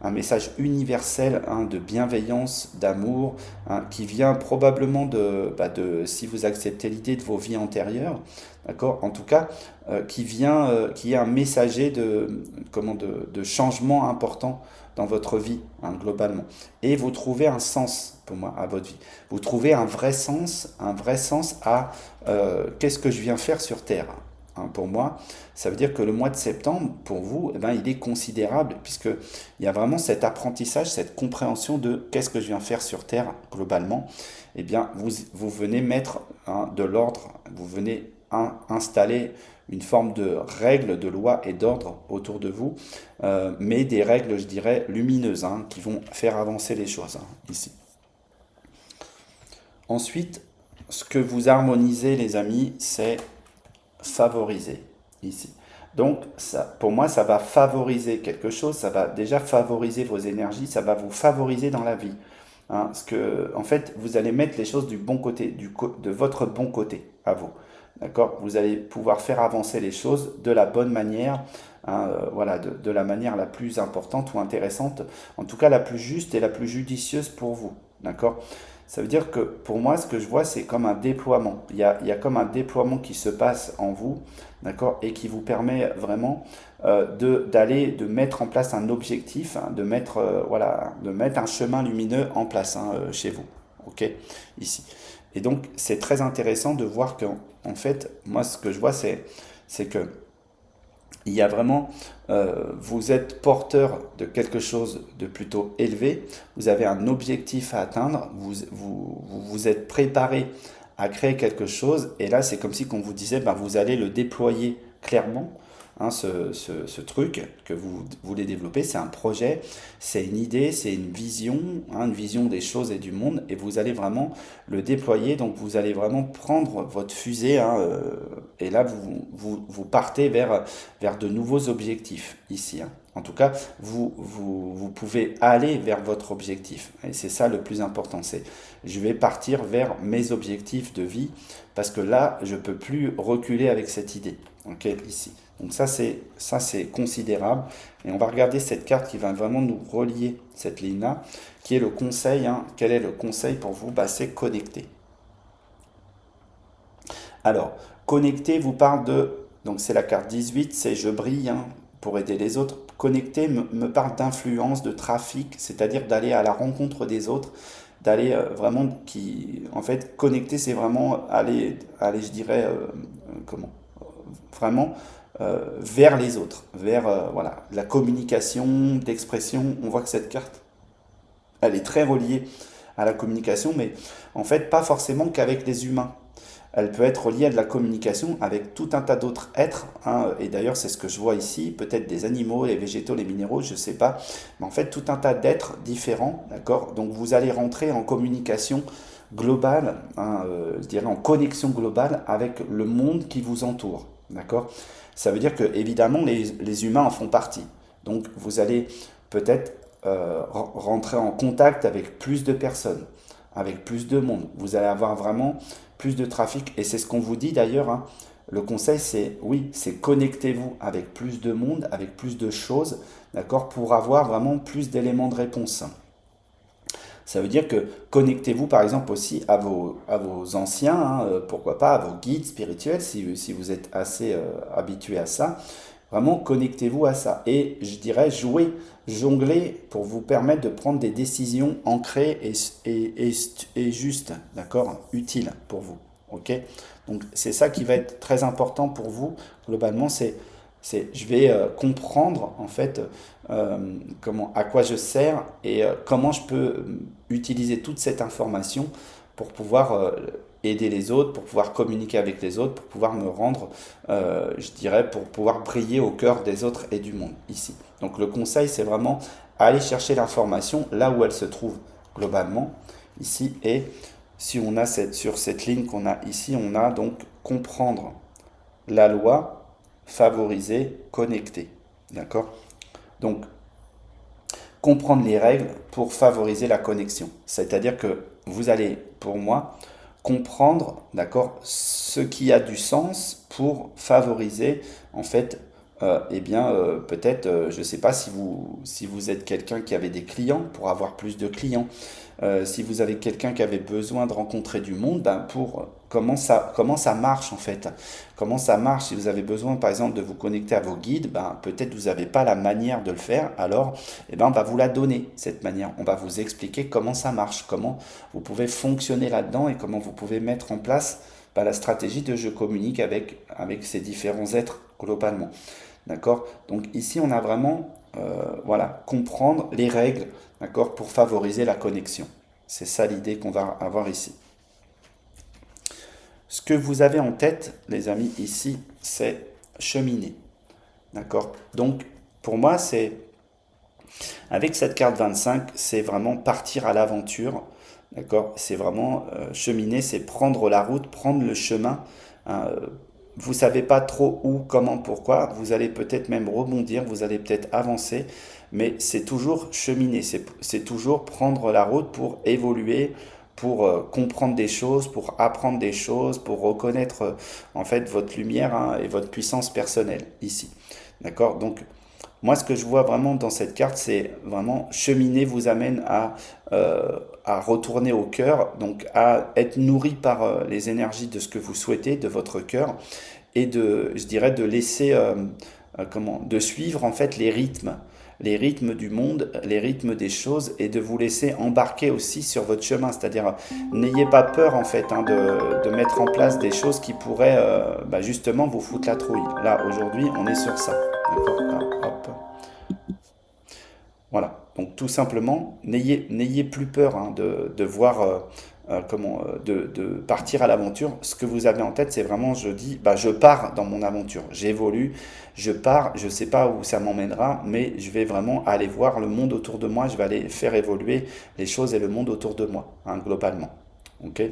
un message universel, hein, de bienveillance, d'amour, hein, qui vient probablement si vous acceptez l'idée de vos vies antérieures, d'accord, en tout cas, qui est un messager de changement important dans votre vie, hein, globalement. Et vous trouvez un sens, pour moi, à votre vie. Vous trouvez un vrai sens à qu'est-ce que je viens faire sur Terre, hein, pour moi. Ça veut dire que le mois de septembre, pour vous, eh ben, il est considérable, puisqu'il y a vraiment cet apprentissage, cette compréhension de qu'est-ce que je viens faire sur Terre, globalement. Eh bien, vous venez mettre, hein, de l'ordre, vous venez installer une forme de règles, de loi et d'ordre autour de vous, mais des règles, je dirais, lumineuses, hein, qui vont faire avancer les choses, hein, ici. Ensuite, ce que vous harmonisez, les amis, c'est favoriser, ici. Donc, ça, pour moi, ça va favoriser quelque chose, ça va déjà favoriser vos énergies, ça va vous favoriser dans la vie. Hein, parce que, en fait, vous allez mettre les choses du bon côté, de votre bon côté, à vous. D'accord? Vous allez pouvoir faire avancer les choses de la bonne manière, hein, voilà, de la manière la plus importante ou intéressante, en tout cas la plus juste et la plus judicieuse pour vous. D'accord? Ça veut dire que pour moi, ce que je vois, c'est comme un déploiement. Il y a comme un déploiement qui se passe en vous, d'accord, et qui vous permet vraiment de mettre en place un objectif, hein, voilà, de mettre un chemin lumineux en place, hein, chez vous. Ok, ici. Et donc, c'est très intéressant de voir que, en fait, moi, ce que je vois, c'est que il y a vraiment, vous êtes porteur de quelque chose de plutôt élevé, vous avez un objectif à atteindre, vous êtes préparé à créer quelque chose, et là c'est comme si on vous disait, ben, vous allez le déployer clairement, hein, ce truc que vous voulez développer, c'est un projet, c'est une idée, c'est une vision des choses et du monde, et vous allez vraiment le déployer, donc vous allez vraiment prendre votre fusée, hein, et là vous partez vers de nouveaux objectifs ici, hein. En tout cas, vous pouvez aller vers votre objectif. Et c'est ça le plus important. C'est je vais partir vers mes objectifs de vie parce que là, je ne peux plus reculer avec cette idée. Ok, ici. Donc ça c'est considérable. Et on va regarder cette carte qui va vraiment nous relier cette ligne-là, qui est le conseil, hein. Quel est le conseil pour vous? Bah, c'est connecter. Alors, connecter vous parle de, donc c'est la carte 18, c'est je brille, hein, pour aider les autres. Connecter me parle d'influence, de trafic, c'est-à-dire d'aller à la rencontre des autres, d'aller vraiment, en fait, connecter, c'est vraiment aller, je dirais, comment, vraiment vers les autres, vers voilà, la communication, d'expression. On voit que cette carte, elle est très reliée à la communication, mais en fait, pas forcément qu'avec les humains. elle peut être reliée à de la communication avec tout un tas d'autres êtres, hein, et d'ailleurs c'est ce que je vois ici, peut-être des animaux, les végétaux, les minéraux, je ne sais pas, mais en fait tout un tas d'êtres différents, d'accord? Donc vous allez rentrer en communication globale, hein, je dirais en connexion globale avec le monde qui vous entoure, d'accord? Ça veut dire que évidemment les humains en font partie, donc vous allez peut-être rentrer en contact avec plus de personnes, avec plus de monde. Vous allez avoir vraiment plus de trafic. Et c'est ce qu'on vous dit d'ailleurs. Hein. Le conseil, c'est oui, c'est connectez-vous avec plus de monde, avec plus de choses, d'accord, pour avoir vraiment plus d'éléments de réponse. Ça veut dire que connectez-vous par exemple aussi à vos anciens, hein, pourquoi pas à vos guides spirituels si vous êtes assez habitué à ça. Vraiment, connectez-vous à ça. Et je dirais, jouez, jonglez pour vous permettre de prendre des décisions ancrées et justes, d'accord? Utiles pour vous. Ok? Donc, c'est ça qui va être très important pour vous. Globalement, je vais comprendre en fait à quoi je sers et comment je peux utiliser toute cette information pour pouvoir aider les autres, pour pouvoir communiquer avec les autres, pour pouvoir me rendre, je dirais, pour pouvoir briller au cœur des autres et du monde ici. Donc le conseil, c'est vraiment aller chercher l'information là où elle se trouve globalement ici. Et si on a sur cette ligne qu'on a ici, on a donc comprendre la loi, favoriser, connecter. D'accord? Donc comprendre les règles pour favoriser la connexion. C'est-à-dire que vous allez, pour moi, comprendre, d'accord, ce qui a du sens pour favoriser, en fait, peut-être, je ne sais pas si vous êtes quelqu'un qui avait des clients, pour avoir plus de clients. Si vous avez quelqu'un qui avait besoin de rencontrer du monde, ben pour comment ça marche en fait. Comment ça marche si vous avez besoin par exemple de vous connecter à vos guides, ben peut-être vous n'avez pas la manière de le faire, alors on va vous la donner cette manière. On va vous expliquer comment ça marche, comment vous pouvez fonctionner là-dedans et comment vous pouvez mettre en place la stratégie de je communique avec ces différents êtres globalement. D'accord? Donc ici, on a vraiment, comprendre les règles, d'accord, pour favoriser la connexion. C'est ça l'idée qu'on va avoir ici. Ce que vous avez en tête, les amis, ici, c'est cheminer. D'accord? Donc, pour moi, avec cette carte 25, c'est vraiment partir à l'aventure. D'accord? C'est vraiment cheminer, c'est prendre la route, prendre le chemin. Hein, vous savez pas trop où, comment, pourquoi. Vous allez peut-être même rebondir, vous allez peut-être avancer, mais c'est toujours cheminer, c'est toujours prendre la route pour évoluer, pour comprendre des choses, pour apprendre des choses, pour reconnaître en fait votre lumière, hein, et votre puissance personnelle ici. D'accord? Donc moi, ce que je vois vraiment dans cette carte, c'est vraiment cheminer vous amène à retourner au cœur, donc à être nourri par les énergies de ce que vous souhaitez, de votre cœur, et je dirais, de laisser, de suivre en fait les rythmes du monde, les rythmes des choses, et de vous laisser embarquer aussi sur votre chemin. C'est-à-dire, n'ayez pas peur en fait, hein, de mettre en place des choses qui pourraient justement vous foutre la trouille. Là, aujourd'hui, on est sur ça. D'accord? Ah, hop. Voilà, donc tout simplement, n'ayez plus peur, hein, de voir de partir à l'aventure. Ce que vous avez en tête, c'est vraiment, je dis, je pars dans mon aventure, j'évolue, je pars, je ne sais pas où ça m'emmènera, mais je vais vraiment aller voir le monde autour de moi, je vais aller faire évoluer les choses et le monde autour de moi, hein, globalement. Ok?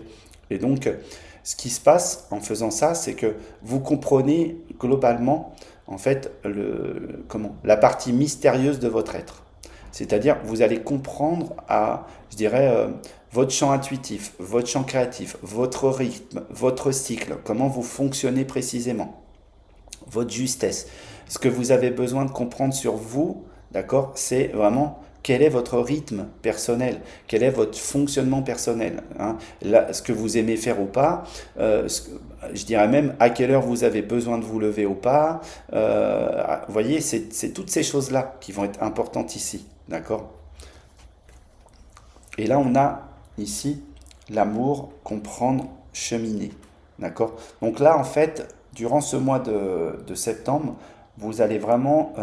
Et donc, ce qui se passe en faisant ça, c'est que vous comprenez globalement, en fait, la partie mystérieuse de votre être. C'est-à-dire, vous allez comprendre je dirais, votre champ intuitif, votre champ créatif, votre rythme, votre cycle, comment vous fonctionnez précisément, votre justesse. Ce que vous avez besoin de comprendre sur vous, d'accord, c'est vraiment quel est votre rythme personnel, quel est votre fonctionnement personnel, hein. Là, ce que vous aimez faire ou pas, je dirais même à quelle heure vous avez besoin de vous lever ou pas. Vous voyez, c'est toutes ces choses-là qui vont être importantes ici, d'accord? Et là, on a ici l'amour, comprendre, cheminer, d'accord? Donc là, en fait, durant ce mois de septembre, vous allez vraiment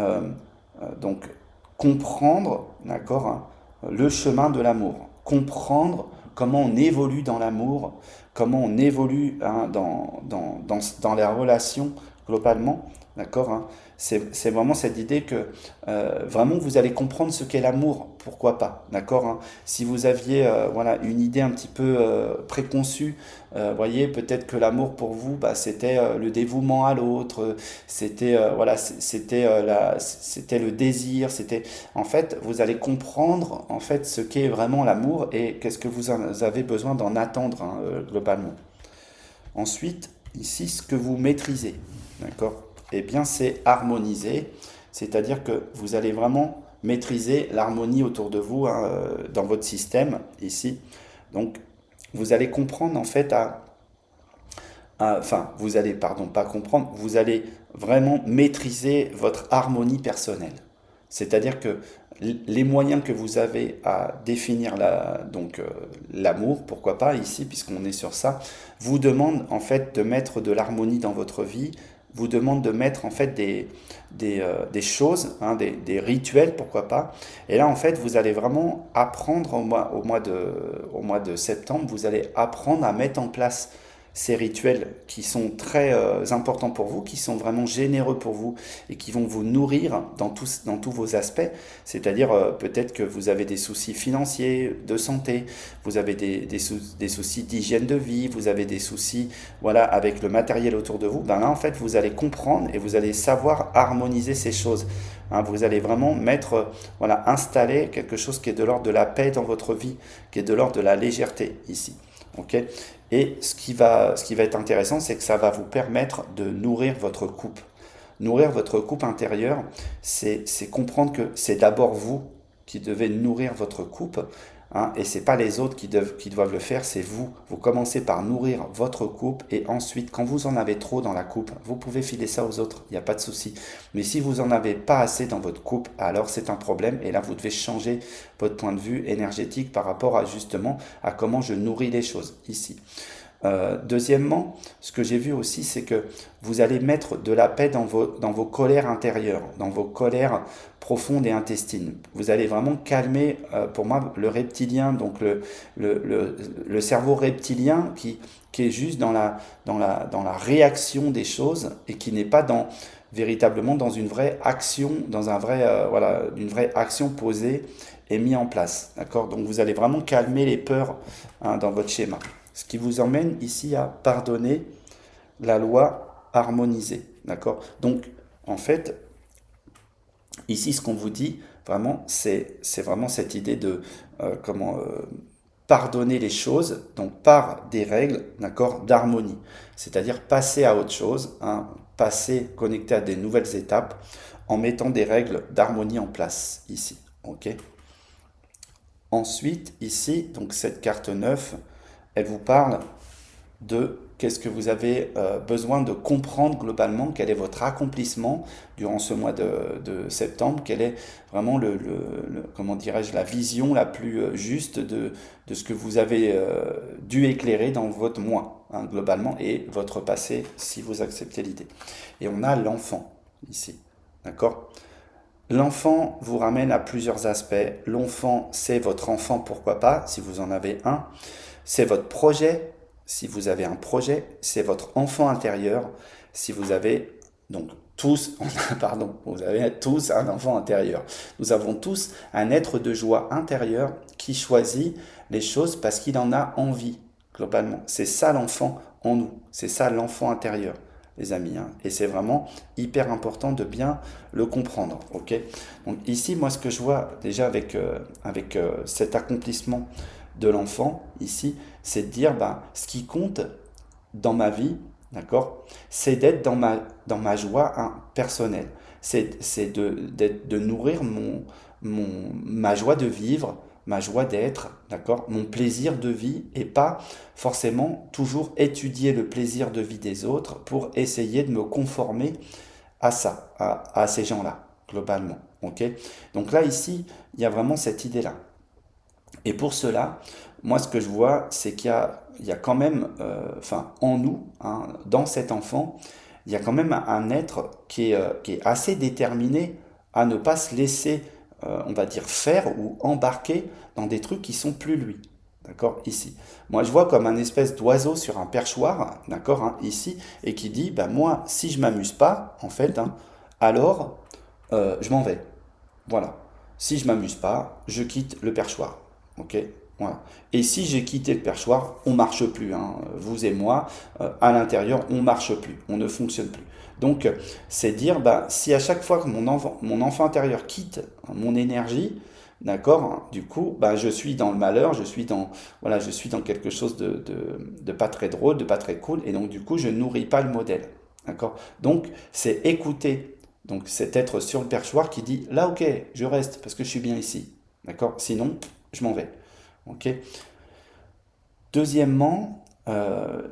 donc comprendre, d'accord, hein, le chemin de l'amour, comprendre comment on évolue dans l'amour, comment on évolue hein, dans les relations globalement, d'accord hein. C'est vraiment cette idée que vraiment vous allez comprendre ce qu'est l'amour, pourquoi pas, d'accord hein. Si vous aviez voilà, une idée un petit peu préconçue, voyez, peut-être que l'amour pour vous, bah, c'était le dévouement à l'autre, c'était voilà, c'était le désir, c'était en fait, vous allez comprendre en fait ce qu'est vraiment l'amour et qu'est-ce que vous avez besoin d'en attendre hein, globalement. Ensuite, ici, ce que vous maîtrisez, d'accord? Eh bien, c'est harmoniser, c'est-à-dire que vous allez vraiment maîtriser l'harmonie autour de vous hein, dans votre système ici. Donc, vous allez comprendre en fait enfin, vous allez, pardon, pas comprendre, vous allez vraiment maîtriser votre harmonie personnelle. C'est-à-dire que les moyens que vous avez à définir donc l'amour, pourquoi pas ici, puisqu'on est sur ça, vous demandent en fait de mettre de l'harmonie dans votre vie, vous demandent de mettre en fait des choses, hein, des rituels, pourquoi pas. Et là, en fait, vous allez vraiment apprendre au mois de septembre, vous allez apprendre à mettre en place ces rituels qui sont très importants pour vous, qui sont vraiment généreux pour vous et qui vont vous nourrir dans tous vos aspects. C'est-à-dire peut-être que vous avez des soucis financiers, de santé, vous avez des soucis d'hygiène de vie, vous avez des soucis voilà, avec le matériel autour de vous. Ben là, en fait, vous allez comprendre et vous allez savoir harmoniser ces choses. Hein, vous allez vraiment voilà, installer quelque chose qui est de l'ordre de la paix dans votre vie, qui est de l'ordre de la légèreté ici. Okay. Et ce qui va être intéressant, c'est que ça va vous permettre de nourrir votre couple. Nourrir votre couple intérieur, c'est comprendre que c'est d'abord vous qui devez nourrir votre couple, hein, et c'est pas les autres qui doivent le faire, c'est vous. Vous commencez par nourrir votre couple et ensuite, quand vous en avez trop dans la couple, vous pouvez filer ça aux autres, il n'y a pas de souci. Mais si vous en avez pas assez dans votre couple, alors c'est un problème et là vous devez changer votre point de vue énergétique par rapport à justement à comment je nourris les choses ici. Deuxièmement, ce que j'ai vu aussi, c'est que vous allez mettre de la paix dans vos colères intérieures, dans vos colères profondes et intestines. Vous allez vraiment calmer, pour moi, le reptilien, donc le cerveau reptilien qui est juste dans la réaction des choses et qui n'est pas véritablement dans une vraie action, dans voilà, une vraie action posée et mise en place. D'accord? Donc vous allez vraiment calmer les peurs hein, dans votre schéma. Ce qui vous emmène ici à pardonner la loi harmonisée. D'accord? Donc, en fait, ici, ce qu'on vous dit, vraiment, c'est vraiment cette idée de pardonner les choses, donc par des règles, d'accord, d'harmonie. C'est-à-dire passer à autre chose, hein, passer, connecter à des nouvelles étapes, en mettant des règles d'harmonie en place, ici. Ok? Ensuite, ici, donc cette carte 9, elle vous parle de qu'est-ce que vous avez besoin de comprendre globalement, quel est votre accomplissement durant ce mois de septembre, quelle est vraiment comment dirais-je, la vision la plus juste de ce que vous avez dû éclairer dans votre mois, hein, globalement, et votre passé, si vous acceptez l'idée. Et on a l'enfant, ici, d'accord? L'enfant vous ramène à plusieurs aspects. L'enfant, c'est votre enfant, pourquoi pas, si vous en avez un. C'est votre projet, si vous avez un projet. C'est votre enfant intérieur, si vous avez donc tous, pardon, vous avez tous un enfant intérieur. Nous avons tous un être de joie intérieur qui choisit les choses parce qu'il en a envie, globalement. C'est ça l'enfant en nous, c'est ça l'enfant intérieur, les amis. Hein. Et c'est vraiment hyper important de bien le comprendre. Ok. Donc ici, moi, ce que je vois déjà avec cet accomplissement de l'enfant, ici, c'est de dire, ben, ce qui compte dans ma vie, d'accord, c'est d'être dans ma joie hein, personnelle. C'est de nourrir ma joie de vivre, ma joie d'être, d'accord, mon plaisir de vie et pas forcément toujours étudier le plaisir de vie des autres pour essayer de me conformer à ça, à ces gens-là, globalement. Ok. Donc là, ici, il y a vraiment cette idée-là. Et pour cela, moi, ce que je vois, c'est il y a quand même, enfin, en nous, hein, dans cet enfant, il y a quand même un être qui est assez déterminé à ne pas se laisser, on va dire, faire ou embarquer dans des trucs qui sont plus lui. d'accord, ici. Moi, je vois comme un espèce d'oiseau sur un perchoir, d'accord, hein, ici, et qui dit, bah, moi, si je m'amuse pas, en fait, hein, alors je m'en vais. Voilà. Si je m'amuse pas, je quitte le perchoir. Ok. Voilà. Et si j'ai quitté le perchoir, on marche plus, hein. Vous et moi, à l'intérieur, on marche plus, on ne fonctionne plus. Donc, c'est dire, bah, si à chaque fois que mon enfant intérieur quitte mon énergie, d'accord, hein, du coup, bah, je suis dans le malheur, voilà, je suis dans quelque chose de pas très drôle, de pas très cool, et donc du coup, je nourris pas le modèle. D'accord. Donc, c'est écouter. Donc, c'est être sur le perchoir qui dit, là, ok, je reste parce que je suis bien ici. D'accord. Sinon, je m'en vais. Ok. Deuxièmement,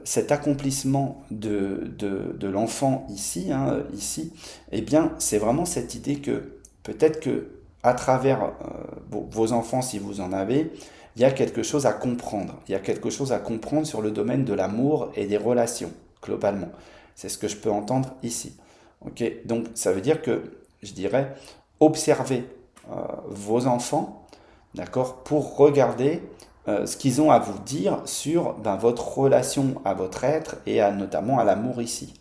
cet accomplissement de l'enfant ici, hein, ici, eh bien, c'est vraiment cette idée que peut-être que à travers vos enfants, si vous en avez, il y a quelque chose à comprendre. Il y a quelque chose à comprendre sur le domaine de l'amour et des relations, globalement. C'est ce que je peux entendre ici. Ok. Donc, ça veut dire que, je dirais, observez vos enfants, d'accord, pour regarder ce qu'ils ont à vous dire sur ben, votre relation à votre être et notamment à l'amour ici.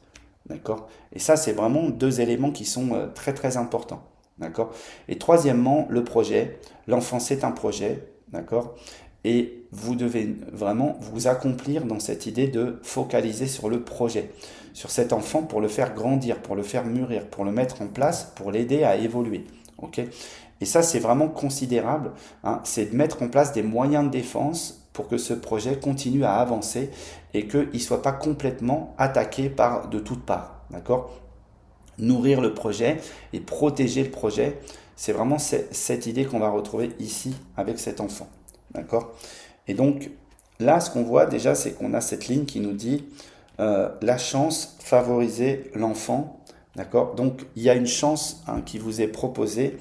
D'accord. Et ça, c'est vraiment deux éléments qui sont très très importants. D'accord. Et troisièmement, le projet. L'enfant, c'est un projet. D'accord. Et vous devez vraiment vous accomplir dans cette idée de focaliser sur le projet, sur cet enfant pour le faire grandir, pour le faire mûrir, pour le mettre en place, pour l'aider à évoluer. Ok. Et ça, c'est vraiment considérable, hein. C'est de mettre en place des moyens de défense pour que ce projet continue à avancer et qu'il ne soit pas complètement attaqué par de toutes parts. D'accord. Nourrir le projet et protéger le projet, c'est vraiment cette idée qu'on va retrouver ici avec cet enfant. D'accord. Et donc, là, ce qu'on voit déjà, c'est qu'on a cette ligne qui nous dit la chance, favoriser l'enfant. D'accord. Donc, il y a une chance, hein, qui vous est proposée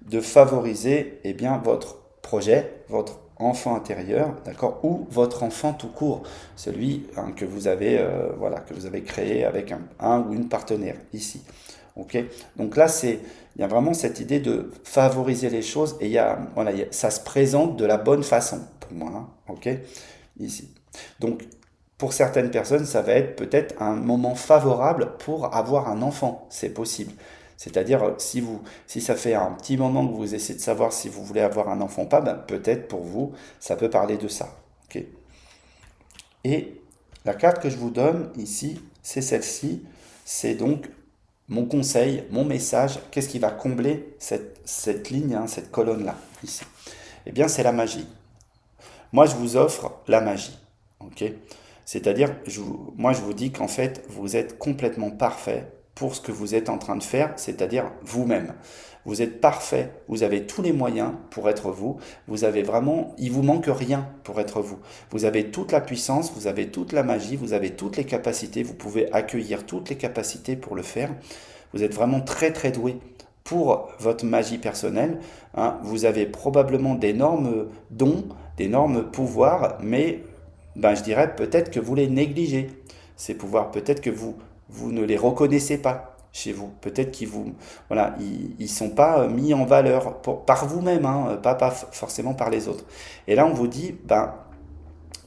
de favoriser eh bien, votre projet, votre enfant intérieur, d'accord, ou votre enfant tout court, celui hein, que vous avez, voilà, que vous avez créé avec un ou une partenaire ici. Ok. Donc là, il y a vraiment cette idée de favoriser les choses et voilà, ça se présente de la bonne façon pour moi. Hein, ok. Ici. Donc, pour certaines personnes, ça va être peut-être un moment favorable pour avoir un enfant. C'est possible. C'est-à-dire, si ça fait un petit moment que vous essayez de savoir si vous voulez avoir un enfant ou pas, ben, peut-être pour vous, ça peut parler de ça. Ok. Et la carte que je vous donne ici, c'est celle-ci. C'est donc mon conseil, mon message. Qu'est-ce qui va combler cette ligne, hein, cette colonne-là, ici? Eh bien, c'est la magie. Moi, je vous offre la magie. Ok. C'est-à-dire, moi, je vous dis qu'en fait, vous êtes complètement parfait pour ce que vous êtes en train de faire, c'est-à-dire vous-même. Vous êtes parfait, vous avez tous les moyens pour être vous. Vous avez vraiment, il vous manque rien pour être vous. Vous avez toute la puissance, vous avez toute la magie, vous avez toutes les capacités, vous pouvez accueillir toutes les capacités pour le faire. Vous êtes vraiment très très doué pour votre magie personnelle. Hein. Vous avez probablement d'énormes dons, d'énormes pouvoirs, mais ben, je dirais peut-être que vous les négligez, ces pouvoirs. Peut-être que vous ne les reconnaissez pas chez vous. Peut-être qu'ils vous, voilà, ils sont pas mis en valeur par vous-même, hein, pas forcément par les autres. Et là, on vous dit, ben,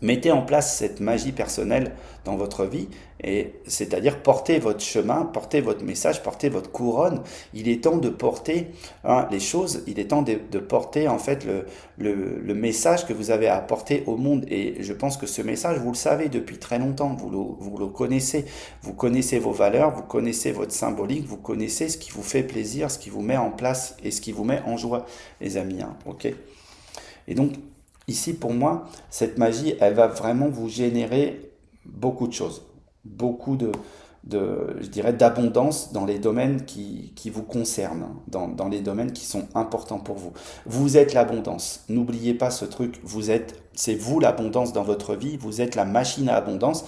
mettez en place cette magie personnelle dans votre vie, et c'est-à-dire portez votre chemin, portez votre message, portez votre couronne. Il est temps de porter hein, les choses, il est temps de porter en fait le message que vous avez à apporter au monde. Et je pense que ce message, vous le savez depuis très longtemps, vous le connaissez. Vous connaissez vos valeurs, vous connaissez votre symbolique, vous connaissez ce qui vous fait plaisir, ce qui vous met en place et ce qui vous met en joie, les amis. Hein, ok. Et donc, ici, pour moi, cette magie, elle va vraiment vous générer beaucoup de choses. Beaucoup je dirais, d'abondance dans les domaines qui vous concernent, hein, dans les domaines qui sont importants pour vous. Vous êtes l'abondance. N'oubliez pas ce truc. C'est vous l'abondance dans votre vie. Vous êtes la machine à abondance.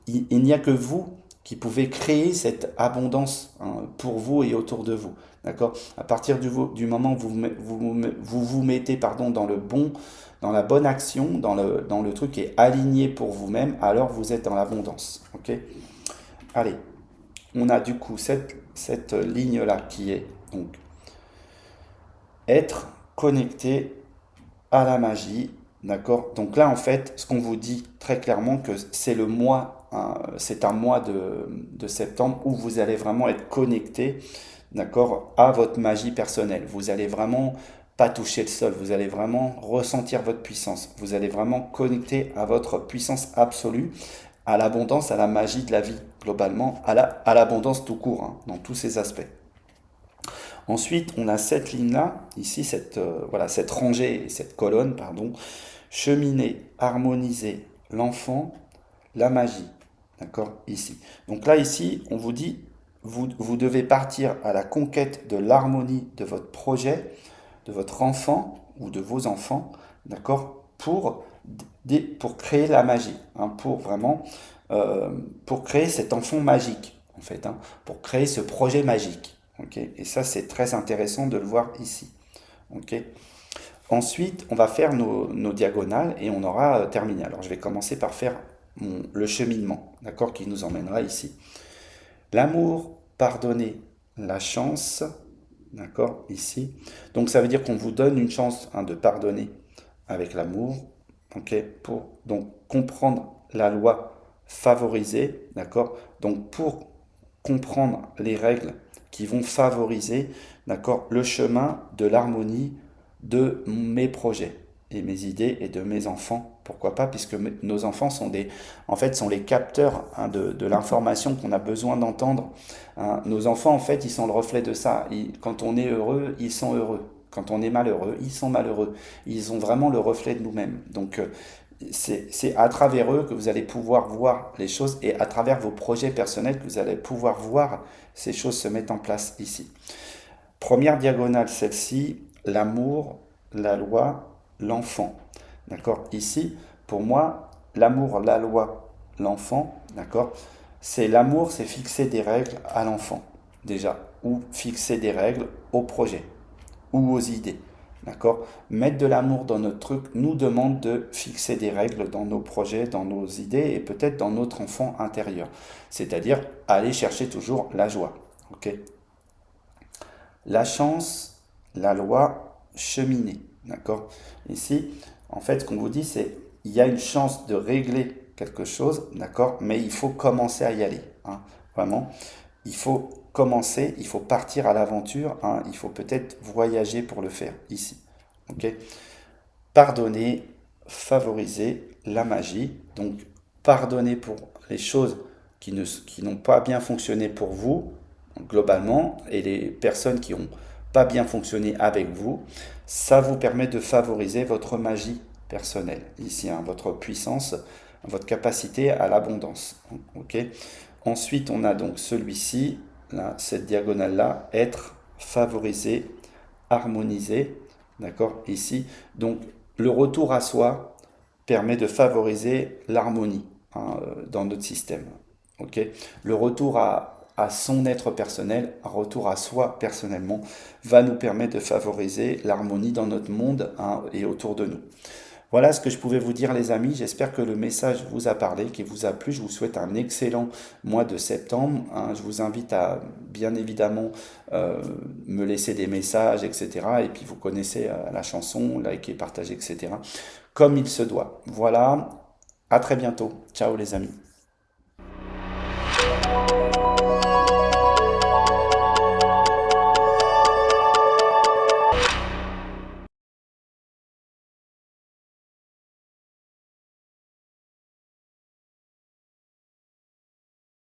Il n'y a que vous qui pouvez créer cette abondance hein, pour vous et autour de vous. D'accord. À partir du moment où vous mettez pardon, dans la bonne action, dans le truc qui est aligné pour vous-même, alors vous êtes dans l'abondance. Ok. Allez, on a du coup cette ligne-là qui est donc être connecté à la magie, D'accord? Donc là, en fait, ce qu'on vous dit très clairement, que c'est le mois, hein, c'est un mois de septembre où vous allez vraiment être connecté, d'accord, à votre magie personnelle. Vous allez vraiment pas toucher le sol, vous allez vraiment ressentir votre puissance. Vous allez vraiment connecter à votre puissance absolue, à l'abondance, à la magie de la vie, globalement, à l'abondance tout court, hein, dans tous ses aspects. Ensuite, on a cette ligne-là, ici, voilà, cette rangée, cette colonne, pardon, cheminer, harmoniser l'enfant, la magie. D'accord? Ici. Donc là, ici, on vous dit, vous devez partir à la conquête de l'harmonie de votre projet, de votre enfant ou de vos enfants, d'accord? Pour créer la magie, hein, pour vraiment, pour créer cet enfant magique, en fait, hein, pour créer ce projet magique. Ok. Et ça, c'est très intéressant de le voir ici. Ok. Ensuite, on va faire nos diagonales et on aura terminé. Alors, je vais commencer par faire le cheminement, d'accord, qui nous emmènera ici. L'amour, pardonner, la chance, d'accord, ici. Donc, ça veut dire qu'on vous donne une chance, hein, de pardonner avec l'amour, ok, pour donc comprendre la loi, favoriser, d'accord. Donc, pour comprendre les règles qui vont favoriser, d'accord, le chemin de l'harmonie de mes projets et mes idées et de mes enfants. Pourquoi pas, puisque nos enfants sont en fait, sont les capteurs, hein, de l'information qu'on a besoin d'entendre. Hein. Nos enfants, en fait, ils sont le reflet de ça. Quand on est heureux, ils sont heureux. Quand on est malheureux, ils sont malheureux. Ils ont vraiment le reflet de nous-mêmes. Donc, c'est à travers eux que vous allez pouvoir voir les choses et à travers vos projets personnels que vous allez pouvoir voir ces choses se mettre en place ici. Première diagonale, celle-ci, l'amour, la loi, l'enfant. D'accord? Ici, pour moi, l'amour, la loi, l'enfant, d'accord? C'est l'amour, c'est fixer des règles à l'enfant, déjà, ou fixer des règles au projet, ou aux idées. D'accord? Mettre de l'amour dans notre truc nous demande de fixer des règles dans nos projets, dans nos idées et peut-être dans notre enfant intérieur. C'est-à-dire aller chercher toujours la joie. Ok? La chance, la loi, cheminer. D'accord? Ici, en fait, ce qu'on vous dit, c'est il y a une chance de régler quelque chose, d'accord? Mais il faut commencer à y aller. Hein, vraiment, il faut commencer, il faut partir à l'aventure. Hein, il faut peut-être voyager pour le faire ici. Ok? Pardonner, favoriser la magie. Donc, pardonner pour les choses qui n'ont pas bien fonctionné pour vous, globalement, et les personnes qui n'ont pas bien fonctionné avec vous. Ça vous permet de favoriser votre magie personnelle, ici, hein, votre puissance, votre capacité à l'abondance. Ok. Ensuite, on a donc celui-ci, là, cette diagonale-là, être, favoriser, harmoniser, d'accord, ici. Donc, le retour à soi permet de favoriser l'harmonie, hein, dans notre système. Ok. Le retour à son être personnel, un retour à soi personnellement, va nous permettre de favoriser l'harmonie dans notre monde, hein, et autour de nous. Voilà ce que je pouvais vous dire, les amis. J'espère que le message vous a parlé, qu'il vous a plu. Je vous souhaite un excellent mois de septembre. Hein. Je vous invite à, bien évidemment, me laisser des messages, etc. Et puis vous connaissez la chanson, liker, partager, etc. Comme il se doit. Voilà. À très bientôt. Ciao, les amis.